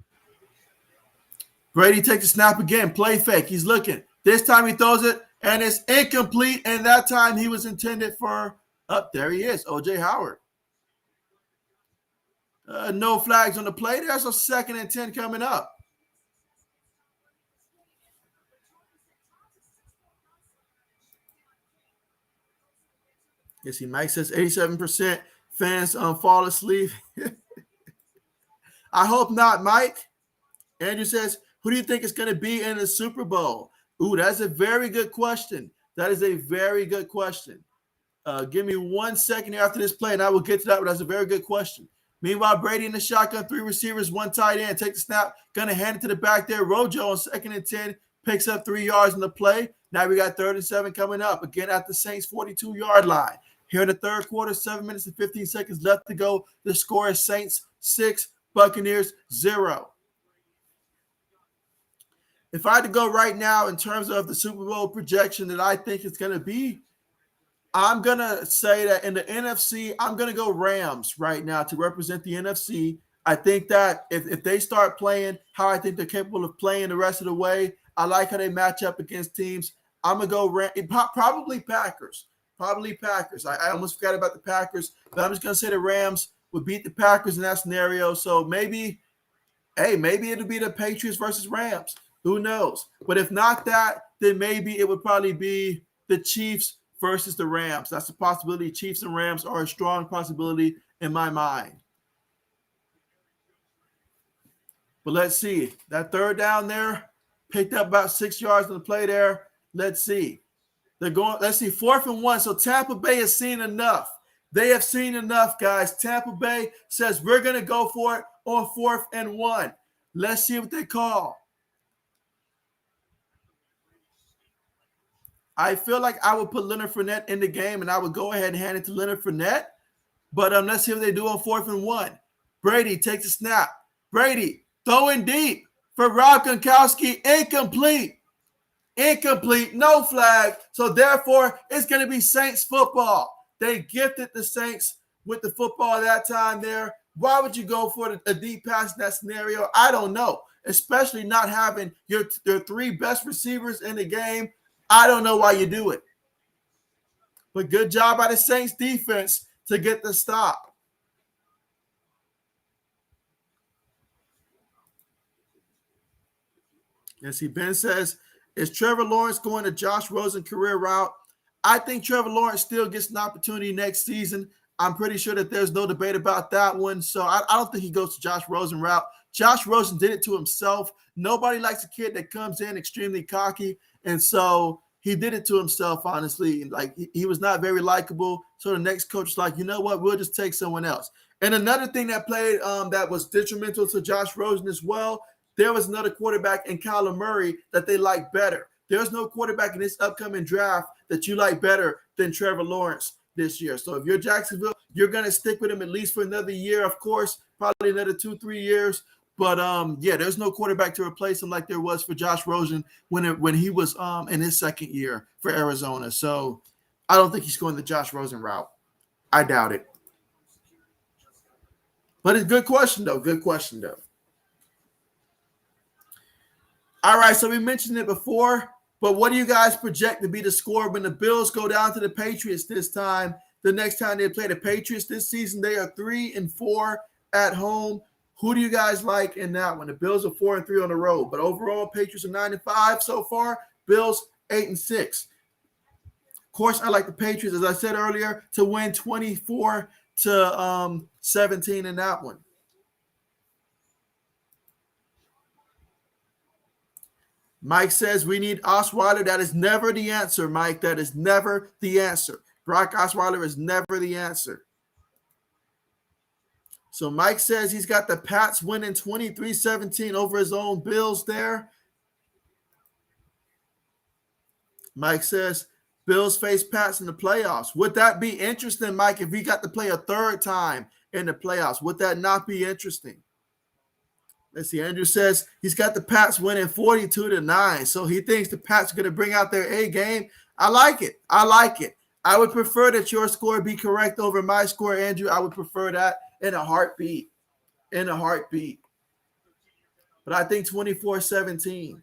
Brady takes a snap again. Play fake. He's looking. This time he throws it, and it's incomplete. And that time he was intended for there he is, O.J. Howard. No flags on the play. There's a 2nd and 10 coming up. You see, Mike says 87% fans fall asleep. I hope not, Mike. Andrew says, who do you think is going to be in the Super Bowl? Ooh, that's a very good question. That is a very good question. Give me 1 second after this play, and I will get to that, but that's a very good question. Meanwhile, Brady in the shotgun, 3 receivers, 1 tight end. Take the snap, going to hand it to the back there. Rojo on 2nd and 10, picks up 3 yards in the play. Now we got 3rd and 7 coming up. Again, at the Saints' 42-yard line. Here in the third quarter, 7 minutes and 15 seconds left to go. The score is Saints 6, Buccaneers 0. If I had to go right now in terms of the Super Bowl projection that I think it's going to be, I'm going to say that in the NFC, I'm going to go Rams right now to represent the NFC. I think that if they start playing how I think they're capable of playing the rest of the way, I like how they match up against teams. I'm going to go probably Packers. Probably Packers. I almost forgot about the Packers, but I'm just going to say the Rams would beat the Packers in that scenario. So maybe it'll be the Patriots versus Rams. Who knows? But if not that, then maybe it would probably be the Chiefs versus the Rams. That's a possibility. Chiefs and Rams are a strong possibility in my mind. But let's see. That third down there, picked up about 6 yards on the play there. Let's see. Let's see, 4th and 1. So Tampa Bay has seen enough. They have seen enough, guys. Tampa Bay says we're going to go for it on 4th and 1. Let's see what they call. I feel like I would put Leonard Fournette in the game, and I would go ahead and hand it to Leonard Fournette. But let's see what they do on 4th and 1. Brady takes a snap. Brady throwing deep for Rob Gronkowski. Incomplete. No flag. So therefore, it's going to be Saints football. They gifted the Saints with the football that time there. Why would you go for a deep pass in that scenario? I don't know, especially not having your 3 best receivers in the game. I don't know why you do it. But good job by the Saints defense to get the stop. And see, Ben says, is Trevor Lawrence going to Josh Rosen career route? I think Trevor Lawrence still gets an opportunity next season. I'm pretty sure that there's no debate about that one. So I don't think he goes to Josh Rosen route. Josh Rosen did it to himself. Nobody likes a kid that comes in extremely cocky. And so he did it to himself, honestly. Like, he was not very likable. So the next coach is like, you know what? We'll just take someone else. And another thing that played that was detrimental to Josh Rosen as well, there was another quarterback in Kyler Murray that they liked better. There's no quarterback in this upcoming draft that you like better than Trevor Lawrence this year. So if you're Jacksonville, you're going to stick with him at least for another year, of course, probably another 2-3 years. But, there's no quarterback to replace him like there was for Josh Rosen when he was in his second year for Arizona. So I don't think he's going the Josh Rosen route. I doubt it. But it's a good question, though. Good question, though. All right, so we mentioned it before, but what do you guys project to be the score when the Bills go down to the Patriots this time? The next time they play the Patriots this season, they are 3-4 at home. Who do you guys like in that one? The Bills are 4-3 on the road, but overall, Patriots are 9-5 so far. Bills 8-6. Of course, I like the Patriots, as I said earlier, to win 24-17 in that one. Mike says we need Osweiler. That is never the answer, Mike. That is never the answer. Brock Osweiler is never the answer. So Mike says he's got the Pats winning 23-17 over his own Bills there. Mike says Bills face Pats in the playoffs. Would that be interesting, Mike, if we got to play a third time in the playoffs? Would that not be interesting? Let's see. Andrew says he's got the Pats winning 42-9. So he thinks the Pats are going to bring out their A game. I like it. I would prefer that your score be correct over my score, Andrew. I would prefer that in a heartbeat. But I think 24-17.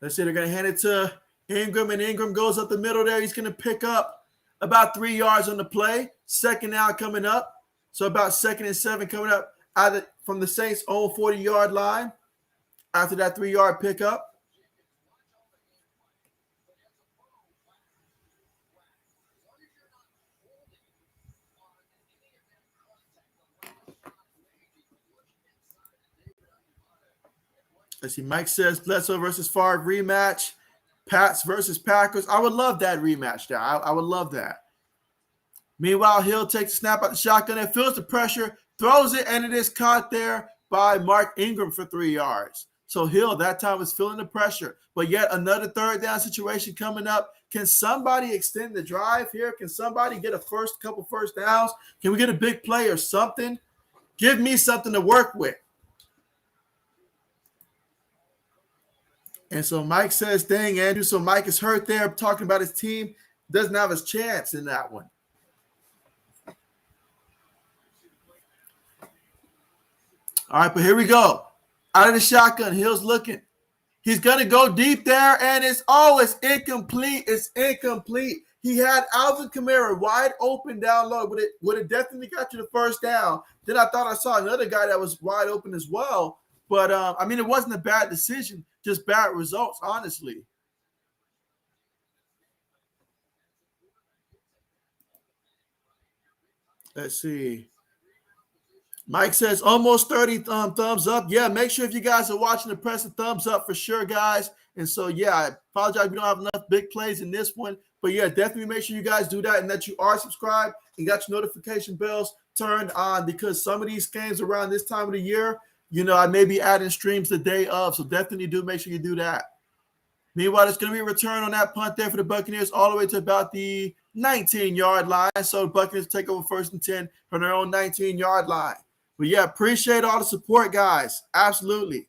Let's see. They're going to hand it to Ingram, and Ingram goes up the middle there. He's going to pick up about 3 yards on the play. Second down coming up. So about 2nd and 7 coming up either from the Saints' own 40-yard line after that 3-yard pickup. Let's see. Mike says Bledsoe versus Favre rematch. Pats versus Packers. I would love that rematch there. I would love that. Meanwhile, Hill takes a snap out the shotgun and feels the pressure, throws it, and it is caught there by Mark Ingram for 3 yards. So Hill that time was feeling the pressure. But yet another third down situation coming up. Can somebody extend the drive here? Can somebody get a couple first downs? Can we get a big play or something? Give me something to work with. And so Mike says, dang, Andrew. So Mike is hurt there talking about his team. Doesn't have his chance in that one. All right, but here we go. Out of the shotgun, Hill's looking. He's going to go deep there, and it's incomplete. It's incomplete. He had Alvin Kamara wide open down low. Would it definitely got you the first down. Then I thought I saw another guy that was wide open as well. But, it wasn't a bad decision, just bad results, honestly. Let's see. Mike says almost 30 thumbs up. Yeah, make sure if you guys are watching to press the thumbs up for sure, guys. And so, yeah, I apologize we don't have enough big plays in this one. But, yeah, definitely make sure you guys do that and that you are subscribed and got your notification bells turned on because some of these games around this time of the year, I may be adding streams the day of. So definitely do make sure you do that. Meanwhile, it's going to be a return on that punt there for the Buccaneers all the way to about the 19-yard line. So Buccaneers take over 1st and 10 from their own 19-yard line. But, yeah, appreciate all the support, guys. Absolutely.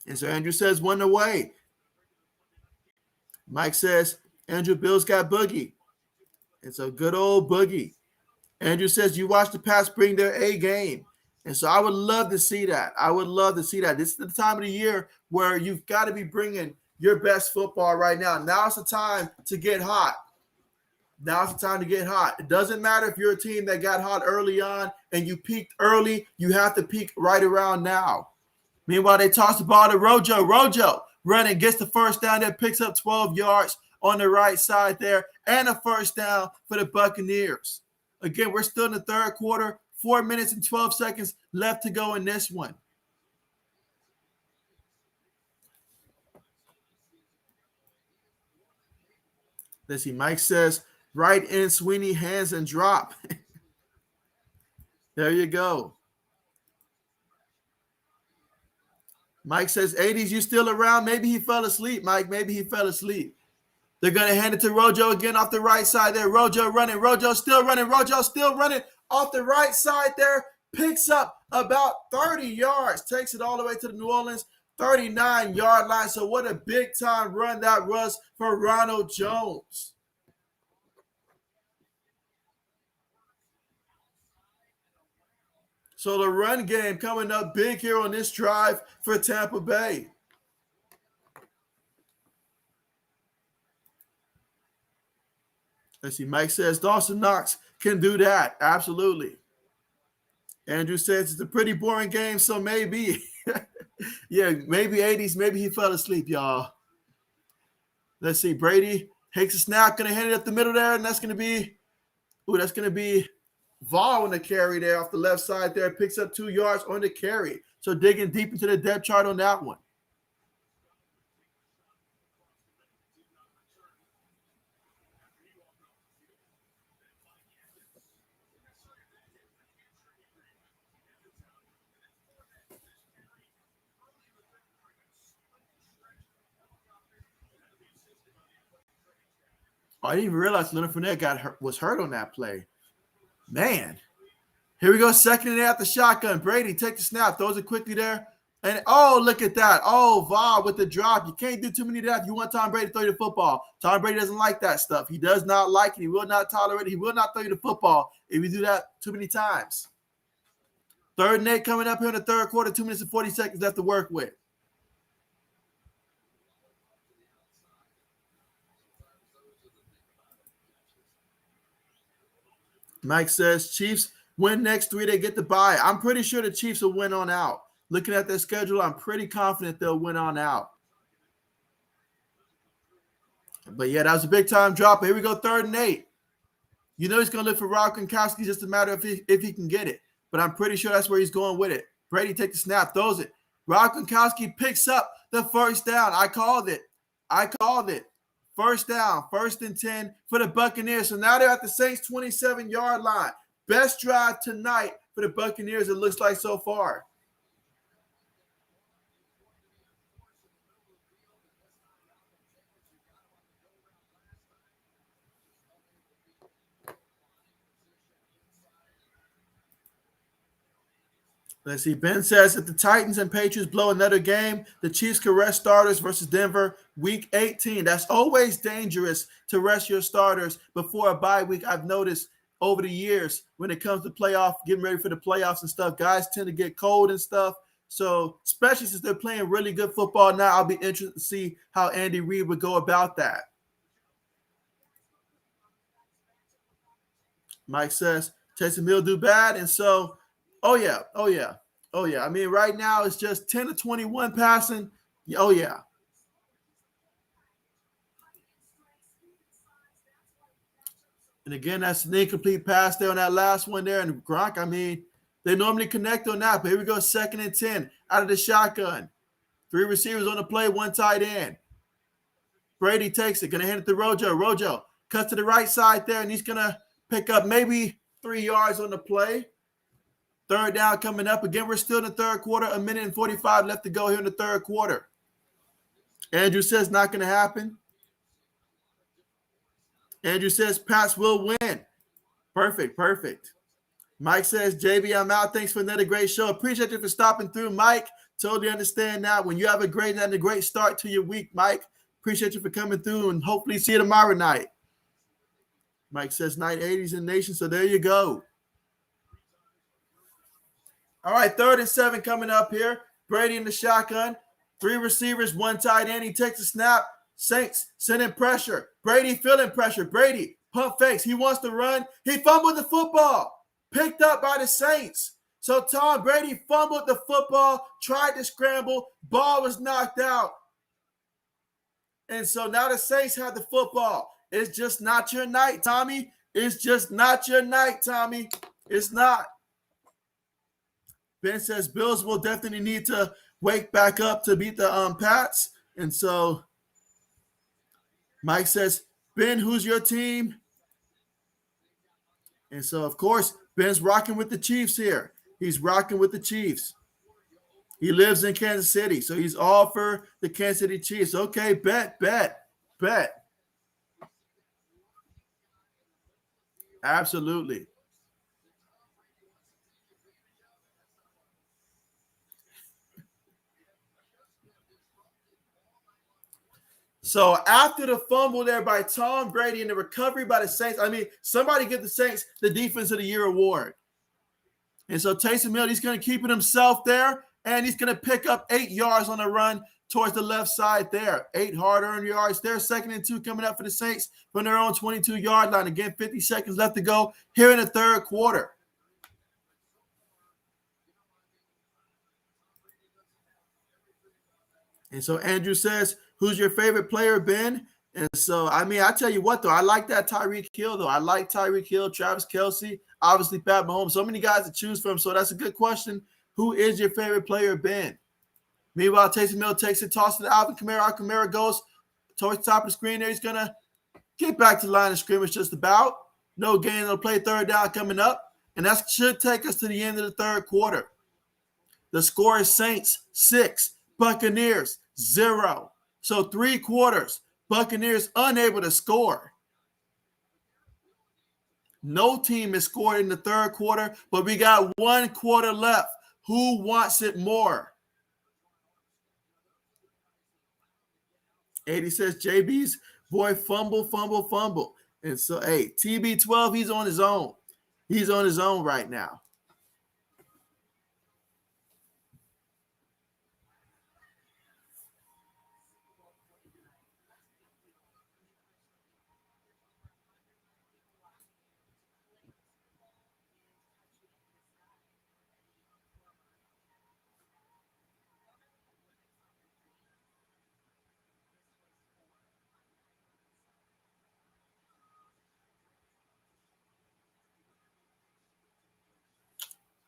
And so Andrew says, one away. Mike says, Andrew, Bill's got Boogie. And so good old Boogie. Andrew says, you watch the Pats bring their A game. And so I would love to see that. I would love to see that. This is the time of the year where you've got to be bringing your best football right now. Now's the time to get hot. Now's the time to get hot. It doesn't matter if you're a team that got hot early on and you peaked early. You have to peak right around now. Meanwhile, they toss the ball to Rojo. Rojo running, gets the first down there, picks up 12 yards on the right side there, and a first down for the Buccaneers. Again, we're still in the third quarter. 4 minutes and 12 seconds left to go in this one. Let's see. Mike says, right in Sweeney, hands and drop. There you go. Mike says, 80s, you still around? Maybe he fell asleep, Mike. Maybe he fell asleep. They're going to hand it to Rojo again off the right side there. Rojo running. Rojo still running. Rojo still running off the right side there. Picks up about 30 yards. Takes it all the way to the New Orleans 39-yard line. So what a big-time run that was for Ronald Jones. So the run game coming up big here on this drive for Tampa Bay. Let's see. Mike says Dawson Knox can do that. Absolutely. Andrew says it's a pretty boring game, so maybe. Yeah, maybe 80s. Maybe he fell asleep, y'all. Let's see. Brady takes a snap, going to hand it up the middle there, and that's going to be Vaughn on the carry there off the left side there. Picks up 2 yards on the carry. So digging deep into the depth chart on that one. Oh, I didn't even realize Leonard Fournette was hurt on that play. Man. Here we go, 2nd and 8 at the shotgun. Brady takes the snap, throws it quickly there. And, look at that. Vaughn with the drop. You can't do too many of that. You want Tom Brady to throw you the football. Tom Brady doesn't like that stuff. He does not like it. He will not tolerate it. He will not throw you the football if you do that too many times. 3rd and 8 coming up here in the third quarter. 2 minutes and 40 seconds left to work with. Mike says Chiefs win next 3, they get the bye. I'm pretty sure the Chiefs will win on out. Looking at their schedule, I'm pretty confident they'll win on out. But, yeah, that was a big-time drop. Here we go, 3rd and 8. You know he's going to look for Rob Gronkowski, just a matter of if he can get it. But I'm pretty sure that's where he's going with it. Brady takes the snap, throws it. Rob Gronkowski picks up the first down. I called it. First down, 1st and 10 for the Buccaneers. So now they're at the Saints 27-yard line. Best drive tonight for the Buccaneers, it looks like so far. Let's see. Ben says if the Titans and Patriots blow another game, the Chiefs can rest starters versus Denver week 18. That's always dangerous to rest your starters before a bye week. I've noticed over the years when it comes to playoff, getting ready for the playoffs and stuff, guys tend to get cold and stuff. So especially since they're playing really good football now, I'll be interested to see how Andy Reid would go about that. Mike says Taysom Hill do bad, and so, oh yeah. I mean, right now it's just 10 to 21 passing. Oh yeah. And again, that's an incomplete pass there on that last one there. And Gronk, I mean, they normally connect on that, but here we go, 2nd and 10 out of the shotgun. 3 receivers on the play, 1 tight end. Brady takes it, gonna hand it to Rojo. Rojo cuts to the right side there, and he's gonna pick up maybe 3 yards on the play. 3rd down coming up. Again, we're still in the third quarter. 1:45 left to go here in the third quarter. Andrew says not going to happen. Andrew says Pats will win. Perfect. Mike says, JB, I'm out. Thanks for another great show. Appreciate you for stopping through, Mike. Totally understand that. When you have a great night and a great start to your week, Mike, appreciate you for coming through and hopefully see you tomorrow night. Mike says 980s in the nation, so there you go. All right, 3rd and 7 coming up here. Brady in the shotgun. 3 receivers, 1 tight end. He takes a snap. Saints sending pressure. Brady feeling pressure. Brady pump fakes. He wants to run. He fumbled the football. Picked up by the Saints. So Tom Brady fumbled the football, tried to scramble. Ball was knocked out. And so now the Saints have the football. It's just not your night, Tommy. It's just not your night, Tommy. It's not. Ben says Bills will definitely need to wake back up to beat the Pats. And so Mike says, Ben, who's your team? And so, of course, Ben's rocking with the Chiefs here. He's rocking with the Chiefs. He lives in Kansas City, so he's all for the Kansas City Chiefs. Okay, bet. Absolutely. So after the fumble there by Tom Brady and the recovery by the Saints, I mean, somebody give the Saints the Defense of the Year award. And so Taysom Hill, he's going to keep it himself there, and he's going to pick up 8 yards on the run towards the left side there. 8 hard-earned yards there. 2nd and 2 coming up for the Saints from their own 22-yard line. Again, 50 seconds left to go here in the third quarter. And so Andrew says, who's your favorite player, Ben? And so, I mean, I tell you what, though, I like that Tyreek Hill, though. I like Tyreek Hill, Travis Kelce, obviously Pat Mahomes. So many guys to choose from. So that's a good question. Who is your favorite player, Ben? Meanwhile, Taysom Hill takes it, tosses it to Alvin Kamara. Kamara goes towards the top of the screen there. He's going to get back to the line of scrimmage just about. No gain on the play, 3rd down coming up. And that should take us to the end of the third quarter. The score is Saints 6, Buccaneers 0. So 3 quarters, Buccaneers unable to score. No team has scored in the third quarter, but we got 1 quarter left. Who wants it more? 80 says JB's boy fumble. And so, hey, TB12, he's on his own. He's on his own right now.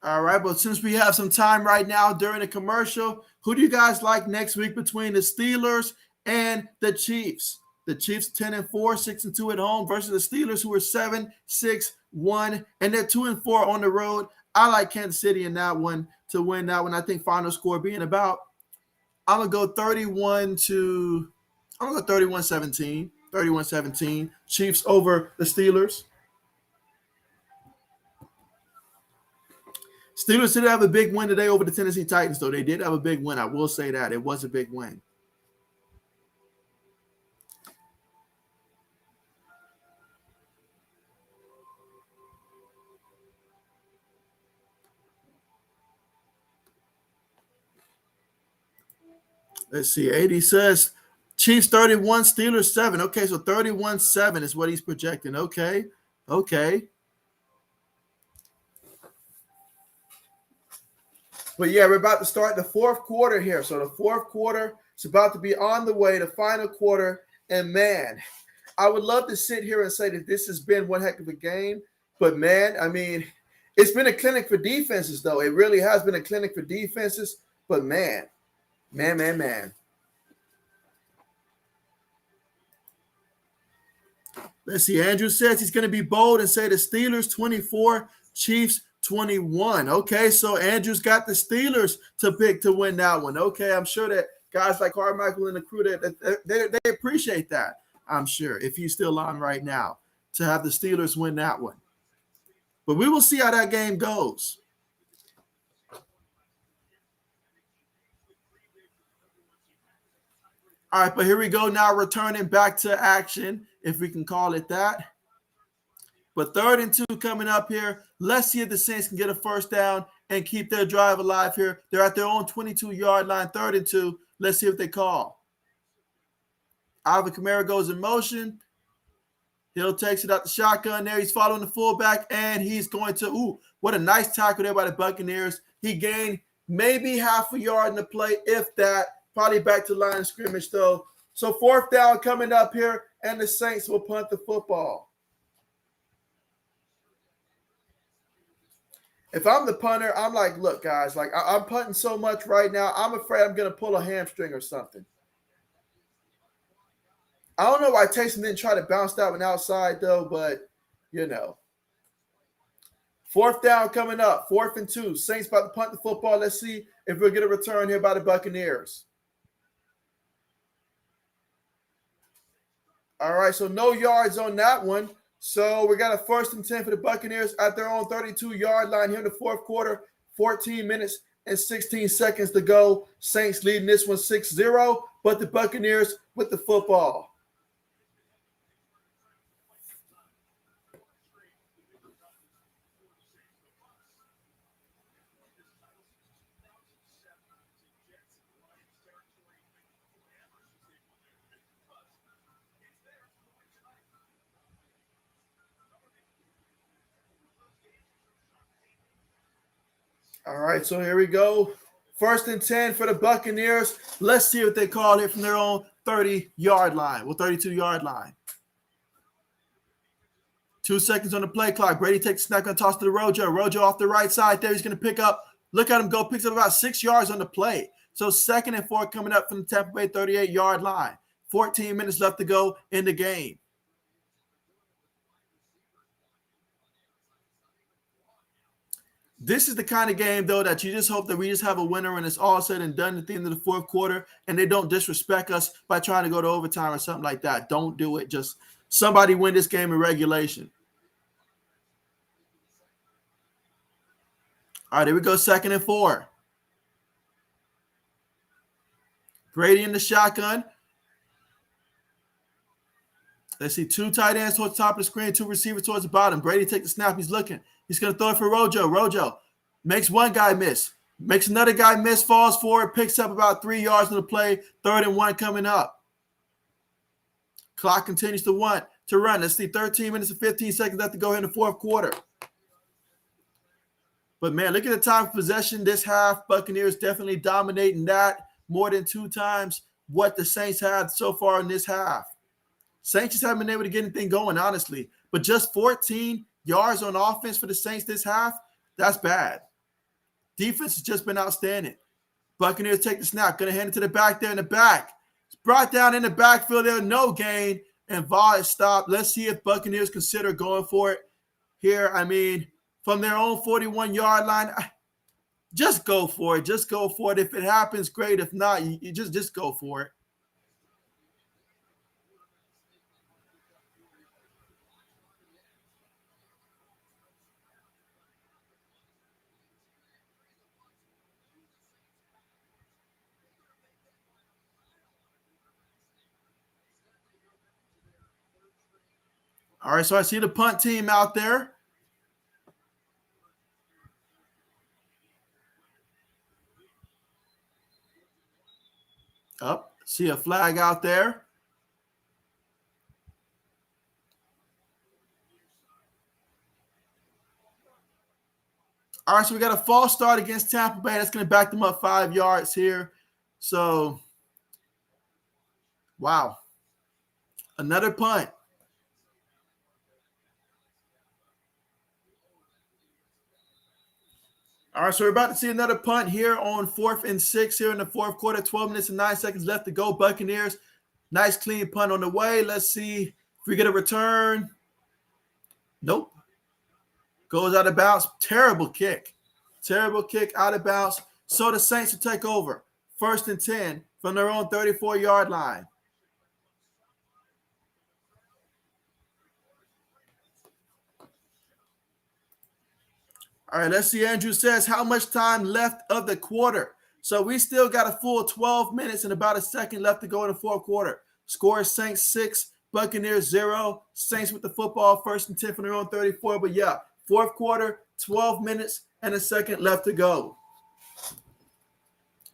All right, but since we have some time right now during the commercial, who do you guys like next week between the Steelers and the Chiefs? The Chiefs 10-4, 6-2 at home versus the Steelers, who are 7-6-1, and they're 2-4 on the road. I like Kansas City in that one to win that one. I think final score being about, I'm gonna go 31-17. 31-17. Chiefs over the Steelers. Steelers did have a big win today over the Tennessee Titans, though. They did have a big win. I will say that. It was a big win. Let's see. 80 says Chiefs 31, Steelers 7. Okay, so 31-7 is what he's projecting. Okay. But yeah, we're about to start the fourth quarter here. So the fourth quarter is about to be on the way, the final quarter. And man, I would love to sit here and say that this has been one heck of a game. But man, I mean, it's been a clinic for defenses, though. It really has been a clinic for defenses. But man. Let's see. Andrew says he's going to be bold and say the Steelers 24, Chiefs 21. Okay, so Andrew's got the Steelers to pick to win that one. Okay, I'm sure that guys like Carmichael and the crew, they appreciate that, I'm sure, if he's still on right now, to have the Steelers win that one. But we will see how that game goes. All right, but here we go now, returning back to action, if we can call it that. But 3rd and 2 coming up here. Let's see if the Saints can get a first down and keep their drive alive here. They're at their own 22-yard line, 3rd and 2. Let's see what they call. Alvin Kamara goes in motion. Hill takes it out the shotgun there. He's following the fullback, and he's going to, what a nice tackle there by the Buccaneers. He gained maybe half a yard in the play, if that. Probably back to line of scrimmage, though. So 4th down coming up here, and the Saints will punt the football. If I'm the punter, I'm like, look, guys, like I'm punting so much right now, I'm afraid I'm going to pull a hamstring or something. I don't know why Taysom didn't try to bounce that one outside, though, but, 4th down coming up, 4th and 2. Saints about to punt the football. Let's see if we'll get a return here by the Buccaneers. All right, so no yards on that one. So we got a 1st and 10 for the Buccaneers at their own 32-yard line here in the fourth quarter. 14 minutes and 16 seconds to go. Saints leading this one 6-0, but the Buccaneers with the football. All right, so here we go. 1st and 10 for the Buccaneers. Let's see what they call it from their own 30-yard line. 32-yard line. 2 seconds on the play clock. Brady takes the snap, going to toss to the Rojo. Rojo off the right side there. He's going to pick up. Look at him go. Picks up about 6 yards on the play. So 2nd and 4 coming up from the Tampa Bay 38-yard line. 14 minutes left to go in the game. This is the kind of game, though, that you just hope that we just have a winner when it's all said and done at the end of the fourth quarter, and they don't disrespect us by trying to go to overtime or something like that. Don't do it. Just somebody win this game in regulation. All right, here we go, 2nd and 4. Brady in the shotgun. Let's see, 2 tight ends towards the top of the screen, 2 receivers towards the bottom. Brady takes the snap. He's looking. He's going to throw it for Rojo. Rojo makes one guy miss. Makes another guy miss, falls forward, picks up about 3 yards on the play. 3rd and 1 coming up. Clock continues to run. Let's see, 13 minutes and 15 seconds left to go here in the fourth quarter. But, man, look at the time of possession this half. Buccaneers definitely dominating that more than 2 times what the Saints had so far in this half. Saints just haven't been able to get anything going, honestly. But just 14 yards on offense for the Saints this half, that's bad. Defense has just been outstanding. Buccaneers take the snap. Going to hand it to the back there in the back. It's brought down in the backfield there. No gain. And Vol is stopped. Let's see if Buccaneers consider going for it here. I mean, from their own 41-yard line, just go for it. Just go for it. If it happens, great. If not, you just go for it. All right, so I see the punt team out there. Up, see a flag out there. All right, so we got a false start against Tampa Bay. That's going to back them up 5 yards here. So, wow. Another punt. All right, so we're about to see another punt here on 4th and 6 here in the fourth quarter. 12 minutes and 9 seconds left to go. Buccaneers, nice clean punt on the way. Let's see if we get a return. Nope. Goes out of bounds. Terrible kick. Terrible kick out of bounds. So the Saints will take over. 1st and 10 from their own 34-yard line. All right, let's see. Andrew says, how much time left of the quarter? So we still got a full 12 minutes and about a second left to go in the fourth quarter. Score Saints 6, Buccaneers 0. Saints with the football, 1st and 10 from their own 34. But yeah, fourth quarter, 12 minutes and a second left to go.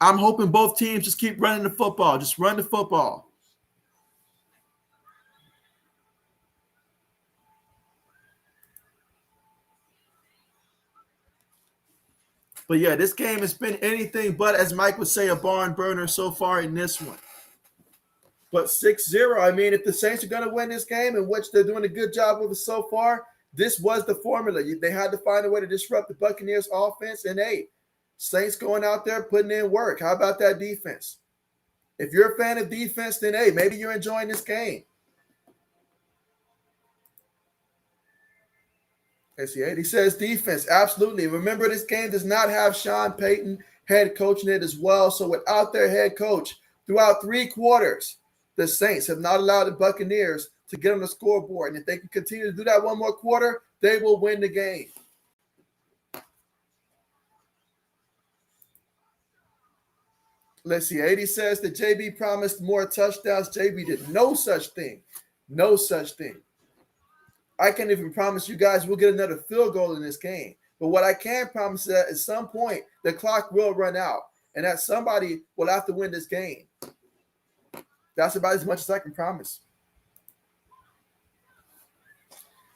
I'm hoping both teams just keep running the football. Just run the football. But yeah, this game has been anything but, as Mike would say, a barn burner so far in this one. But 6-0, I mean, if the Saints are going to win this game, in which they're doing a good job with it so far, this was the formula. They had to find a way to disrupt the Buccaneers offense. And hey, Saints going out there putting in work. How about that defense? If you're a fan of defense, then hey, maybe you're enjoying this game. He says defense, absolutely. Remember, this game does not have Sean Payton head coaching it as well. So without their head coach, throughout 3 quarters, the Saints have not allowed the Buccaneers to get on the scoreboard. And if they can continue to do that one more quarter, they will win the game. Let's see. 80 says that JB promised more touchdowns. JB did no such thing. No such thing. I can't even promise you guys we'll get another field goal in this game. But what I can promise is that at some point, the clock will run out. And that somebody will have to win this game. That's about as much as I can promise.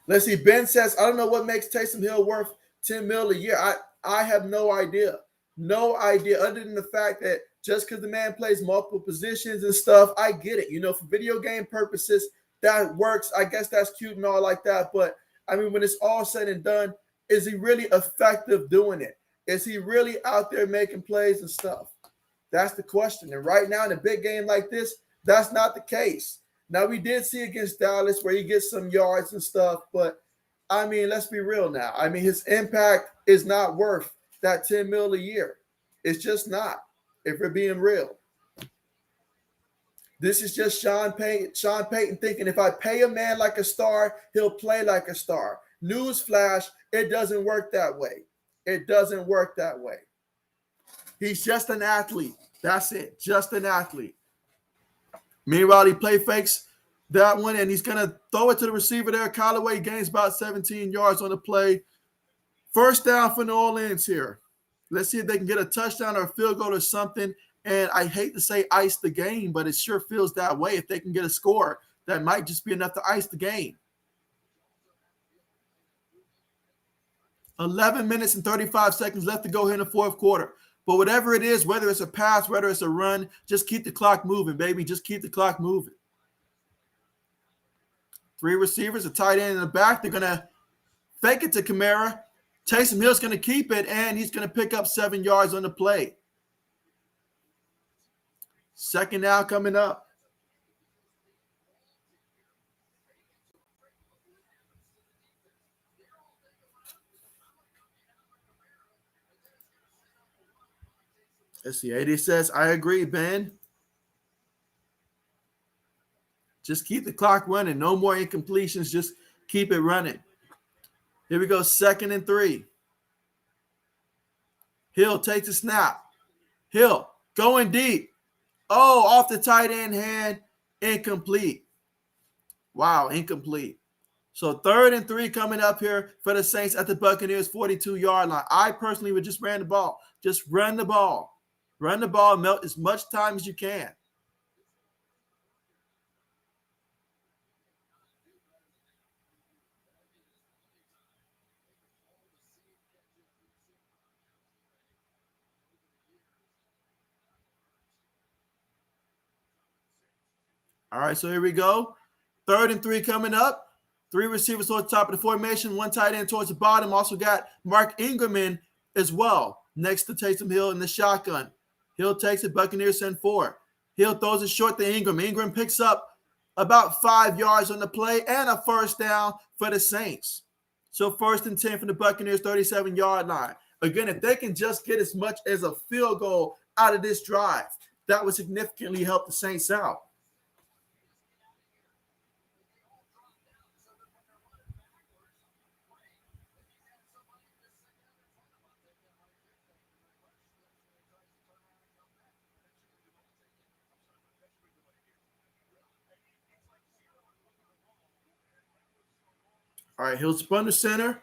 Let's see. Ben says, I don't know what makes Taysom Hill worth $10 million a year. I have no idea. No idea, other than the fact that just because the man plays multiple positions and stuff, I get it. You know, for video game purposes, that works. I guess that's cute and all like that. But, I mean, when it's all said and done, is he really effective doing it? Is he really out there making plays and stuff? That's the question. And right now in a big game like this, that's not the case. Now, we did see against Dallas where he gets some yards and stuff. But, I mean, let's be real now. I mean, his impact is not worth that $10 million a year. It's just not, if we're being real. This is just Sean Payton thinking, if I pay a man like a star, he'll play like a star. Newsflash, it doesn't work that way. It doesn't work that way. He's just an athlete. That's it. Just an athlete. Meanwhile, he play fakes that one, and he's going to throw it to the receiver there. Callaway gains about 17 yards on the play. First down for New Orleans here. Let's see if they can get a touchdown or a field goal or something. And I hate to say ice the game, but it sure feels that way. If they can get a score, that might just be enough to ice the game. 11 minutes and 35 seconds left to go here in the fourth quarter. But whatever it is, whether it's a pass, whether it's a run, just keep the clock moving, baby. Just keep the clock moving. 3 receivers, a tight end in the back. They're going to fake it to Kamara. Taysom Hill's going to keep it, and he's going to pick up 7 yards on the play. Second down coming up. Let's see. 80 says, I agree, Ben. Just keep the clock running. No more incompletions. Just keep it running. Here we go. 2nd and 3. Hill takes a snap. Hill going deep. Oh, off the tight end hand. Incomplete. Wow, incomplete. So 3rd and 3 coming up here for the Saints at the Buccaneers 42-yard line. I personally would just run the ball. Just run the ball. Run the ball, melt as much time as you can. All right, so here we go. 3rd and 3 coming up. 3 receivers towards the top of the formation. 1 tight end towards the bottom. Also got Mark Ingram in as well next to Taysom Hill in the shotgun. Hill takes it. Buccaneers send 4. Hill throws it short to Ingram. Ingram picks up about 5 yards on the play and a first down for the Saints. So 1st and 10 from the Buccaneers 37-yard line. Again, if they can just get as much as a field goal out of this drive, that would significantly help the Saints out. All right, Hill spun to center,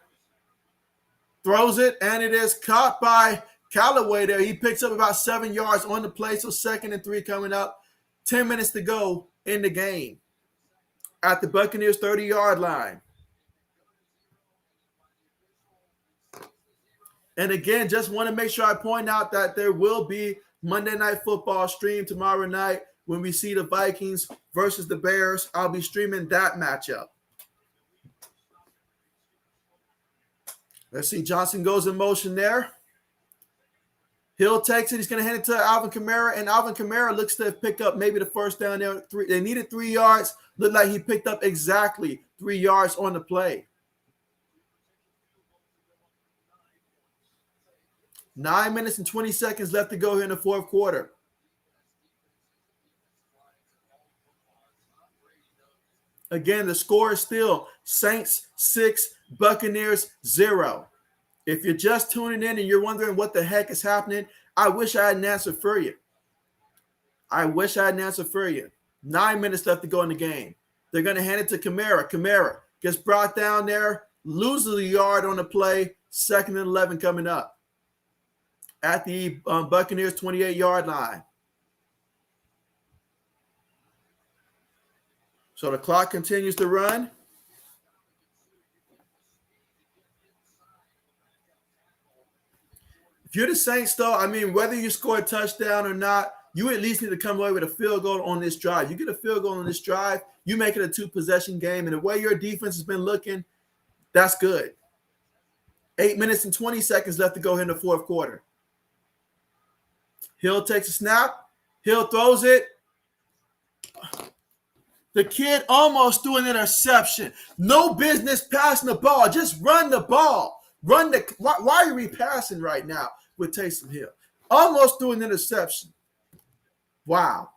throws it, and it is caught by Callaway there. He picks up about 7 yards on the play, so 2nd and 3 coming up. 10 minutes to go in the game at the Buccaneers 30-yard line. And again, just want to make sure I point out that there will be Monday Night Football stream tomorrow night when we see the Vikings versus the Bears. I'll be streaming that matchup. Let's see. Johnson goes in motion there. Hill takes it. He's going to hand it to Alvin Kamara, and Alvin Kamara looks to pick up maybe the first down there. They needed 3 yards. Looked like he picked up exactly 3 yards on the play. 9 minutes and 20 seconds left to go here in the 4th quarter. Again, the score is still Saints 6, Buccaneers 0. If you're just tuning in and you're wondering what the heck is happening, I wish I had an answer for you. 9 minutes left to go in the game. They're going to hand it to Kamara. Kamara gets brought down there, loses a yard on the play. 2nd and 11 coming up at the Buccaneers 28-yard line. So the clock continues to run. If you're the Saints, though, I mean, whether you score a touchdown or not, you at least need to come away with a field goal on this drive. You get a field goal on this drive, you make it a 2-possession game, and the way your defense has been looking, that's good. 8 minutes and 20 seconds left to go here in the 4th quarter. Hill takes a snap. Hill throws it. The kid almost threw an interception. No business passing the ball. Just run the ball. Why are we passing right now with Taysom Hill? Almost threw an interception. Wow.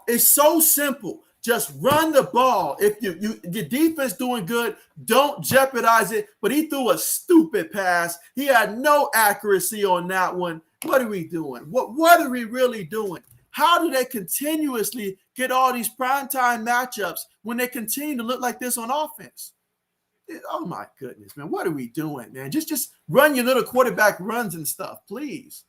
It's so simple. Just run the ball. If your defense doing good, don't jeopardize it. But he threw a stupid pass. He had no accuracy on that one. What are we doing? What are we really doing? How do they continuously get all these primetime matchups when they continue to look like this on offense? Oh, my goodness, man. What are we doing, man? Just run your little quarterback runs and stuff, please.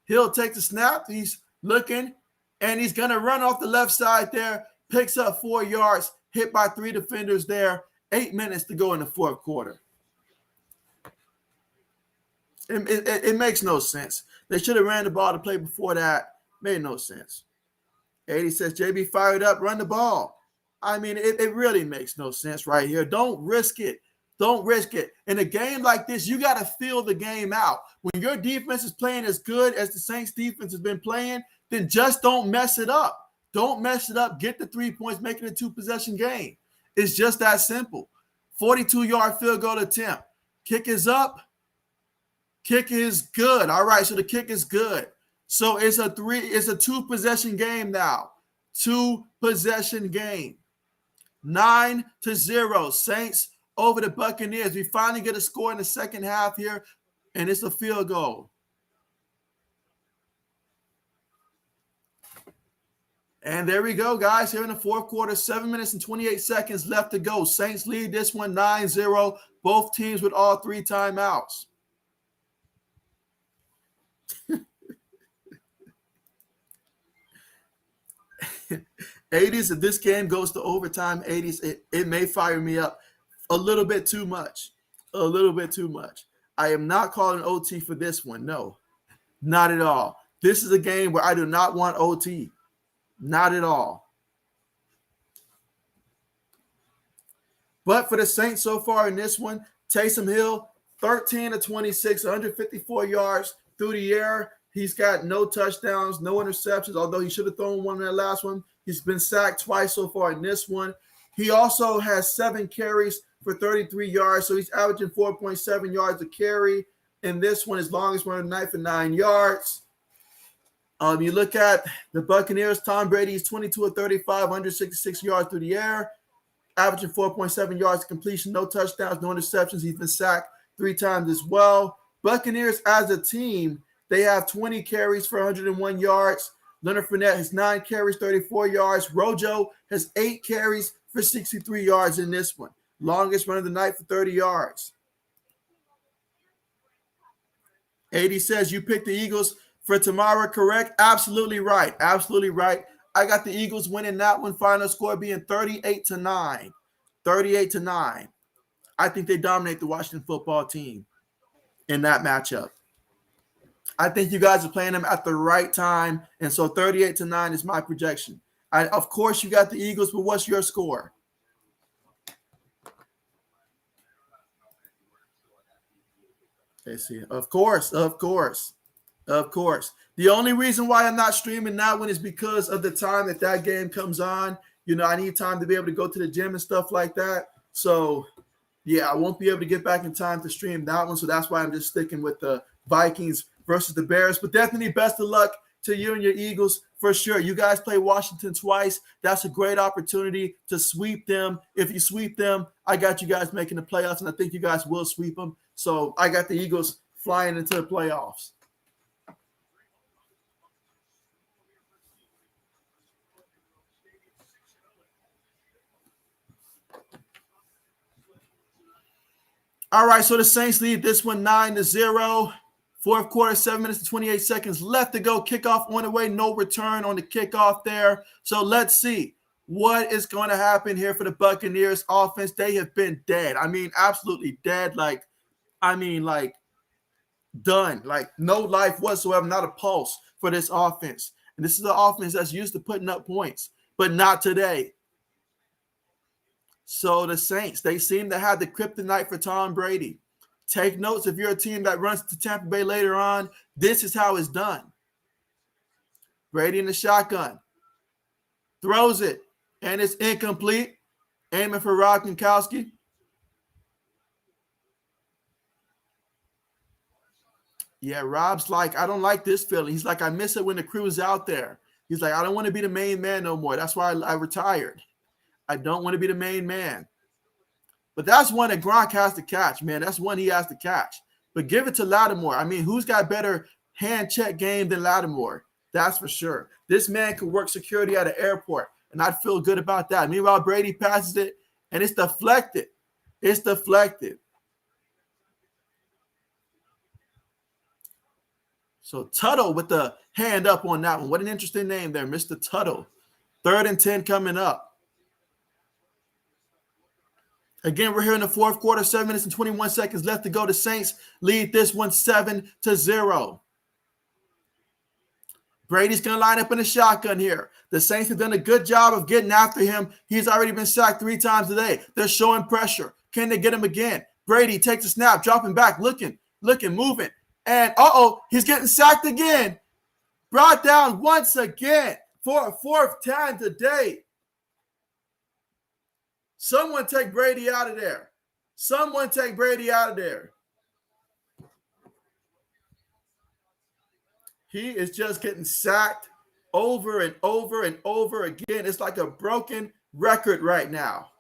Hill takes the snap. He's looking, and he's going to run off the left side there, picks up 4 yards, hit by 3 defenders there. 8 minutes to go in the 4th quarter. It makes no sense. They should have ran the ball to play before that. Made no sense. 80 says, JB fired up, run the ball. I mean, it really makes no sense right here. Don't risk it. Don't risk it. In a game like this, you got to feel the game out. When your defense is playing as good as the Saints defense has been playing, then just don't mess it up. Don't mess it up. Get the 3 points, make it a 2-possession game. It's just that simple. 42-yard field goal attempt. Kick is up. Kick is good. All right, so the kick is good. So it's a 2-possession game now. 2-possession game. 9-0. Saints over the Buccaneers. We finally get a score in the second half here, and it's a field goal. And there we go, guys. Here in the fourth quarter, 7 minutes and 28 seconds left to go. Saints lead this one 9-0. Both teams with all 3 timeouts. 80s, if this game goes to overtime, 80s, it may fire me up a little bit too much. A little bit too much. I am not calling OT for this one. No, not at all. This is a game where I do not want OT. Not at all. But for the Saints so far in this one, Taysom Hill, 13 of 26, 154 yards through the air. He's got no touchdowns, no interceptions, although he should have thrown one in that last one. He's been sacked twice so far in this one. He also has 7 carries for 33 yards, so he's averaging 4.7 yards a carry. And this one is longest run of the night for 9 yards. You look at the Buccaneers, Tom Brady is 22 of 35, 166 yards through the air, averaging 4.7 yards of completion, no touchdowns, no interceptions. He's been sacked 3 times as well. Buccaneers as a team, they have 20 carries for 101 yards. Leonard Fournette has 9 carries, 34 yards. Rojo has 8 carries for 63 yards in this one. Longest run of the night for 30 yards. 80 says you picked the Eagles for tomorrow, correct? Absolutely right. Absolutely right. I got the Eagles winning that one. Final score being 38-9. 38-9. I think they dominate the Washington football team in that matchup. I think you guys are playing them at the right time, and so 38-9 is my projection. Of course, you got the Eagles, but what's your score? Let's see. Of course. The only reason why I'm not streaming that one is because of the time that game comes on. You know, I need time to be able to go to the gym and stuff like that. So, yeah, I won't be able to get back in time to stream that one. So that's why I'm just sticking with the Vikings versus the Bears. But definitely best of luck to you and your Eagles for sure. You guys play Washington twice. That's a great opportunity to sweep them. If you sweep them, I got you guys making the playoffs, and I think you guys will sweep them. So I got the Eagles flying into the playoffs. All right, so the Saints lead this one 9-0. Fourth quarter, 7 minutes and 28 seconds left to go. Kickoff on the way. No return on the kickoff there. So let's see what is going to happen here for the Buccaneers offense. They have been dead. I mean, absolutely dead. Like done. Like no life whatsoever, not a pulse for this offense. And this is an offense that's used to putting up points, but not today. So the Saints, they seem to have the kryptonite for Tom Brady. Take notes if you're a team that runs to Tampa Bay later on. This is how it's done. Brady in the shotgun. Throws it, and it's incomplete. Aiming for Rob Gronkowski. Yeah, Rob's like, I don't like this feeling. He's like, I miss it when the crew's out there. He's like, I don't want to be the main man no more. That's why I retired. I don't want to be the main man. But that's one that Gronk has to catch, man. That's one he has to catch. But give it to Lattimore. I mean, who's got better hand check game than Lattimore? That's for sure. This man could work security at an airport, and I'd feel good about that. Meanwhile, Brady passes it, and it's deflected. It's deflected. So Tuttle with the hand up on that one. What an interesting name there, Mr. Tuttle. 3rd and 10 coming up. Again, we're here in the fourth quarter, 7 minutes and 21 seconds left to go. The Saints lead this one 7-0. Brady's going to line up in a shotgun here. The Saints have done a good job of getting after him. He's already been sacked 3 times today. They're showing pressure. Can they get him again? Brady takes a snap, dropping back, looking, moving. And, he's getting sacked again. Brought down once again for a 4th time today. Someone take Brady out of there. Someone take Brady out of there. He is just getting sacked over and over and over again. It's like a broken record right now.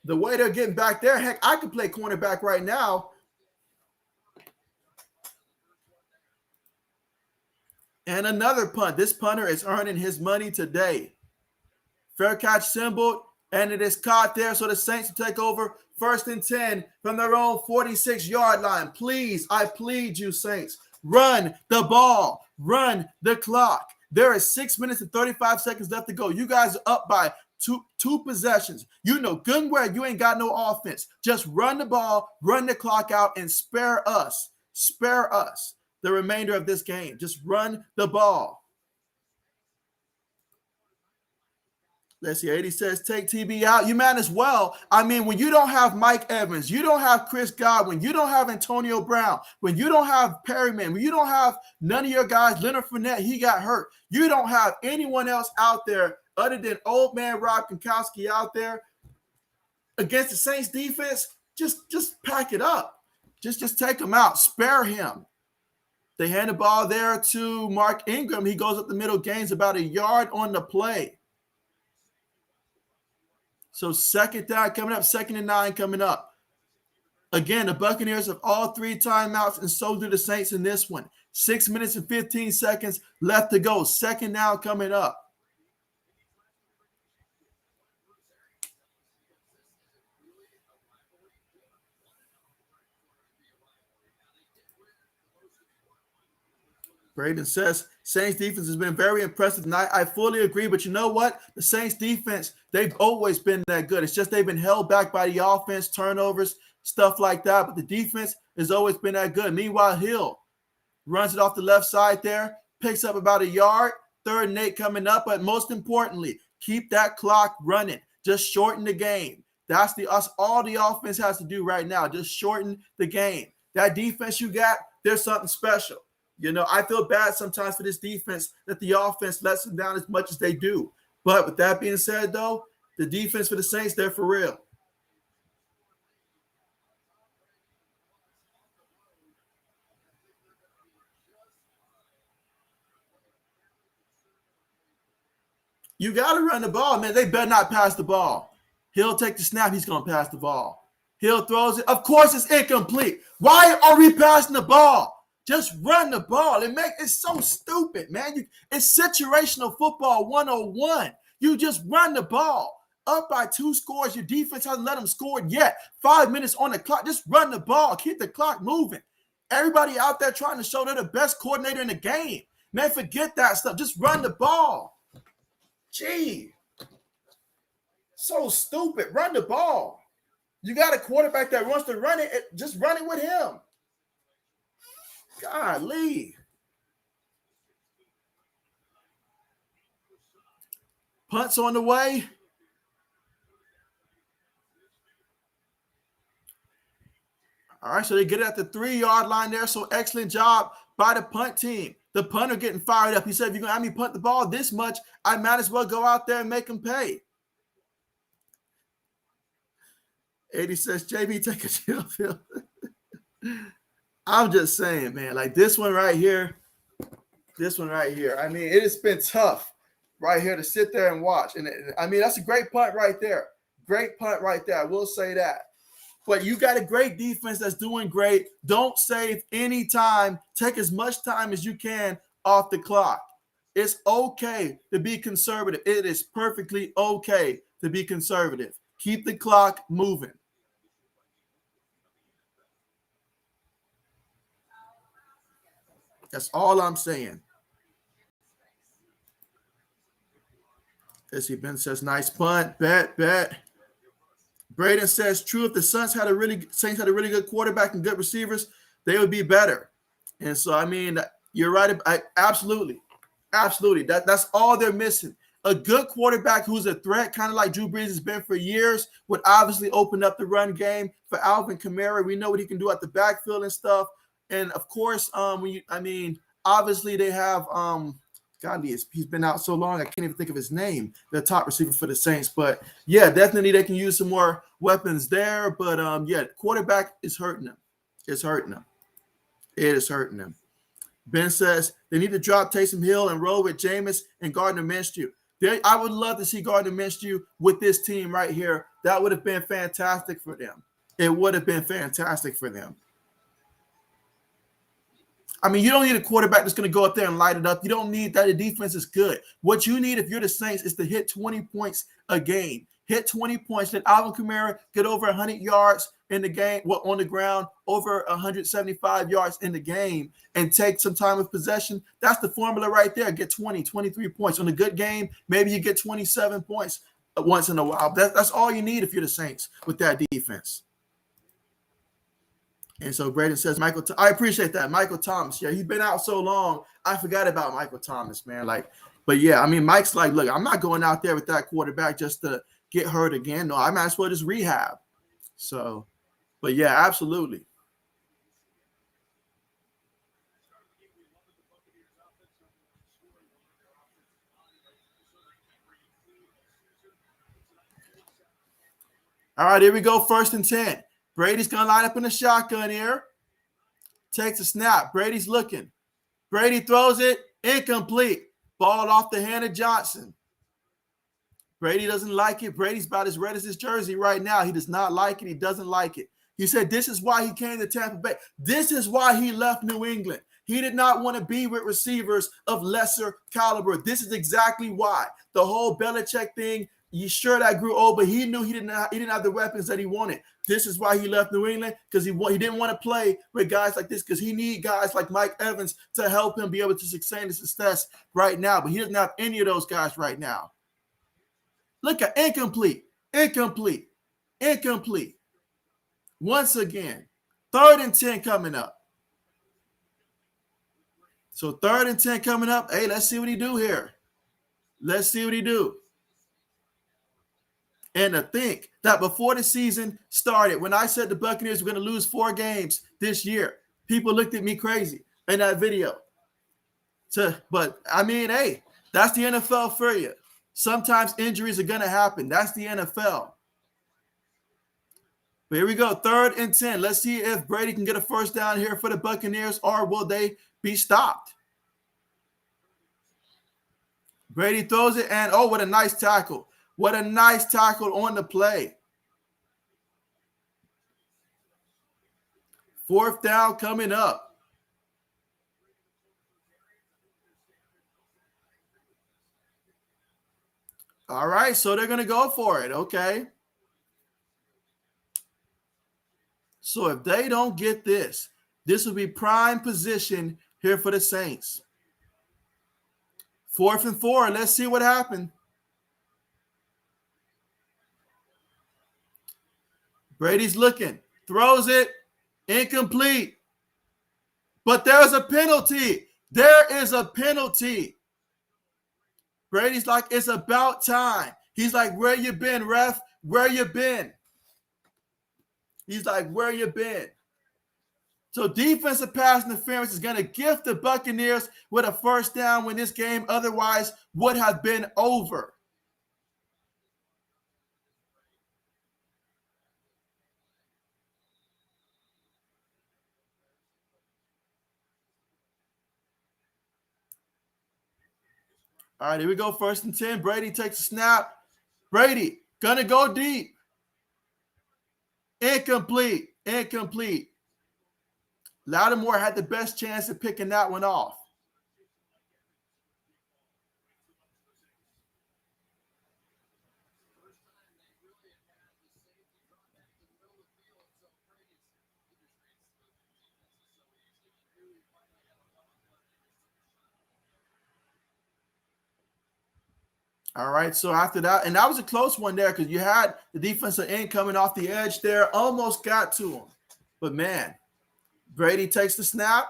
The way they're getting back there, heck, I could play cornerback right now. And another punt. This punter is earning his money today. Fair catch symbol, and it is caught there. So the Saints will take over 1st and 10 from their own 46-yard line. Please, I plead you, Saints, run the ball, run the clock. There is 6 minutes and 35 seconds left to go. You guys are up by two possessions. You know good and well you ain't got no offense. Just run the ball, run the clock out, and spare us the remainder of this game. Just run the ball. Let's see. 80 says, take TB out. You might as well. I mean, when you don't have Mike Evans, you don't have Chris Godwin, you don't have Antonio Brown, when you don't have Perryman, when you don't have none of your guys, Leonard Fournette, he got hurt. You don't have anyone else out there other than old man Rob Gronkowski out there against the Saints defense. Just pack it up. Just take him out. Spare him. They hand the ball there to Mark Ingram. He goes up the middle, gains about a yard on the play. So 2nd down coming up, 2nd and 9 coming up. Again, the Buccaneers have all 3 timeouts, and so do the Saints in this one. 6 minutes and 15 seconds left to go. 2nd down coming up. Braden says, Saints defense has been very impressive tonight. I fully agree, but you know what? The Saints defense, they've always been that good. It's just they've been held back by the offense, turnovers, stuff like that, but the defense has always been that good. Meanwhile, Hill runs it off the left side there, picks up about a yard, 3rd and 8 coming up, but most importantly, keep that clock running. Just shorten the game. That's all the offense has to do right now. Just shorten the game. That defense you got, there's something special. You know, I feel bad sometimes for this defense that the offense lets them down as much as they do. But with that being said, though, the defense for the Saints, they're for real. You got to run the ball, man. They better not pass the ball. He'll take the snap. He's going to pass the ball. Hill throws it. Of course, it's incomplete. Why are we passing the ball? Just run the ball. It's so stupid, man. It's situational football 101. You just run the ball. Up by 2 scores. Your defense hasn't let them score yet. 5 minutes on the clock. Just run the ball. Keep the clock moving. Everybody out there trying to show they're the best coordinator in the game. Man, forget that stuff. Just run the ball. Gee. So stupid. Run the ball. You got a quarterback that wants to run it. Just run it with him. Golly. Punt's on the way. All right, so they get it at the 3-yard line there. So excellent job by the punt team. The punter getting fired up. He said, if you're going to have me punt the ball this much, I might as well go out there and make them pay. 80 says, JB, take a chill pill. I'm just saying, man, like this one right here. I mean, it has been tough right here to sit there and watch. And I mean, that's a great punt right there. Great punt right there. I will say that. But you got a great defense that's doing great. Don't save any time. Take as much time as you can off the clock. It's okay to be conservative. It is perfectly okay to be conservative. Keep the clock moving. That's all I'm saying. Let's see, Ben says, nice punt. Bet. Braden says, true, if the Saints had a really good quarterback and good receivers, they would be better. And so, I mean, you're right. Absolutely. Absolutely. That's all they're missing. A good quarterback who's a threat, kind of like Drew Brees has been for years, would obviously open up the run game for Alvin Kamara. We know what he can do at the backfield and stuff. And of course, obviously they have he's been out so long, I can't even think of his name, the top receiver for the Saints. But yeah, definitely they can use some more weapons there. But quarterback is hurting them. It's hurting them. It is hurting them. Ben says they need to drop Taysom Hill and roll with Jameis and Gardner Minshew. I would love to see Gardner Minshew with this team right here. That would have been fantastic for them. It would have been fantastic for them. I mean, you don't need a quarterback that's going to go up there and light it up. You don't need that. The defense is good. What you need if you're the Saints is to hit 20 points a game. Hit 20 points. Let Alvin Kamara get over 100 yards in the game, on the ground, over 175 yards in the game, and take some time of possession. That's the formula right there. Get 20, 23 points. On a good game, maybe you get 27 points once in a while. That's all you need if you're the Saints with that defense. And so Braden says, I appreciate that. Michael Thomas. Yeah, he's been out so long. I forgot about Michael Thomas, man. But yeah, I mean, Mike's like, look, I'm not going out there with that quarterback just to get hurt again. No, I might as well just rehab. So, but yeah, absolutely. All right, here we go. 1st and 10. Brady's going to line up in the shotgun here. Takes a snap. Brady's looking. Brady throws it. Incomplete. Ball off the hand of Johnson. Brady doesn't like it. Brady's about as red as his jersey right now. He does not like it. He doesn't like it. He said this is why he came to Tampa Bay. This is why he left New England. He did not want to be with receivers of lesser caliber. This is exactly why. The whole Belichick thing, you sure that grew old, but he knew he didn't have the weapons that he wanted. This is why he left New England, because he didn't want to play with guys like this, because he need guys like Mike Evans to help him be able to sustain the success right now. But he doesn't have any of those guys right now. Look at incomplete. Once again, 3rd and 10 coming up. So 3rd and 10 coming up. Hey, let's see what he do here. Let's see what he do. And to think that before the season started, when I said the Buccaneers were going to lose 4 games this year, people looked at me crazy in that video. But I mean, hey, that's the NFL for you. Sometimes injuries are going to happen. That's the NFL. But here we go, 3rd and 10. Let's see if Brady can get a first down here for the Buccaneers, or will they be stopped? Brady throws it, and oh, what a nice tackle. What a nice tackle on the play. 4th down coming up. All right, so they're going to go for it. Okay. So if they don't get this, this will be prime position here for the Saints. 4th and 4. Let's see what happened. Brady's looking. Throws it. Incomplete. But there's a penalty. There is a penalty. Brady's like, it's about time. He's like, where you been, ref? Where you been? He's like, where you been? So defensive pass interference is going to gift the Buccaneers with a first down when this game otherwise would have been over. All right, here we go. 1st and 10. Brady takes a snap. Brady going to go deep. Incomplete. Lattimore had the best chance of picking that one off. All right, so after that, and that was a close one there because you had the defensive end coming off the edge there, almost got to him. But man, Brady takes the snap.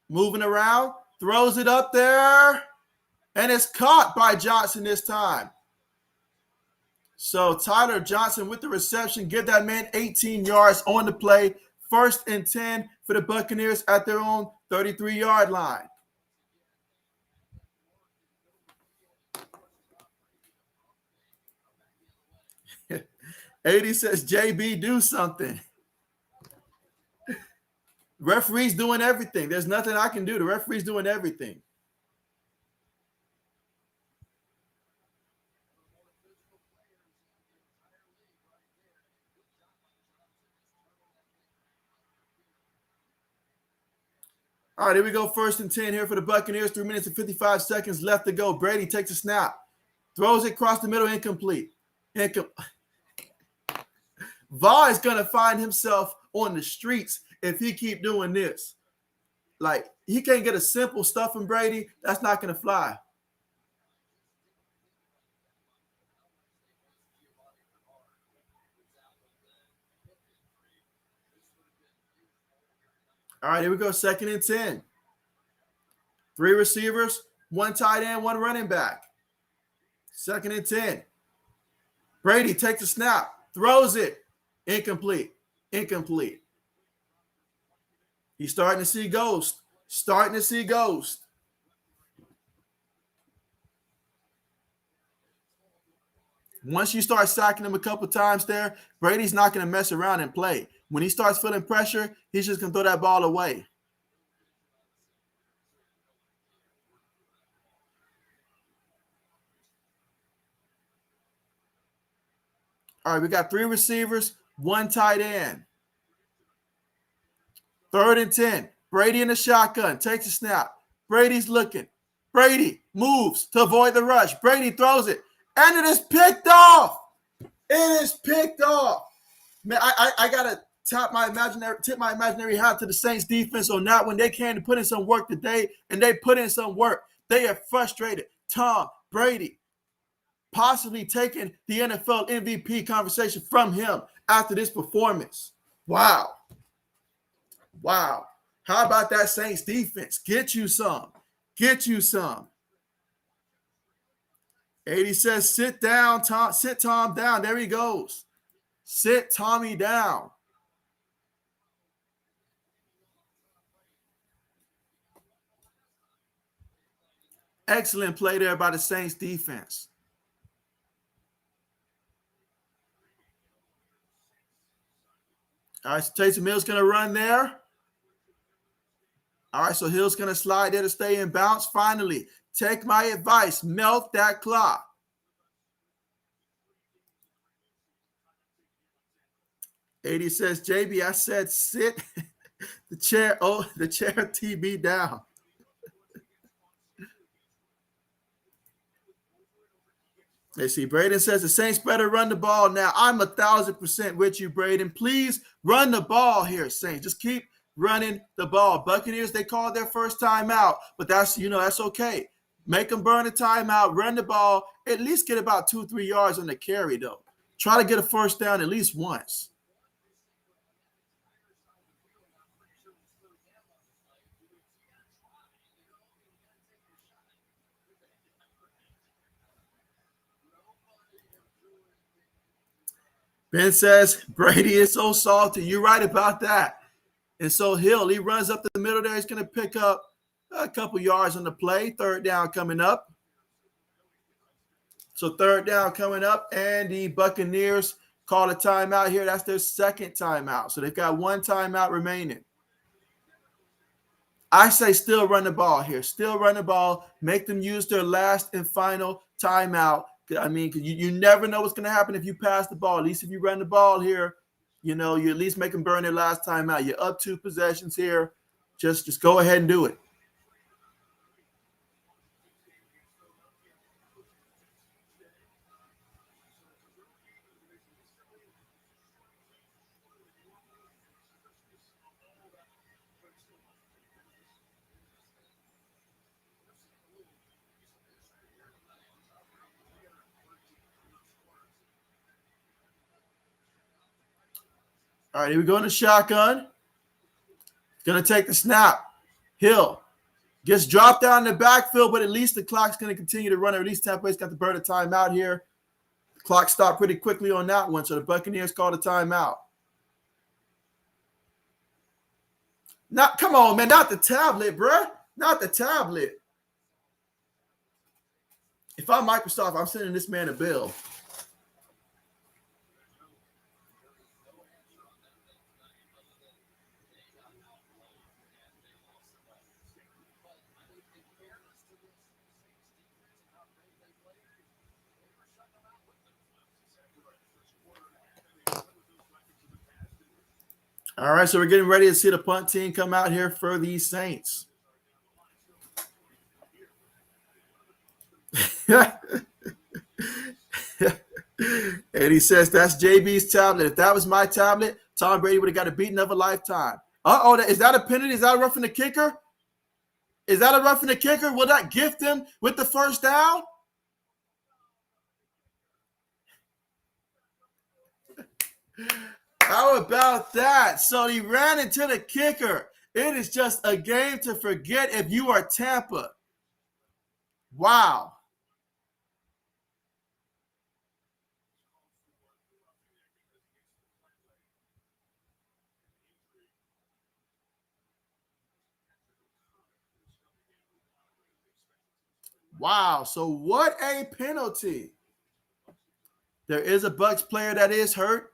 Moving around. Throws it up there. And it's caught by Johnson this time. So Tyler Johnson with the reception. Give that man 18 yards on the play. 1st and 10 for the Buccaneers at their own 33-yard line. AD says, JB, do something. Referee's doing everything. There's nothing I can do. The referee's doing everything. All right, here we go. 1st and 10 here for the Buccaneers. 3 minutes and 55 seconds left to go. Brady takes a snap. Throws it across the middle, incomplete. Vaughn is going to find himself on the streets if he keep doing this. Like, he can't get a simple stuff from Brady. That's not going to fly. All right, here we go. 2nd and 10. 3 receivers, 1 tight end, 1 running back. 2nd and 10. Brady takes the snap, throws it. Incomplete. He's starting to see ghost. Once you start sacking him a couple times there, Brady's not going to mess around and play. When he starts feeling pressure, he's just going to throw that ball away. All right, we got 3 receivers, 1 tight end. 3rd and 10. Brady in the shotgun. Takes a snap. Brady's looking. Brady moves to avoid the rush. Brady throws it. And it is picked off. Man, I got to tip my imaginary hat to the Saints defense on that one. They came to put in some work today, and they put in some work. They are frustrated. Tom Brady possibly taking the NFL MVP conversation from him after this performance. Wow. How about that Saints defense? Get you some. AD says, sit down, Tom. Sit Tom down. There he goes. Sit Tommy down. Excellent play there by the Saints defense. All right, so Taysom Hill's going to run there. All right, so Hill's going to slide there to stay in bounds. Finally, take my advice. Melt that clock. AD says, JB, I said sit the chair TB down. Let's see. Braden says the Saints better run the ball now. I'm 1,000% with you, Braden. Please run the ball here, Saints. Just keep running the ball. Buccaneers, they called their first timeout, but that's okay. Make them burn the timeout, run the ball, at least get about 2-3 yards on the carry, though. Try to get a first down at least once. Ben says, Brady is so salty. You're right about that. And so Hill, he runs up the middle there. He's going to pick up a couple yards on the play. 3rd down coming up. So 3rd down coming up, and the Buccaneers call a timeout here. That's their 2nd timeout. So they've got 1 timeout remaining. I say still run the ball here. Still run the ball. Make them use their last and final timeout. I mean, you never know what's going to happen if you pass the ball. At least if you run the ball here, you at least make them burn their last time out. You're up 2 possessions here. Just go ahead and do it. All right, here we go in the shotgun. Going to take the snap. Hill gets dropped down in the backfield, but at least the clock's going to continue to run. Or at least Tampa Bay's got to burn a timeout here. The clock stopped pretty quickly on that one, so the Buccaneers called a timeout. Not, come on, man, not the tablet, bruh. Not the tablet. If I'm Microsoft, I'm sending this man a bill. All right, so we're getting ready to see the punt team come out here for the Saints. And he says, that's JB's tablet. If that was my tablet, Tom Brady would have got a beating of a lifetime. Uh-oh, is that a penalty? Is that a roughing the kicker? Is that a roughing the kicker? Will that gift him with the first down? How about that? So he ran into the kicker. It is just a game to forget if you are Tampa. Wow. Wow. So what a penalty. There is a Bucs player that is hurt.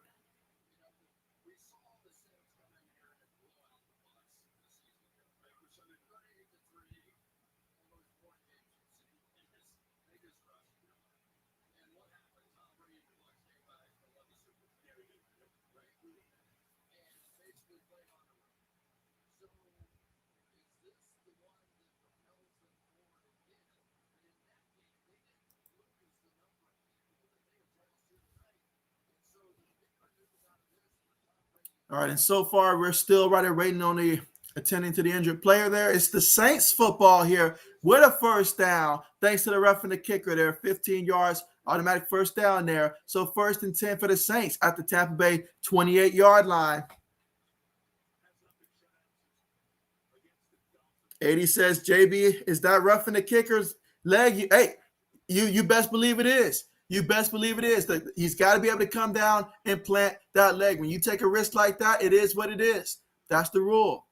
All right, and so far we're still right at rating on the attending to the injured player there. It's the Saints football here with a first down, thanks to the roughing the kicker there, 15 yards, automatic first down there. So 1st and 10 for the Saints at the Tampa Bay 28-yard line. 80 says, JB, is that roughing the kicker's leg? Hey, you best believe it is. You best believe it is. He's got to be able to come down and plant that leg. When you take a risk like that, it is what it is. That's the rule.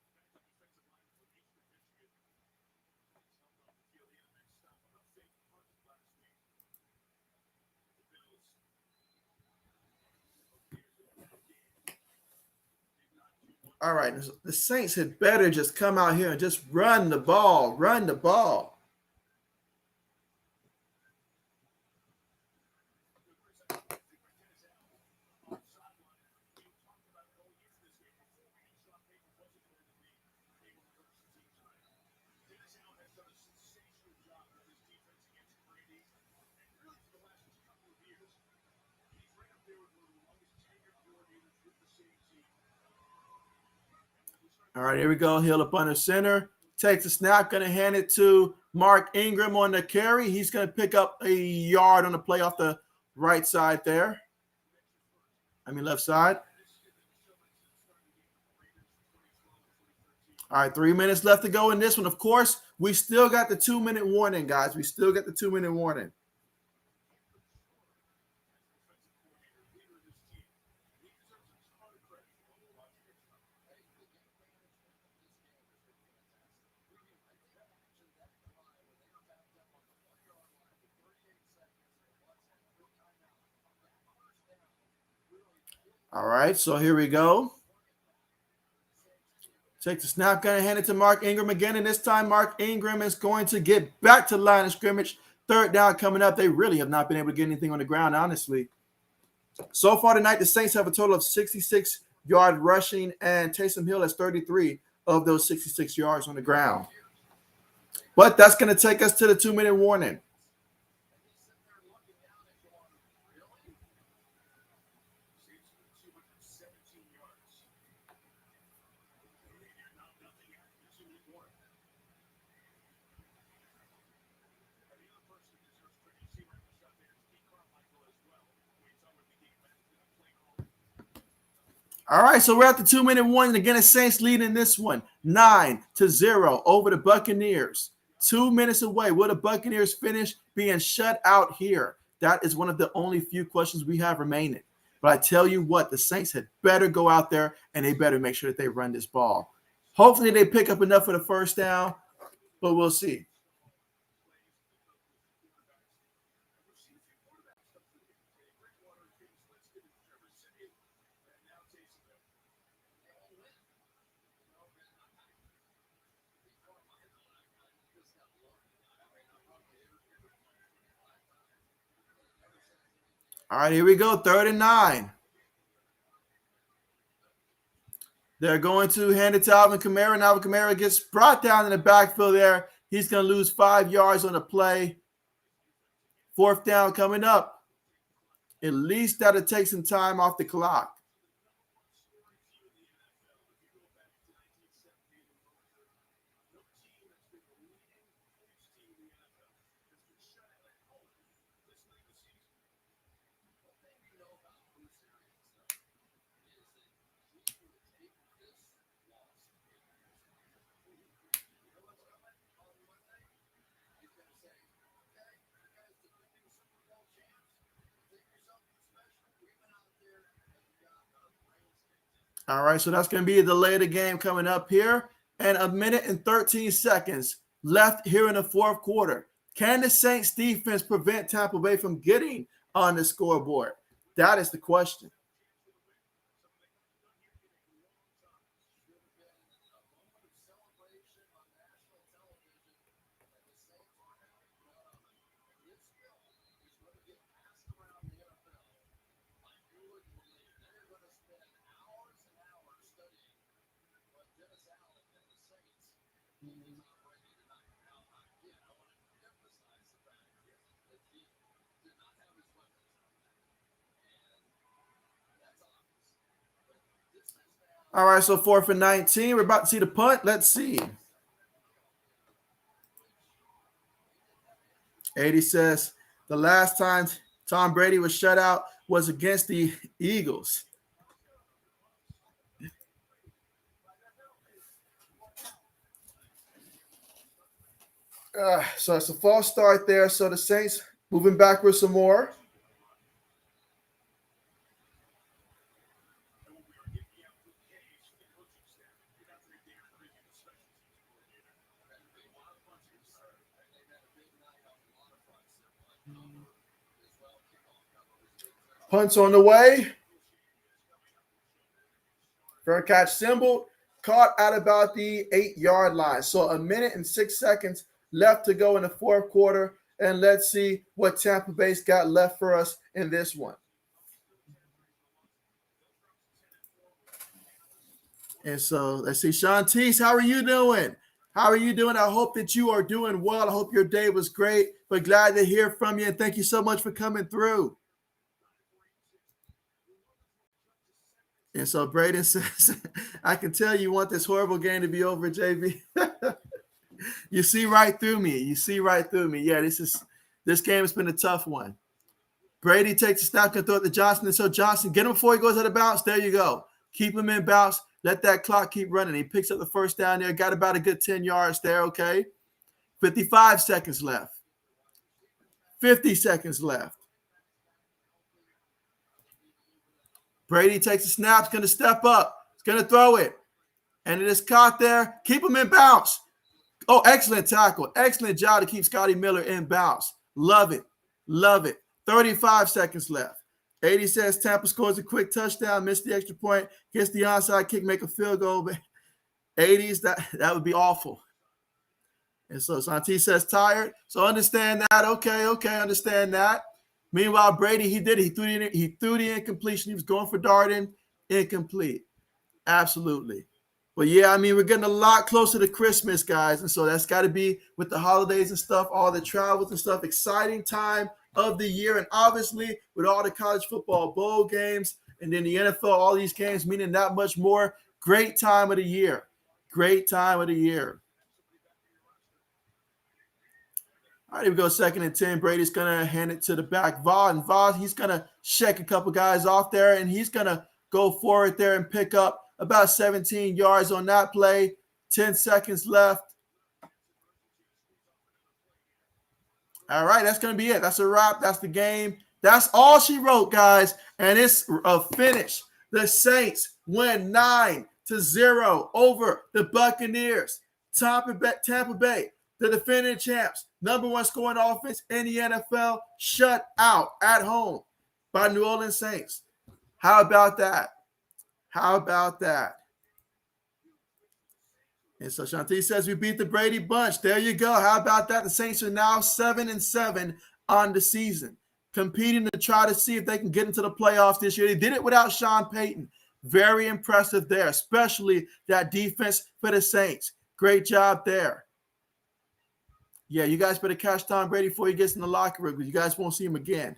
All right, the Saints had better just come out here and just run the ball, run the ball. All right, here we go. Hill up under center. Takes the snap. Going to hand it to Mark Ingram on the carry. He's going to pick up a yard on the play off the right side there. Left side. All right, 3 minutes left to go in this one. Of course, we still got the 2-minute warning, guys. We still got the 2-minute warning. All right, so here we go. Take the snap, going to hand it to Mark Ingram again, and this time Mark Ingram is going to get back to the line of scrimmage. 3rd down coming up. They really have not been able to get anything on the ground, honestly. So far tonight, the Saints have a total of 66-yard rushing, and Taysom Hill has 33 of those 66 yards on the ground. But that's going to take us to the 2-minute warning. All right, so we're at the 2-minute warning. Again, the Saints leading this one 9-0 over the Buccaneers. 2 minutes away. Will the Buccaneers finish being shut out here? That is one of the only few questions we have remaining. But I tell you what, the Saints had better go out there and they better make sure that they run this ball. Hopefully they pick up enough for the first down, but we'll see. All right, here we go. 3rd and 9. They're going to hand it to Alvin Kamara. And Alvin Kamara gets brought down in the backfield there. He's going to lose 5 yards on the play. 4th down coming up. At least that'll take some time off the clock. All right, so that's going to be a delay of the game coming up here. And 1 minute and 13 seconds left here in the 4th quarter. Can the Saints defense prevent Tampa Bay from getting on the scoreboard? That is the question. All right, so 4th and 19. We're about to see the punt. Let's see. 80 says the last time Tom Brady was shut out was against the Eagles. So it's a false start there. So the Saints moving backwards some more. Punts on the way. Fair catch symbol. Caught at about the 8-yard line. So 1 minute and 6 seconds left to go in the 4th quarter. And let's see what Tampa Bay's got left for us in this one. And so let's see. Shantice, how are you doing? How are you doing? I hope that you are doing well. I hope your day was great. But glad to hear from you. And thank you so much for coming through. And so Braden says, I can tell you want this horrible game to be over, JB. You see right through me. You see right through me. Yeah, this game has been a tough one. Brady takes a snap and throw it to Johnson. And so Johnson, get him before he goes out of bounds. There you go. Keep him in bounds. Let that clock keep running. He picks up the first down there. Got about a good 10 yards there, okay? 55 seconds left. 50 seconds left. Brady takes a snap. He's going to step up. He's going to throw it. And it is caught there. Keep him in bounds. Oh, excellent tackle. Excellent job to keep Scotty Miller in bounds. Love it. Love it. 35 seconds left. 80 says Tampa scores a quick touchdown, missed the extra point, gets the onside kick, make a field goal. 80s, that would be awful. And so Santi says tired. So understand that. Okay, understand that. Meanwhile, Brady, he did it. He threw the incompletion. He was going for Darden. Incomplete. Absolutely. But yeah, I mean, we're getting a lot closer to Christmas, guys. And so that's got to be with the holidays and stuff, all the travels and stuff. Exciting time of the year. And obviously, with all the college football bowl games and then the NFL, all these games meaning that much more. Great time of the year. Great time of the year. All right, here we go. 2nd and 10. Brady's going to hand it to the back. And Vaughn, he's going to shake a couple guys off there, and he's going to go forward there and pick up about 17 yards on that play. 10 seconds left. All right, that's going to be it. That's a wrap. That's the game. That's all she wrote, guys. And it's a finish. The Saints win 9-0 over the Buccaneers. Tampa Bay, the defending champs, number one scoring offense in the NFL, shut out at home by New Orleans Saints. How about that? How about that? And so Shanti says we beat the Brady Bunch. There you go. How about that? The Saints are now 7-7 on the season, competing to try to see if they can get into the playoffs this year. They did it without Sean Payton. Very impressive there, especially that defense for the Saints. Great job there. Yeah, you guys better catch Tom Brady before he gets in the locker room because you guys won't see him again.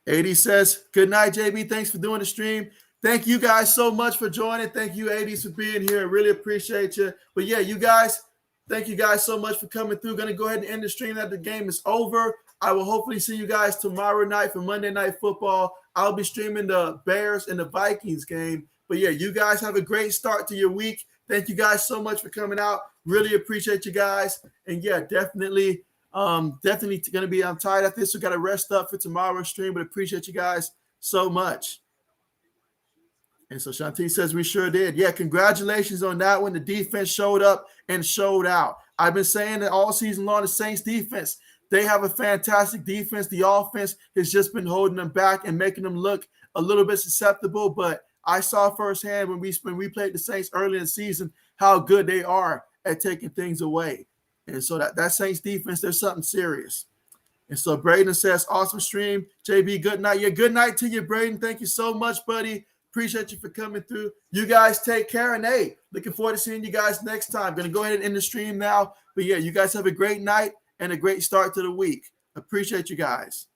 80 says, good night, JB. Thanks for doing the stream. Thank you guys so much for joining. Thank you, 80s, for being here. Really appreciate you. But yeah, you guys, thank you guys so much for coming through. Going to go ahead and end the stream that the game is over. I will hopefully see you guys tomorrow night for Monday Night Football. I'll be streaming the Bears and the Vikings game. But yeah, you guys have a great start to your week. Thank you guys so much for coming out. Really appreciate you guys. And yeah, definitely going to be, I'm tired after this. So got to rest up for tomorrow's stream, but appreciate you guys so much. And so Shanti says we sure did. Yeah, congratulations on that one. The defense showed up and showed out. I've been saying that all season long, the Saints defense, they have a fantastic defense. The offense has just been holding them back and making them look a little bit susceptible. But I saw firsthand when we played the Saints early in the season how good they are at taking things away. And so that Saints defense, there's something serious. And so Braden says, awesome stream. JB, good night. Yeah, good night to you, Braden. Thank you so much, buddy. Appreciate you for coming through. You guys take care. And hey, looking forward to seeing you guys next time. Going to go ahead and end the stream now. But yeah, you guys have a great night and a great start to the week. Appreciate you guys.